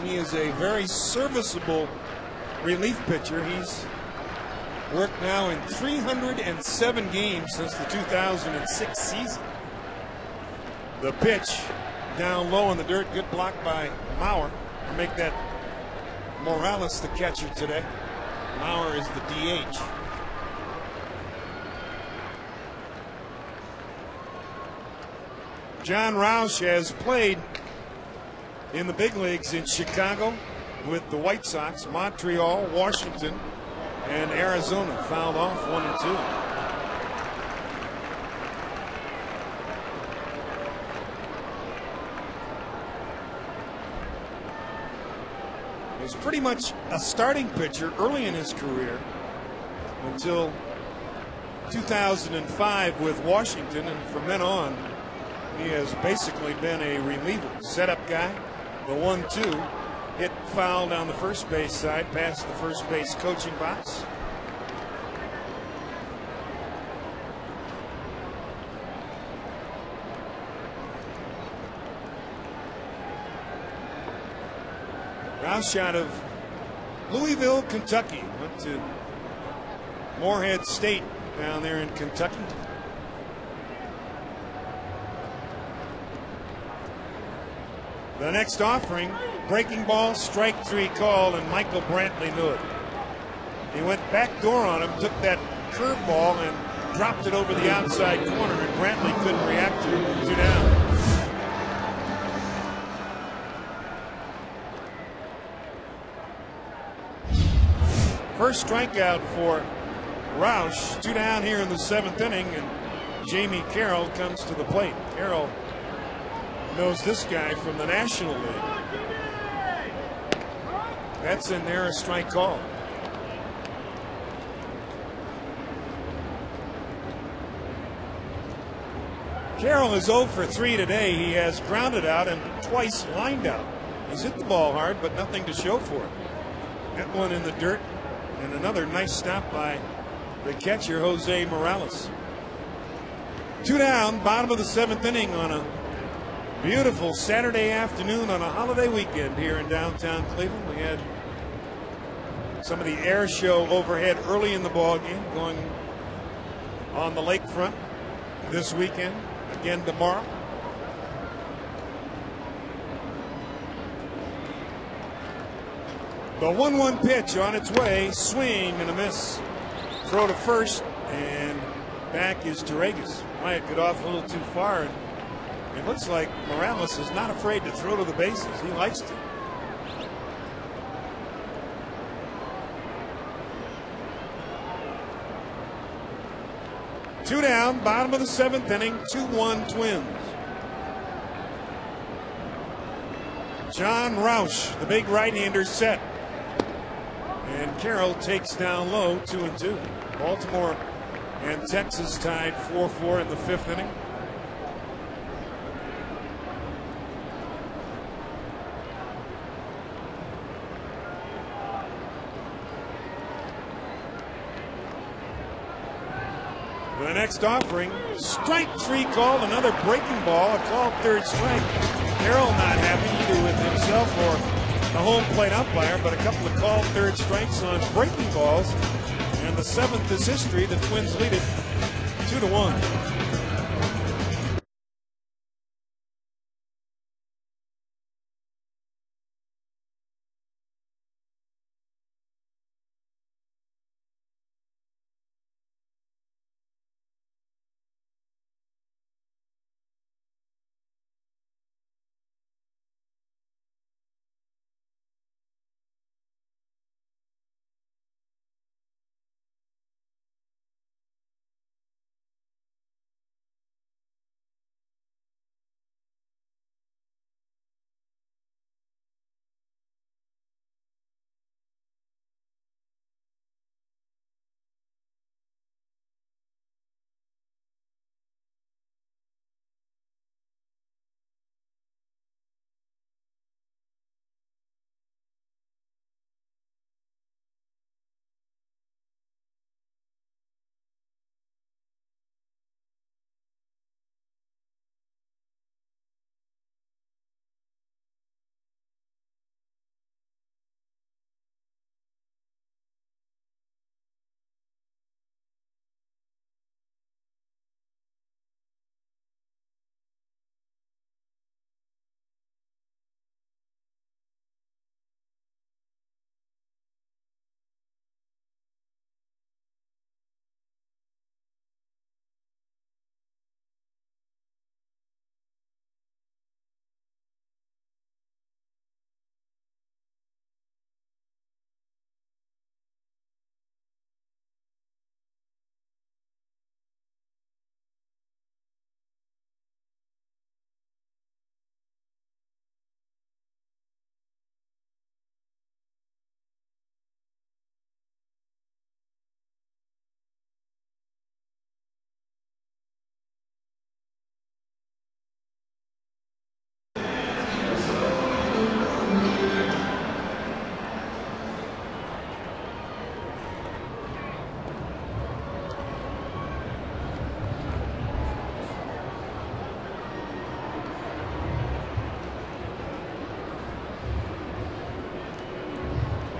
He is a very serviceable relief pitcher. He's worked now in 307 games since the 2006 season. The pitch down low in the dirt, good block by Mauer to make that Morales the catcher today. Mauer is the DH. John Roush has played in the big leagues in Chicago with the White Sox, Montreal, Washington, and Arizona. Fouled off 1-2. He was pretty much a starting pitcher early in his career until 2005 with Washington, and from then on he has basically been a reliever. Setup guy, the 1-2. Hit foul down the first base side, past the first base coaching box. Roush out of Louisville, Kentucky. Went to Morehead State down there in Kentucky. The next offering, breaking ball, strike 3 call, and Michael Brantley knew it. He went backdoor on him, took that curveball and dropped it over the outside corner, and Brantley couldn't react to it. 2 down. First strikeout for Roush. 2 down here in the 7th inning, and Jamie Carroll comes to the plate. Carroll knows this guy from the National League. That's in there, a strike call. Carroll is 0 for 3 today. He has grounded out and twice lined out. He's hit the ball hard, but nothing to show for it. That one in the dirt, and another nice stop by the catcher, Jose Morales. 2 down, bottom of the 7th inning on a beautiful Saturday afternoon on a holiday weekend here in downtown Cleveland. We had some of the air show overhead early in the ball game going on the lakefront this weekend, again tomorrow. The 1-1 pitch on its way, swing and a miss. Throw to first, and back is Torregas. Might get off a little too far, and it looks like Morales is not afraid to throw to the bases. He likes to. Two down, bottom of the 7th inning, 2-1 Twins. John Roush, the big right-hander, set. And Carroll takes down low, 2-2. Baltimore and Texas tied 4-4 in the 5th inning. The next offering, strike 3 call, another breaking ball, a called 3rd strike. Carroll not happy either with himself or the home plate umpire, but a couple of called 3rd strikes on breaking balls. And the 7th is history. The Twins lead it 2-1.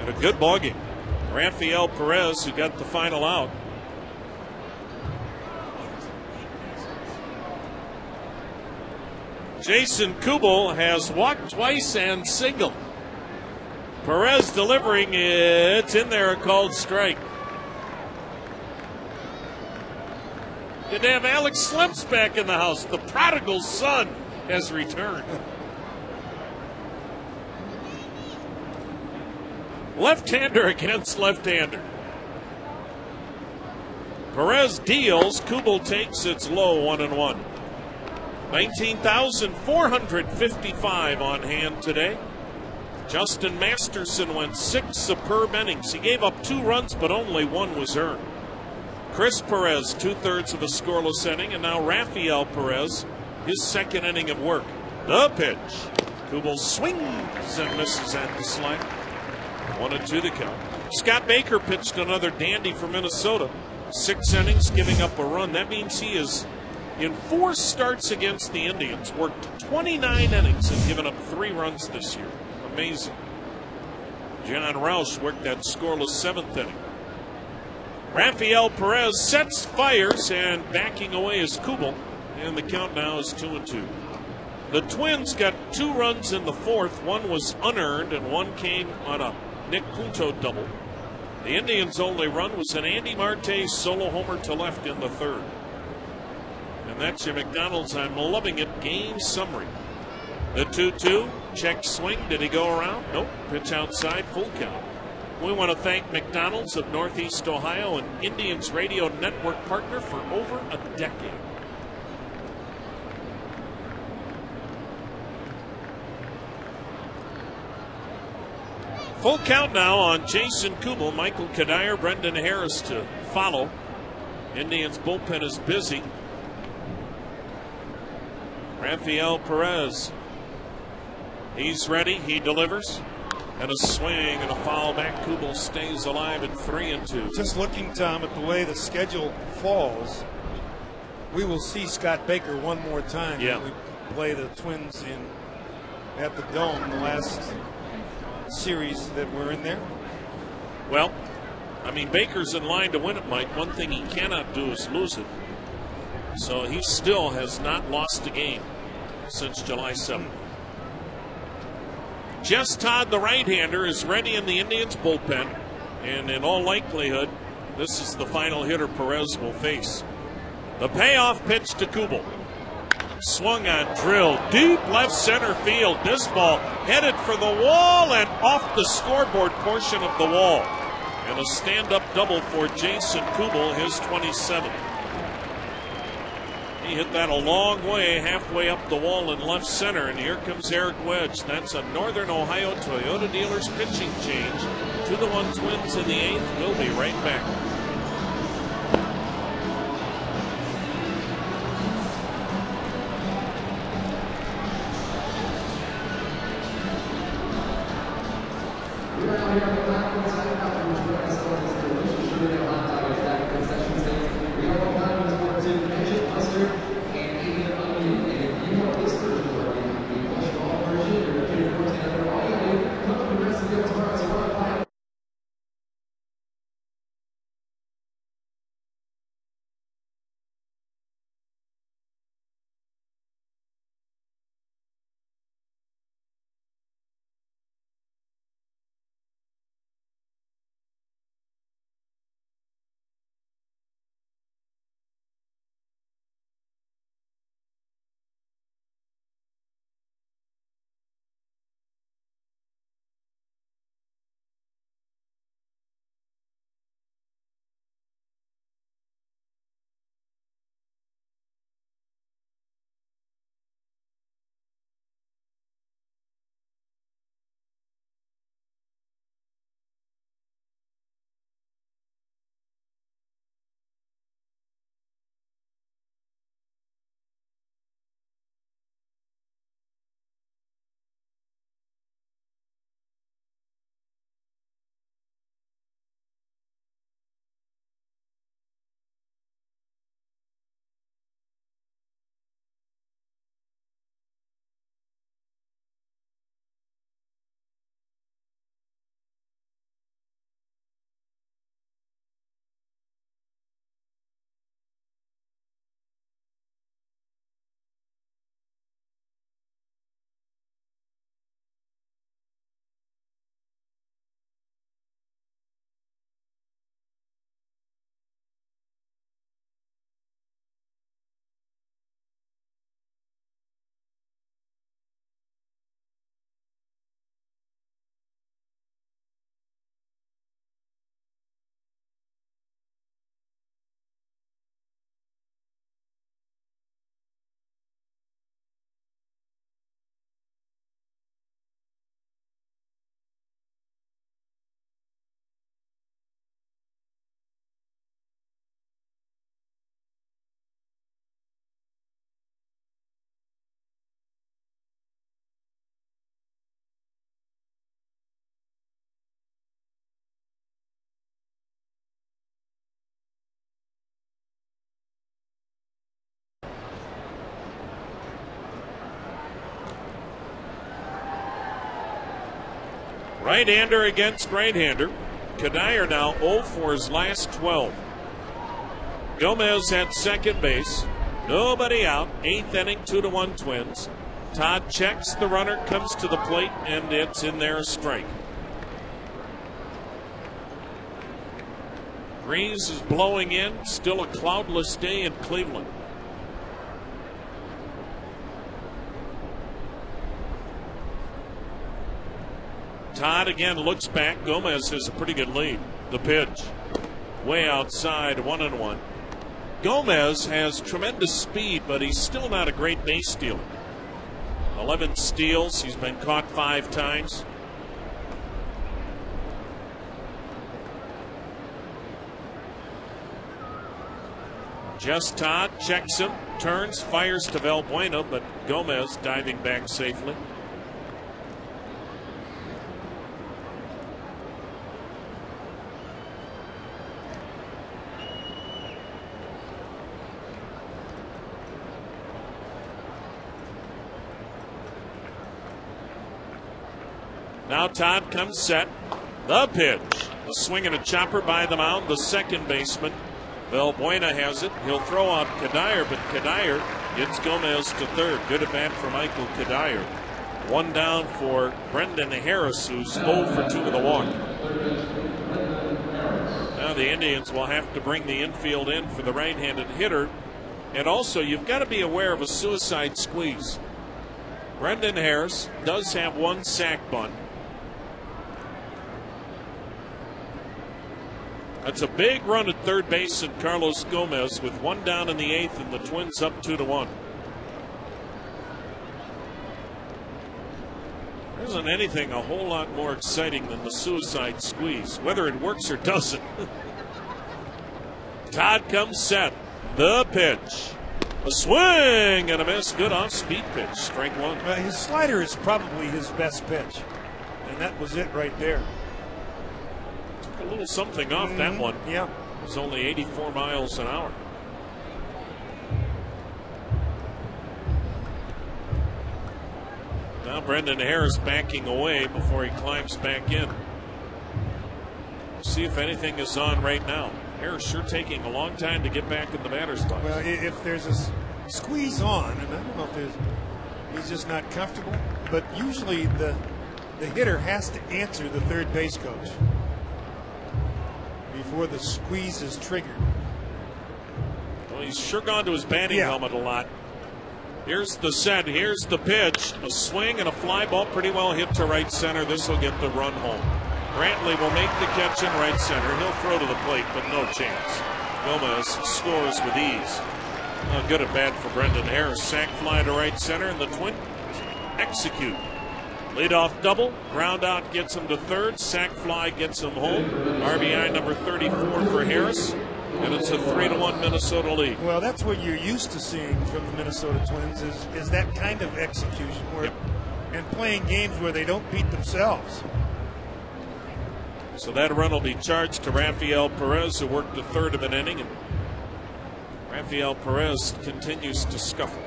A good ball game. Rafael Perez, who got the final out. Jason Kubel has walked twice and singled. Perez delivering, it's in there, a called strike. Good to have Alex Slimps back in the house. The prodigal son has returned. Left-hander against left-hander. Perez deals. Kubel takes. It's low, 1-1. 19,455 on hand today. Justin Masterson went 6 superb innings. He gave up 2 runs, but only 1 was earned. Chris Perez, 2/3 of a scoreless inning, and now Rafael Perez, his 2nd inning of work. The pitch. Kubel swings and misses at the slant. 1-2 the count. Scott Baker pitched another dandy for Minnesota. 6 innings, giving up a run. That means he is, in 4 starts against the Indians, worked 29 innings and given up 3 runs this year. Amazing. John Roush worked that scoreless 7th inning. Rafael Perez sets, fires, and backing away is Kubel. And the count now is 2-2. The Twins got 2 runs in the 4th. 1 was unearned, and 1 came on a Nick Punto double. The Indians' only run was an Andy Marte solo homer to left in the 3rd. And that's your McDonald's I'm Loving It game summary. The 2-2, check swing. Did he go around? Nope. Pitch outside, full count. We want to thank McDonald's of Northeast Ohio, an Indians radio network partner for over a decade. Full count now on Jason Kubel, Michael Kadire, Brendan Harris to follow. Indians bullpen is busy. Rafael Perez. He's ready. He delivers. And a swing and a foul back. Kubel stays alive at 3-2. Just looking, Tom, at the way the schedule falls, we will see Scott Baker one more time. Yeah. When we play the Twins at the Dome, the last series that we're in there. Well, I mean, Baker's in line to win it, Mike. One thing he cannot do is lose it. So he still has not lost a game since July 7th. Jess Todd, the right-hander, is ready in the Indians bullpen, and in all likelihood, this is the final hitter Perez will face. The payoff pitch to Kubel. Swung on, drilled deep left center field. This ball headed for the wall and off the scoreboard portion of the wall. And a stand-up double for Jason Kubel, his 27th. He hit that a long way, halfway up the wall in left center, and here comes Eric Wedge. That's a Northern Ohio Toyota dealer's pitching change. 2-1 Twins in the 8th. We'll be right back. Right-hander against right-hander. Kadire now 0 for his last 12. Gomez at second base. Nobody out. 8th inning, 2-1 Twins. Todd checks the runner, comes to the plate, and it's in there, a strike. Breeze is blowing in. Still a cloudless day in Cleveland. Todd again looks back. Gomez has a pretty good lead. The pitch. Way outside, 1-1. Gomez has tremendous speed, but he's still not a great base stealer. 11 steals. He's been caught 5 times. Just Todd checks him, turns, fires to Valbuena, but Gomez diving back safely. Now Todd comes set. The pitch. A swing and a chopper by the mound. The second baseman, Valbuena, has it. He'll throw out Kadire, but Kadire gets Gomez to third. Good at bat for Michael Kadire. 1 down for Brendan Harris, who's 0 for 2 with a walk. Now the Indians will have to bring the infield in for the right-handed hitter. And also, you've got to be aware of a suicide squeeze. Brendan Harris does have 1 sac bunt. That's a big run at third base in Carlos Gomez with 1 down in the 8th and the Twins up 2-1. There isn't anything a whole lot more exciting than the suicide squeeze, whether it works or doesn't. Todd comes set. The pitch. A swing and a miss. Good off-speed pitch. Strike 1. His slider is probably his best pitch, and that was it right there. A little something off that one. Yeah. It was only 84 miles an hour. Now Brendan Harris backing away before he climbs back in. See if anything is on right now. Harris sure taking a long time to get back in the batter's box. Well, if there's a squeeze on, and I don't know if he's just not comfortable, but usually the hitter has to answer the third base coach before the squeeze is triggered. Well, he's sure gone to his batting helmet a lot. Here's the set. Here's the pitch. A swing and a fly ball pretty well hit to right center. This will get the run home. Brantley will make the catch in right center. He'll throw to the plate, but no chance. Gomez scores with ease. Good at bat for Brendan Harris. Sac fly to right center, and the Twins execute. Leadoff double, ground out gets him to third, sac fly gets him home. RBI number 34 for Harris, and it's a 3-1 Minnesota lead. Well, that's what you're used to seeing from the Minnesota Twins is that kind of execution where, and playing games where they don't beat themselves. So that run will be charged to Rafael Perez, who worked a third of an inning, and Rafael Perez continues to scuffle.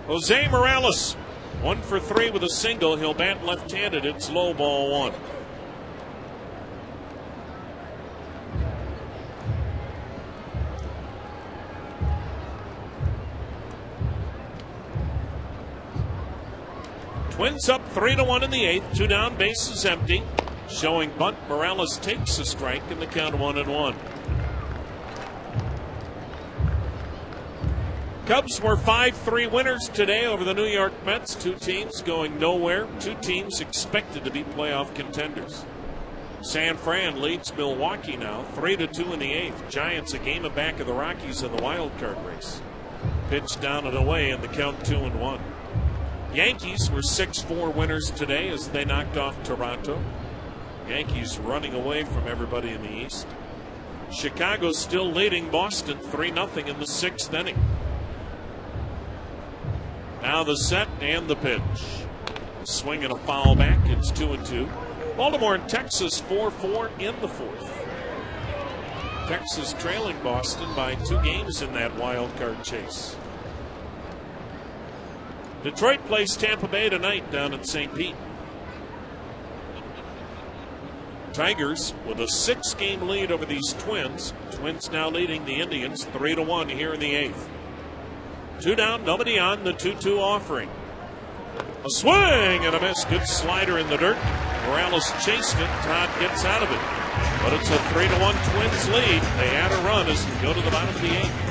Jose Morales, 1 for 3 with a single. He'll bat left-handed. It's low, ball 1. Twins up 3-1 in the 8th. 2 down, bases empty. Showing bunt. Morales takes a strike in the count 1-1. Cubs were 5-3 winners today over the New York Mets. 2 teams going nowhere. 2 teams expected to be playoff contenders. San Fran leads Milwaukee now 3-2 in the 8th. Giants a game back of the Rockies in the wild card race. Pitch down and away in the count 2-1. Yankees were 6-4 winners today as they knocked off Toronto. Yankees running away from everybody in the East. Chicago still leading Boston 3-0 in the 6th inning. Now the set and the pitch. A swing and a foul back. It's 2-2. Baltimore and Texas 4-4 in the 4th. Texas trailing Boston by 2 games in that wild card chase. Detroit plays Tampa Bay tonight down in St. Pete. Tigers with a 6-game lead over these Twins. Twins now leading the Indians 3-1 here in the 8th. 2 down, nobody on, the 2-2 offering. A swing and a miss. Good slider in the dirt. Morales chased it. Todd gets out of it. But it's a 3-1 Twins lead. They add a run as we go to the bottom of the 8th.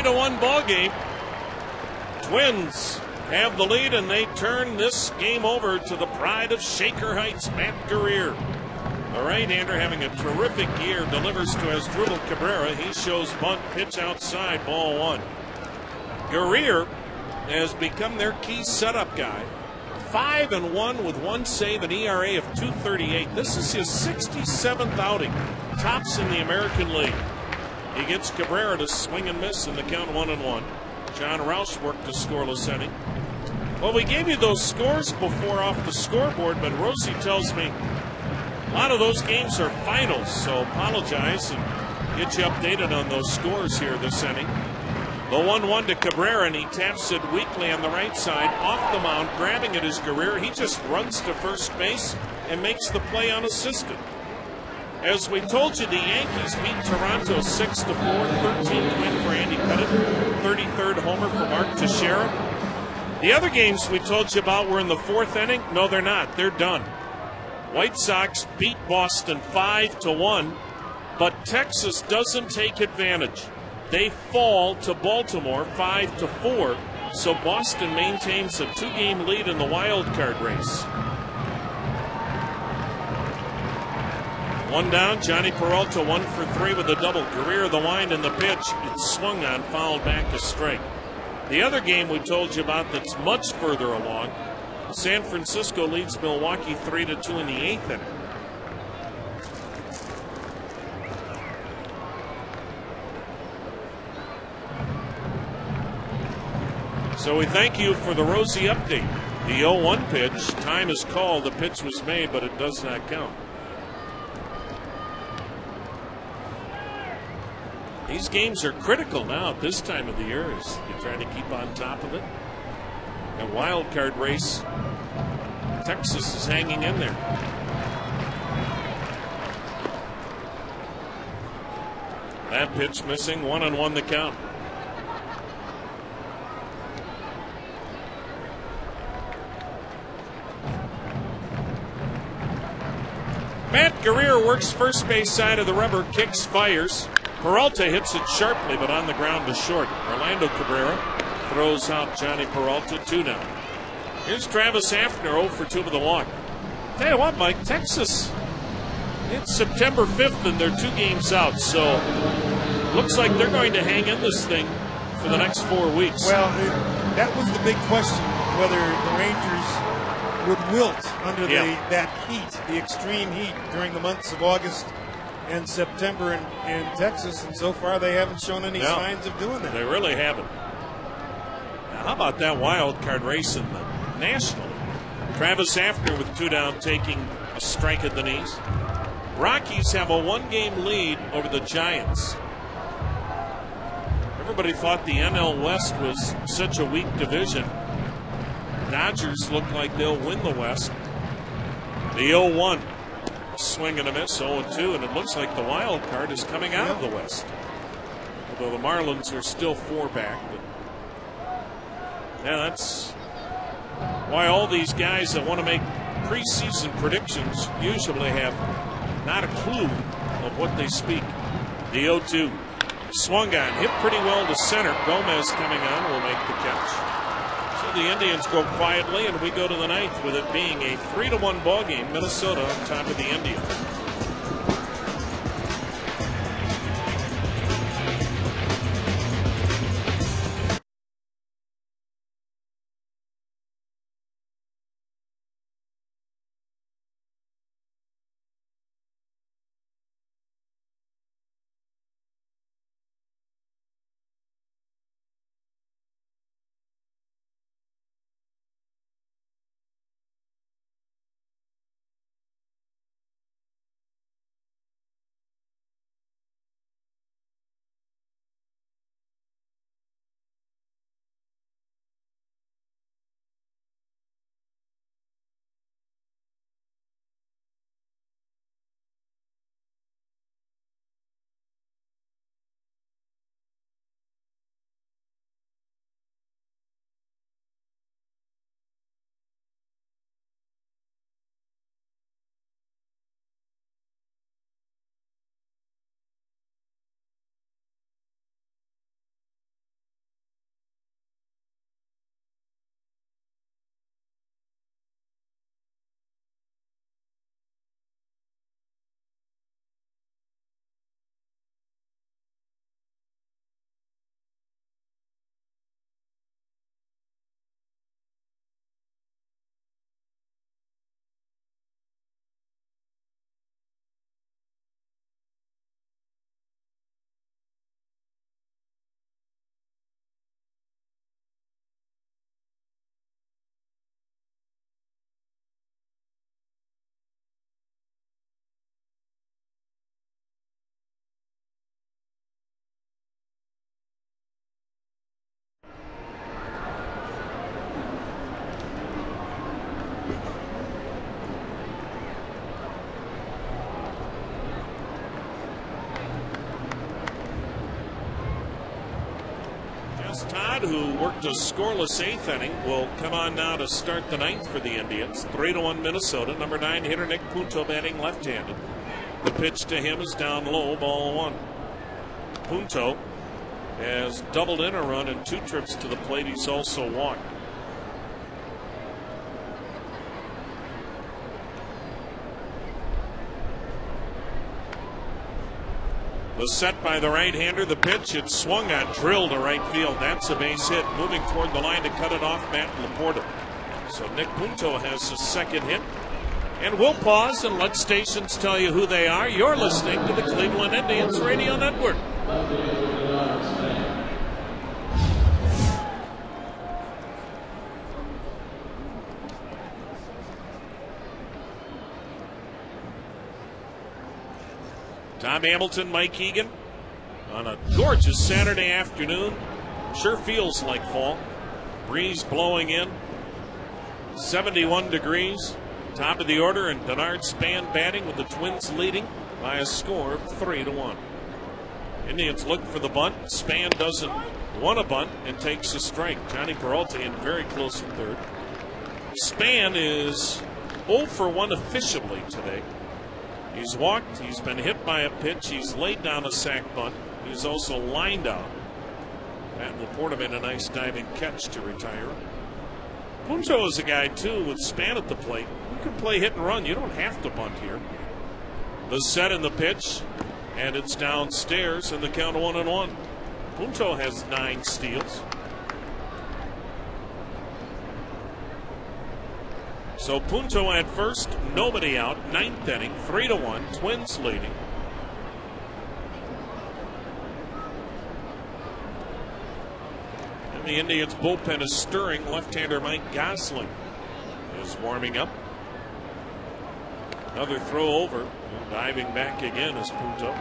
One ball game. Twins have the lead, and they turn this game over to the pride of Shaker Heights, Matt Guerrier. The right-hander having a terrific year, delivers to Asdrubal Cabrera. He shows bunt, pitch outside, ball 1. Guerrier has become their key setup guy. 5-1 with 1 save, an ERA of .238. This is his 67th outing, tops in the American League. He gets Cabrera to swing and miss in the count 1-1. John Roush worked the scoreless inning. Well, we gave you those scores before off the scoreboard, but Rosie tells me a lot of those games are finals, so apologize and get you updated on those scores here this inning. The 1-1 to Cabrera, and he taps it weakly on the right side. Off the mound, grabbing it is Guerrier. He just runs to first base and makes the play unassisted. As we told you, the Yankees beat Toronto 6-4, 13th win for Andy Pettitte, 33rd homer for Mark Teixeira. The other games we told you about were in the 4th inning. No, they're not. They're done. White Sox beat Boston 5-1, but Texas doesn't take advantage. They fall to Baltimore 5-4, so Boston maintains a 2-game lead in the wild card race. 1 down, Johnny Peralta 1 for 3 with a double. Guerrier the wind and the pitch. It's swung on, fouled back to strike. The other game we told you about that's much further along, San Francisco leads Milwaukee 3-2 in the 8th inning. So we thank you for the Rosie update. The 0-1 pitch, time is called, the pitch was made, but it does not count. These games are critical now at this time of the year as you try to keep on top of it. A wild card race, Texas is hanging in there. That pitch missing, 1-1 the count. Matt Guerrero works first base side of the rubber, kicks, fires. Peralta hits it sharply, but on the ground to short. Orlando Cabrera throws out Johnny Peralta, 2 down. Here's Travis Hafner, 0 for 2 with a walk. Tell you what, Mike, Texas, it's September 5th and they're 2 games out, so looks like they're going to hang in this thing for the next 4 weeks. Well, that was the big question, whether the Rangers would wilt under that heat, the extreme heat during the months of August and September in Texas, and so far they haven't shown any signs of doing that. They really haven't. Now, how about that wild card race in the National? Travis Hafner with 2 down, taking a strike at the knees. Rockies have a 1-game lead over the Giants. Everybody thought the NL West was such a weak division. Dodgers look like they'll win the West. The 0-1, swing and a miss, 0-2, and it looks like the wild card is coming out of the West. Although the Marlins are still 4 back. But yeah, that's why all these guys that want to make preseason predictions usually have not a clue of what they speak. The 0-2, swung on, hit pretty well to center. Gomez coming on will make the catch. So the Indians go quietly, and we go to the 9th with it being a 3-1 ball game. Minnesota on top of the Indians. Todd, who worked a scoreless 8th inning, will come on now to start the 9th for the Indians. 3-1 Minnesota. Number 9 hitter Nick Punto batting left-handed. The pitch to him is down low, ball 1. Punto has doubled in a run in 2 trips to the plate. He's also walked. The set by the right-hander, the pitch, it's swung on, drilled to right field. That's a base hit. Moving toward the line to cut it off, Matt Laporta. So Nick Punto has his 2nd hit. And we'll pause and let stations tell you who they are. You're listening to the Cleveland Indians Radio Network. Tom Hamilton, Mike Egan on a gorgeous Saturday afternoon. Sure feels like fall. Breeze blowing in. 71 degrees. Top of the order, and Denard Span batting with the Twins leading by a score of 3-1. Indians look for the bunt. Span doesn't want a bunt and takes a strike. Johnny Peralta in very close in 3rd. Span is 0 for 1 officially today. He's walked, he's been hit by a pitch, he's laid down a sac bunt, he's also lined out. Matt Laporta made a nice diving catch to retire. Punto is a guy, too, with span at the plate. You can play hit and run. You don't have to bunt here. The set and the pitch, and it's downstairs in the count of 1-1. Punto has 9 steals. So Punto at first, nobody out, 9th inning, 3-1, Twins leading. And the Indians bullpen is stirring. Left-hander Mike Gosling is warming up. Another throw over, and diving back again is Punto.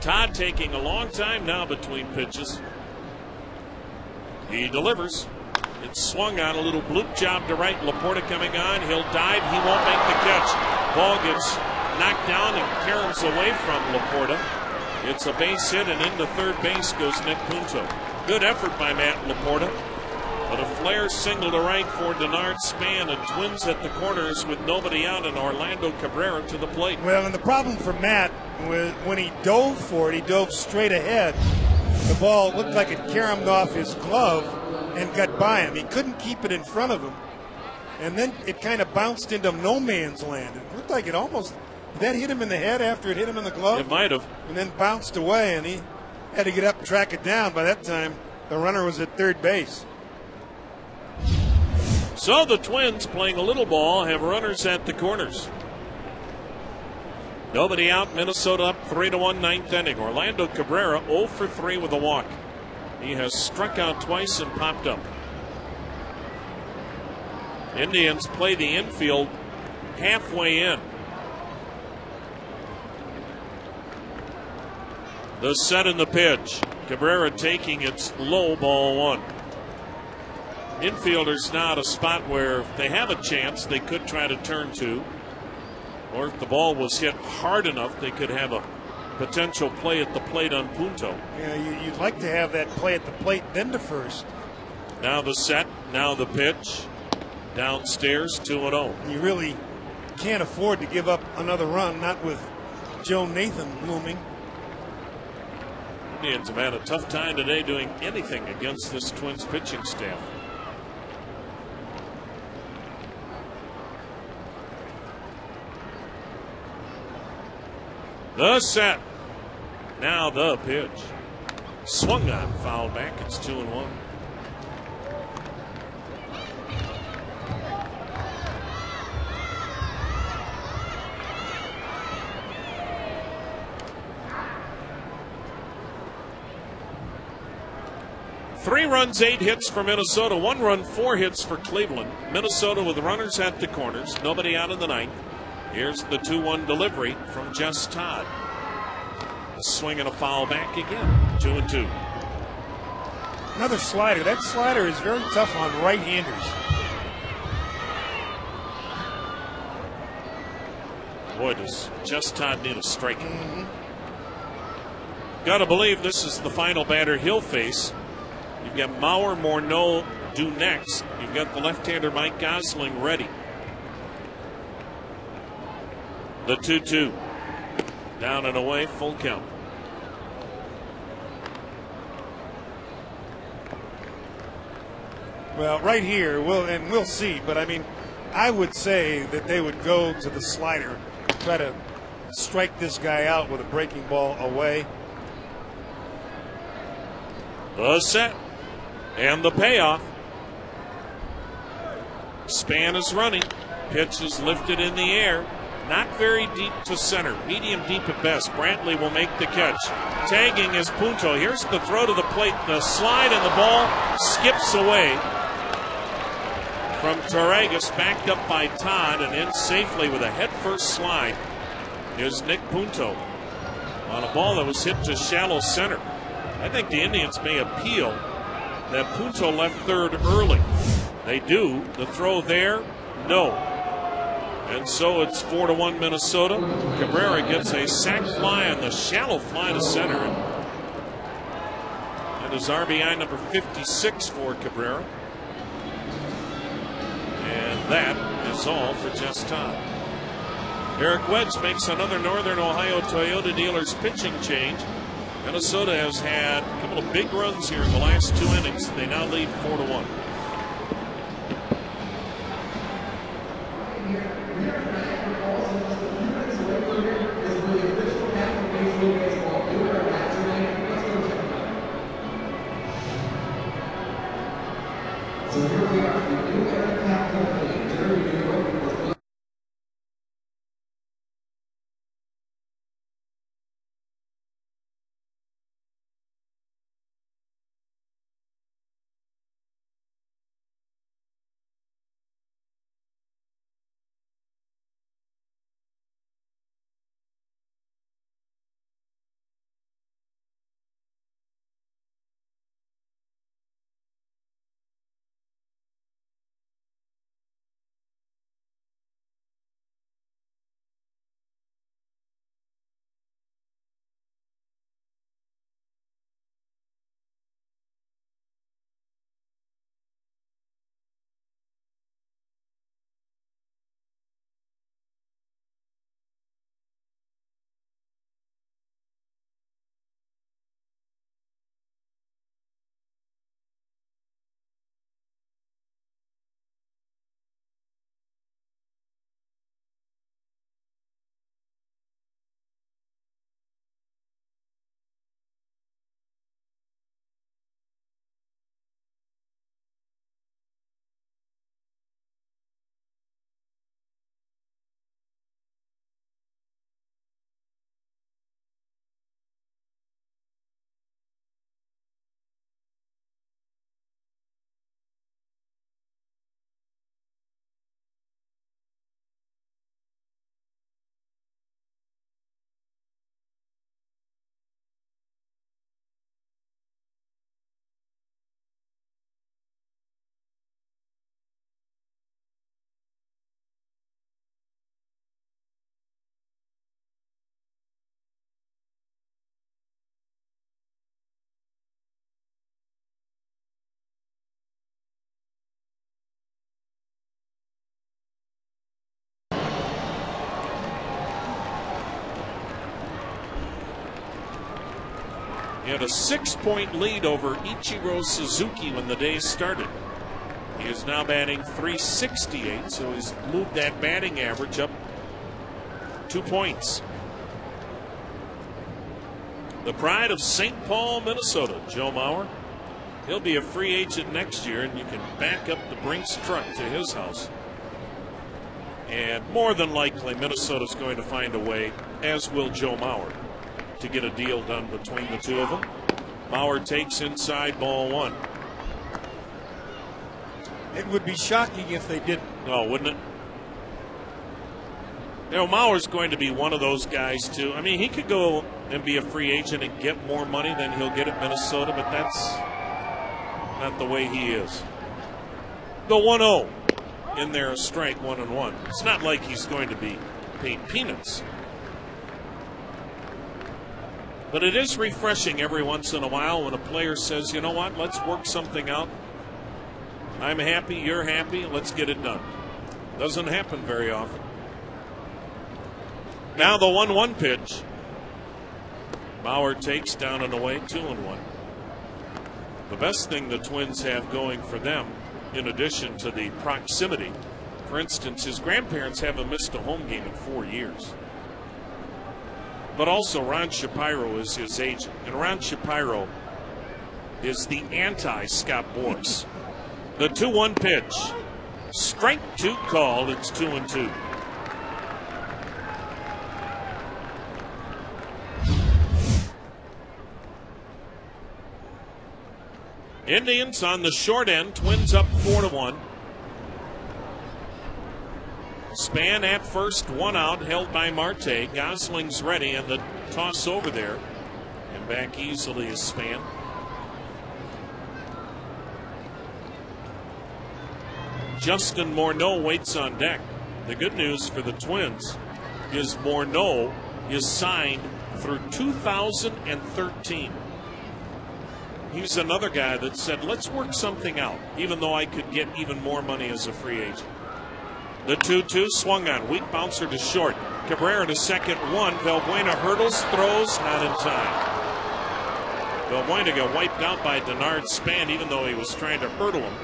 Todd taking a long time now between pitches. He delivers. It's swung on, a little bloop job to right. Laporta coming on. He'll dive. He won't make the catch. Ball gets knocked down and caroms away from Laporta. It's a base hit, and into third base goes Nick Punto. Good effort by Matt Laporta. But a flare single to right for Denard Span, and Twins at the corners with nobody out, and Orlando Cabrera to the plate. Well, and the problem for Matt was when he dove for it, he dove straight ahead. The ball looked like it caromed off his glove and got by him. He couldn't keep it in front of him. And then it kind of bounced into no man's land. It looked like it almost, did that hit him in the head after it hit him in the glove? It might have. And then bounced away, and he had to get up and track it down. By that time, the runner was at third base. So the Twins, playing a little ball, have runners at the corners. Nobody out. Minnesota up 3-1, 9th inning. Orlando Cabrera 0 for 3 with a walk. He has struck out twice and popped up. Indians play the infield halfway in. The set and the pitch. Cabrera taking its low, ball 1. Infielders now at a spot where if they have a chance, they could try to turn 2. Or if the ball was hit hard enough, they could have a potential play at the plate on Punto. Yeah, you'd like to have that play at the plate, then to first. Now the set, now the pitch. Downstairs, 2-0. You really can't afford to give up another run, not with Joe Nathan looming. Indians have had a tough time today doing anything against this Twins pitching staff. The set. Now the pitch. Swung on, foul back. It's 2-1. Three runs, 8 hits for Minnesota. 1 run, 4 hits for Cleveland. Minnesota with runners at the corners. Nobody out in the ninth. Here's the 2-1 delivery from Jess Todd. A swing and a foul back again. 2-2. Another slider. That slider is very tough on right-handers. Boy, does Jess Todd need a strike. Gotta believe this is the final batter he'll face. You've got Mauer, Morneau due next. You've got the left-hander Mike Gosling ready. The 2-2. Down and away, full count. Well, right here, we'll see, but I mean, I would say that they would go to the slider, try to strike this guy out with a breaking ball away. The set and the payoff. Span is running. Pitch is lifted in the air. Not very deep to center. Medium deep at best. Brantley will make the catch. Tagging is Punto. Here's the throw to the plate. The slide and the ball skips away from Torregas. Backed up by Todd and in safely with a head-first slide is Nick Punto on a ball that was hit to shallow center. I think the Indians may appeal that Punto left third early. They do. The throw there, no. And so it's 4-1 Minnesota. Cabrera gets a sac fly on the shallow fly to center. That is RBI number 56 for Cabrera. And that is all for Jess Todd. Eric Wedge makes another Northern Ohio Toyota dealer's pitching change. Minnesota has had a couple of big runs here in the last 2 innings. They now lead 4-1. He had a 6-point lead over Ichiro Suzuki when the day started. He is now batting .368, so he's moved that batting average up 2 points. The pride of St. Paul, Minnesota, Joe Mauer. He'll be a free agent next year, and you can back up the Brinks truck to his house. And more than likely, Minnesota's going to find a way, as will Joe Mauer, to get a deal done between the two of them. Mauer takes inside, ball 1. It would be shocking if they didn't. Oh, wouldn't it? You know, Mauer's going to be one of those guys, too. I mean, he could go and be a free agent and get more money than he'll get at Minnesota, but that's not the way he is. The 1-0 in there, a strike, 1-1. It's not like he's going to be paid peanuts. But it is refreshing every once in a while when a player says, you know what, let's work something out. I'm happy, you're happy, let's get it done. Doesn't happen very often. Now the 1-1 pitch. Mauer takes down and away, 2-1. The best thing the Twins have going for them, in addition to the proximity, for instance, his grandparents haven't missed a home game in 4 years. But also Ron Shapiro is his agent. And Ron Shapiro is the anti-Scott Boras. The 2-1 pitch. Strike 2 called. It's 2-2. Indians on the short end. Twins up 4-1. Span at first, 1 out, held by Marte. Gosling's ready, and the toss over there. And back easily is Span. Justin Morneau waits on deck. The good news for the Twins is Morneau is signed through 2013. He's another guy that said, let's work something out, even though I could get even more money as a free agent. The 2-2 swung on. Weak bouncer to short. Cabrera to second one. Valbuena hurdles, throws, not in time. Valbuena got wiped out by Denard Span, even though he was trying to hurdle him.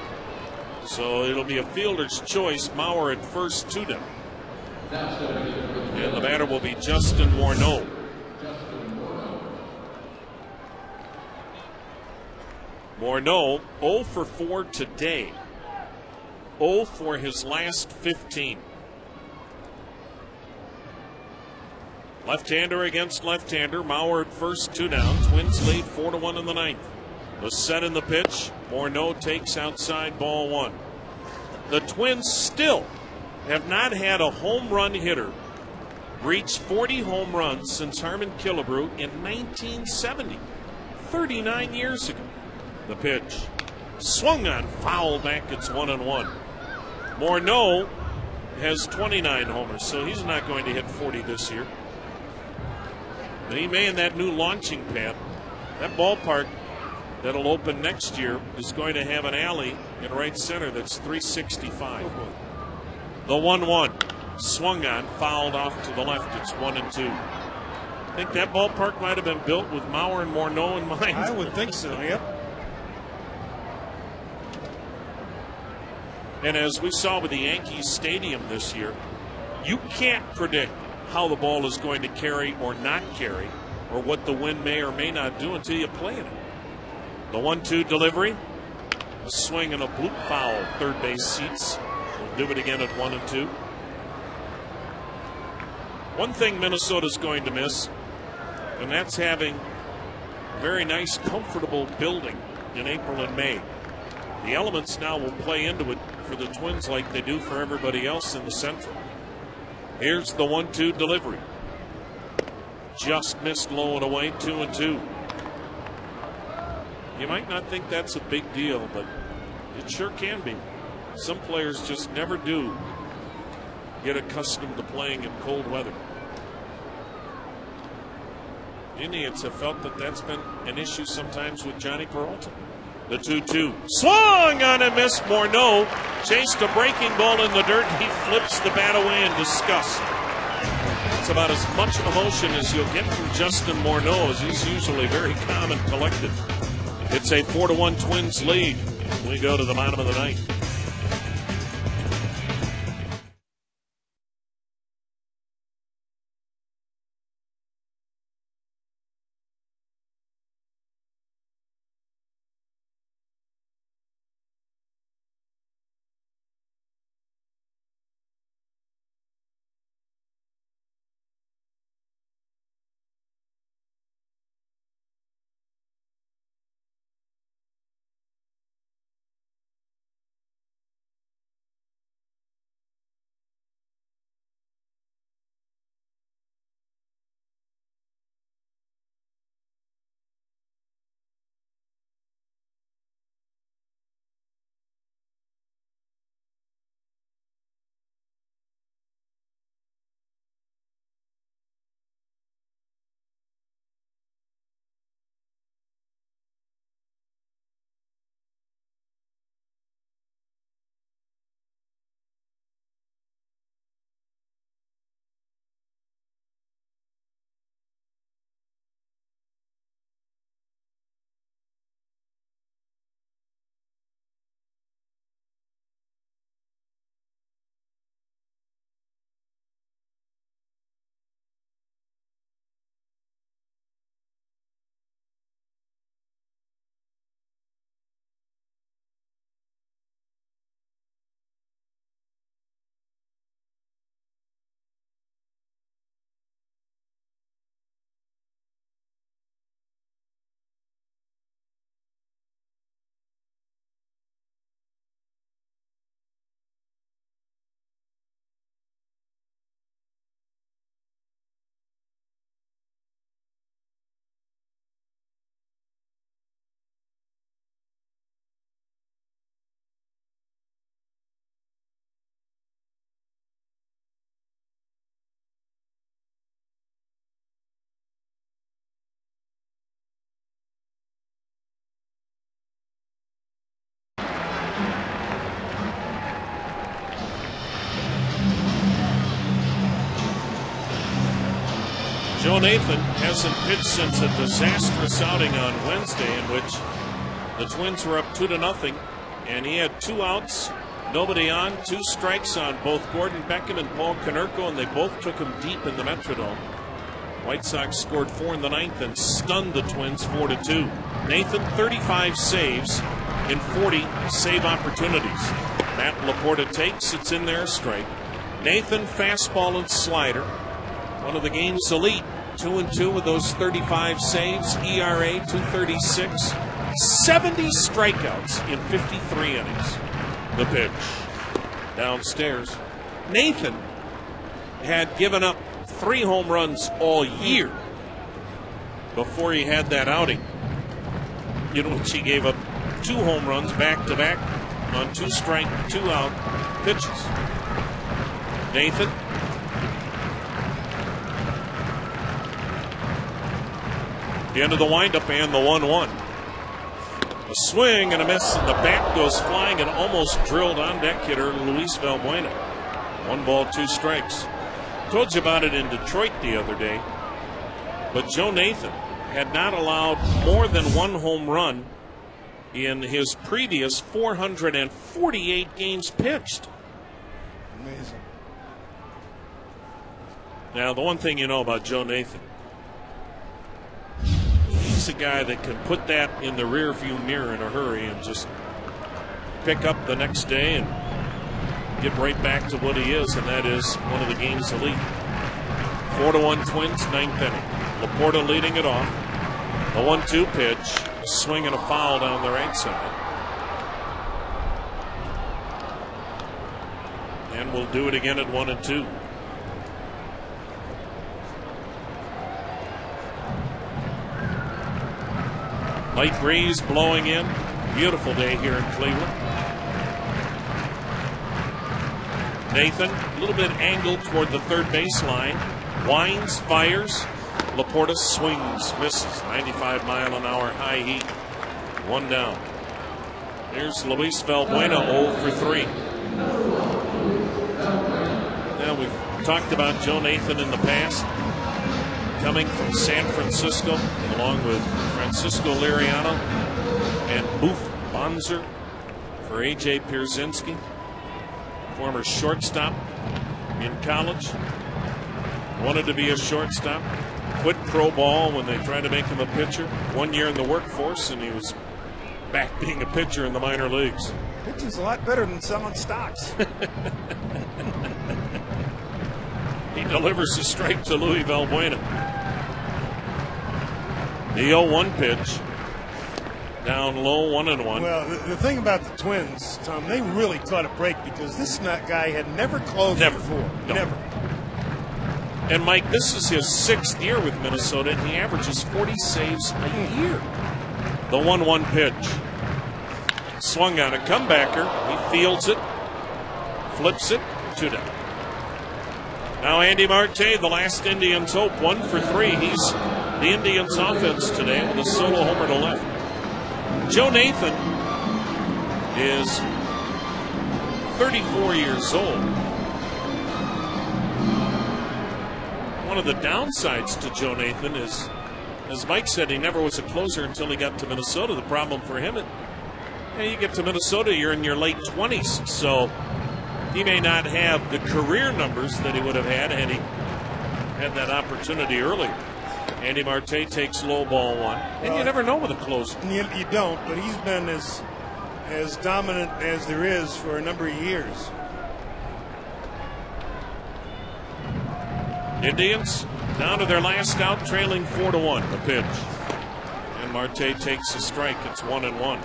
So it'll be a fielder's choice. Mauer at first, 2 down. And the batter will be Justin Morneau. Morneau 0 for 4 today. 0 for his last 15. Left-hander against left-hander. Mauer at first, 2 down. Twins lead 4-1 in the ninth. The set in the pitch. Morneau takes outside, ball 1. The Twins still have not had a home run hitter reach 40 home runs since Harmon Killebrew in 1970, 39 years ago. The pitch swung on, foul back. It's 1-1. Morneau has 29 homers, so he's not going to hit 40 this year. But he may in that new launching pad. That ballpark that'll open next year is going to have an alley in right center that's 365. The 1-1 swung on, fouled off to the left. It's 1-2. I think that ballpark might have been built with Mauer and Morneau in mind. I would think so, yep. And as we saw with the Yankees Stadium this year, you can't predict how the ball is going to carry or not carry, or what the wind may or may not do until you play in it. The 1-2 delivery, a swing and a bloop foul. Third base seats. We'll do it again at 1-2. One thing Minnesota's going to miss, and that's having a very nice, comfortable building in April and May. The elements now will play into it for the Twins like they do for everybody else in the Central. Here's the 1-2 delivery. Just missed low and away, 2-2. You might not think that's a big deal, but it sure can be. Some players just never do get accustomed to playing in cold weather. Indians have felt that that's been an issue sometimes with Johnny Peralta. The 2-2 swung on and missed. Morneau chased a breaking ball in the dirt. He flips the bat away in disgust. It's about as much emotion as you'll get from Justin Morneau, as he's usually very calm and collected. It's a 4-1 Twins lead. We go to the bottom of the ninth. Joe Nathan hasn't pitched since a disastrous outing on Wednesday in which the Twins were up 2-0, and he had 2 outs, nobody on, 2 strikes on both Gordon Becken and Paul Konerko, and they both took him deep in the Metrodome. White Sox scored 4 in the 9th and stunned the Twins 4-2. Nathan, 35 saves in 40 save opportunities. Matt Laporta takes, it's in there, strike. Nathan, fastball and slider. One of the game's elite. 2-2 with those 35 saves. ERA 2.36. 70 strikeouts in 53 innings. The pitch. Downstairs. Nathan had given up 3 home runs all year before he had that outing, in which he gave up 2 home runs back-to-back on 2 strike, 2 out pitches. Nathan. The end of the windup and the 1-1. A swing and a miss, and the bat goes flying and almost drilled on deck hitter Luis Valbuena. 1 ball, 2 strikes. Told you about it in Detroit the other day, but Joe Nathan had not allowed more than 1 home run in his previous 448 games pitched. Amazing. Now, the one thing you know about Joe Nathan, he's a guy that can put that in the rearview mirror in a hurry and just pick up the next day and get right back to what he is, and that is one of the game's elite. 4-1 Twins, 9th inning. Laporta leading it off. A 1-2 pitch, a swing and a foul down the right side. And we'll do it again at 1-2. Light breeze blowing in. Beautiful day here in Cleveland. Nathan, a little bit angled toward the third baseline. Winds, fires. Laporta swings, misses. 95-mile-an-hour high heat. 1 down. Here's Luis Valbuena, 0 for 3. Now, we've talked about Joe Nathan in the past. Coming from San Francisco, along with Francisco Liriano and Boof Bonzer for A.J. Pierzynski. Former shortstop in college. Wanted to be a shortstop. Quit pro ball when they tried to make him a pitcher. 1 year in the workforce, and he was back being a pitcher in the minor leagues. Pitching's a lot better than selling stocks. He delivers a strike to Luis Valbuena. The 0-1 pitch. Down low, 1-1. Well, the thing about the Twins, Tom, they really caught a break because this guy had never closed before. No. Never. And Mike, this is his 6th year with Minnesota, and he averages 40 saves a year. The 1-1 pitch. Swung on a comebacker. He fields it, flips it, 2 down. Now Andy Marte, the last Indians hope, 1 for 3. He's the Indians' offense today with a solo homer to left. Joe Nathan is 34 years old. One of the downsides to Joe Nathan is, as Mike said, he never was a closer until he got to Minnesota. The problem for him, you get to Minnesota, you're in your late 20s, so he may not have the career numbers that he would have had he had that opportunity earlier. Andy Marte takes low ball 1. And you never know with a closer. You don't, but he's been as dominant as there is for a number of years. Indians down to their last out, trailing 4-1. The pitch. And Marte takes a strike. It's 1-1.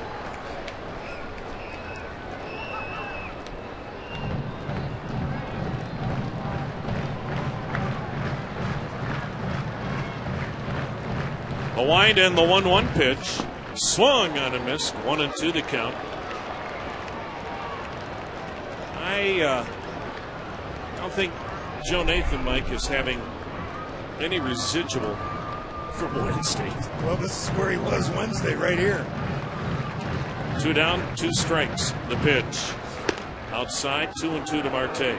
The wind and the 1-1 pitch. Swung on and missed. 1-2 the count. I don't think Joe Nathan, Mike, is having any residual from Wednesday. Well, this is where he was Wednesday, right here. 2 down, 2 strikes. The pitch. Outside, 2-2 to Marte.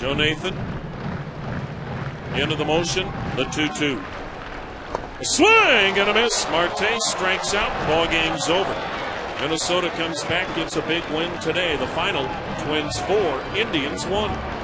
Joe Nathan into the motion, the 2-2. A swing and a miss. Marte strikes out. Ball game's over. Minnesota comes back, gets a big win today. The final, Twins 4, Indians 1.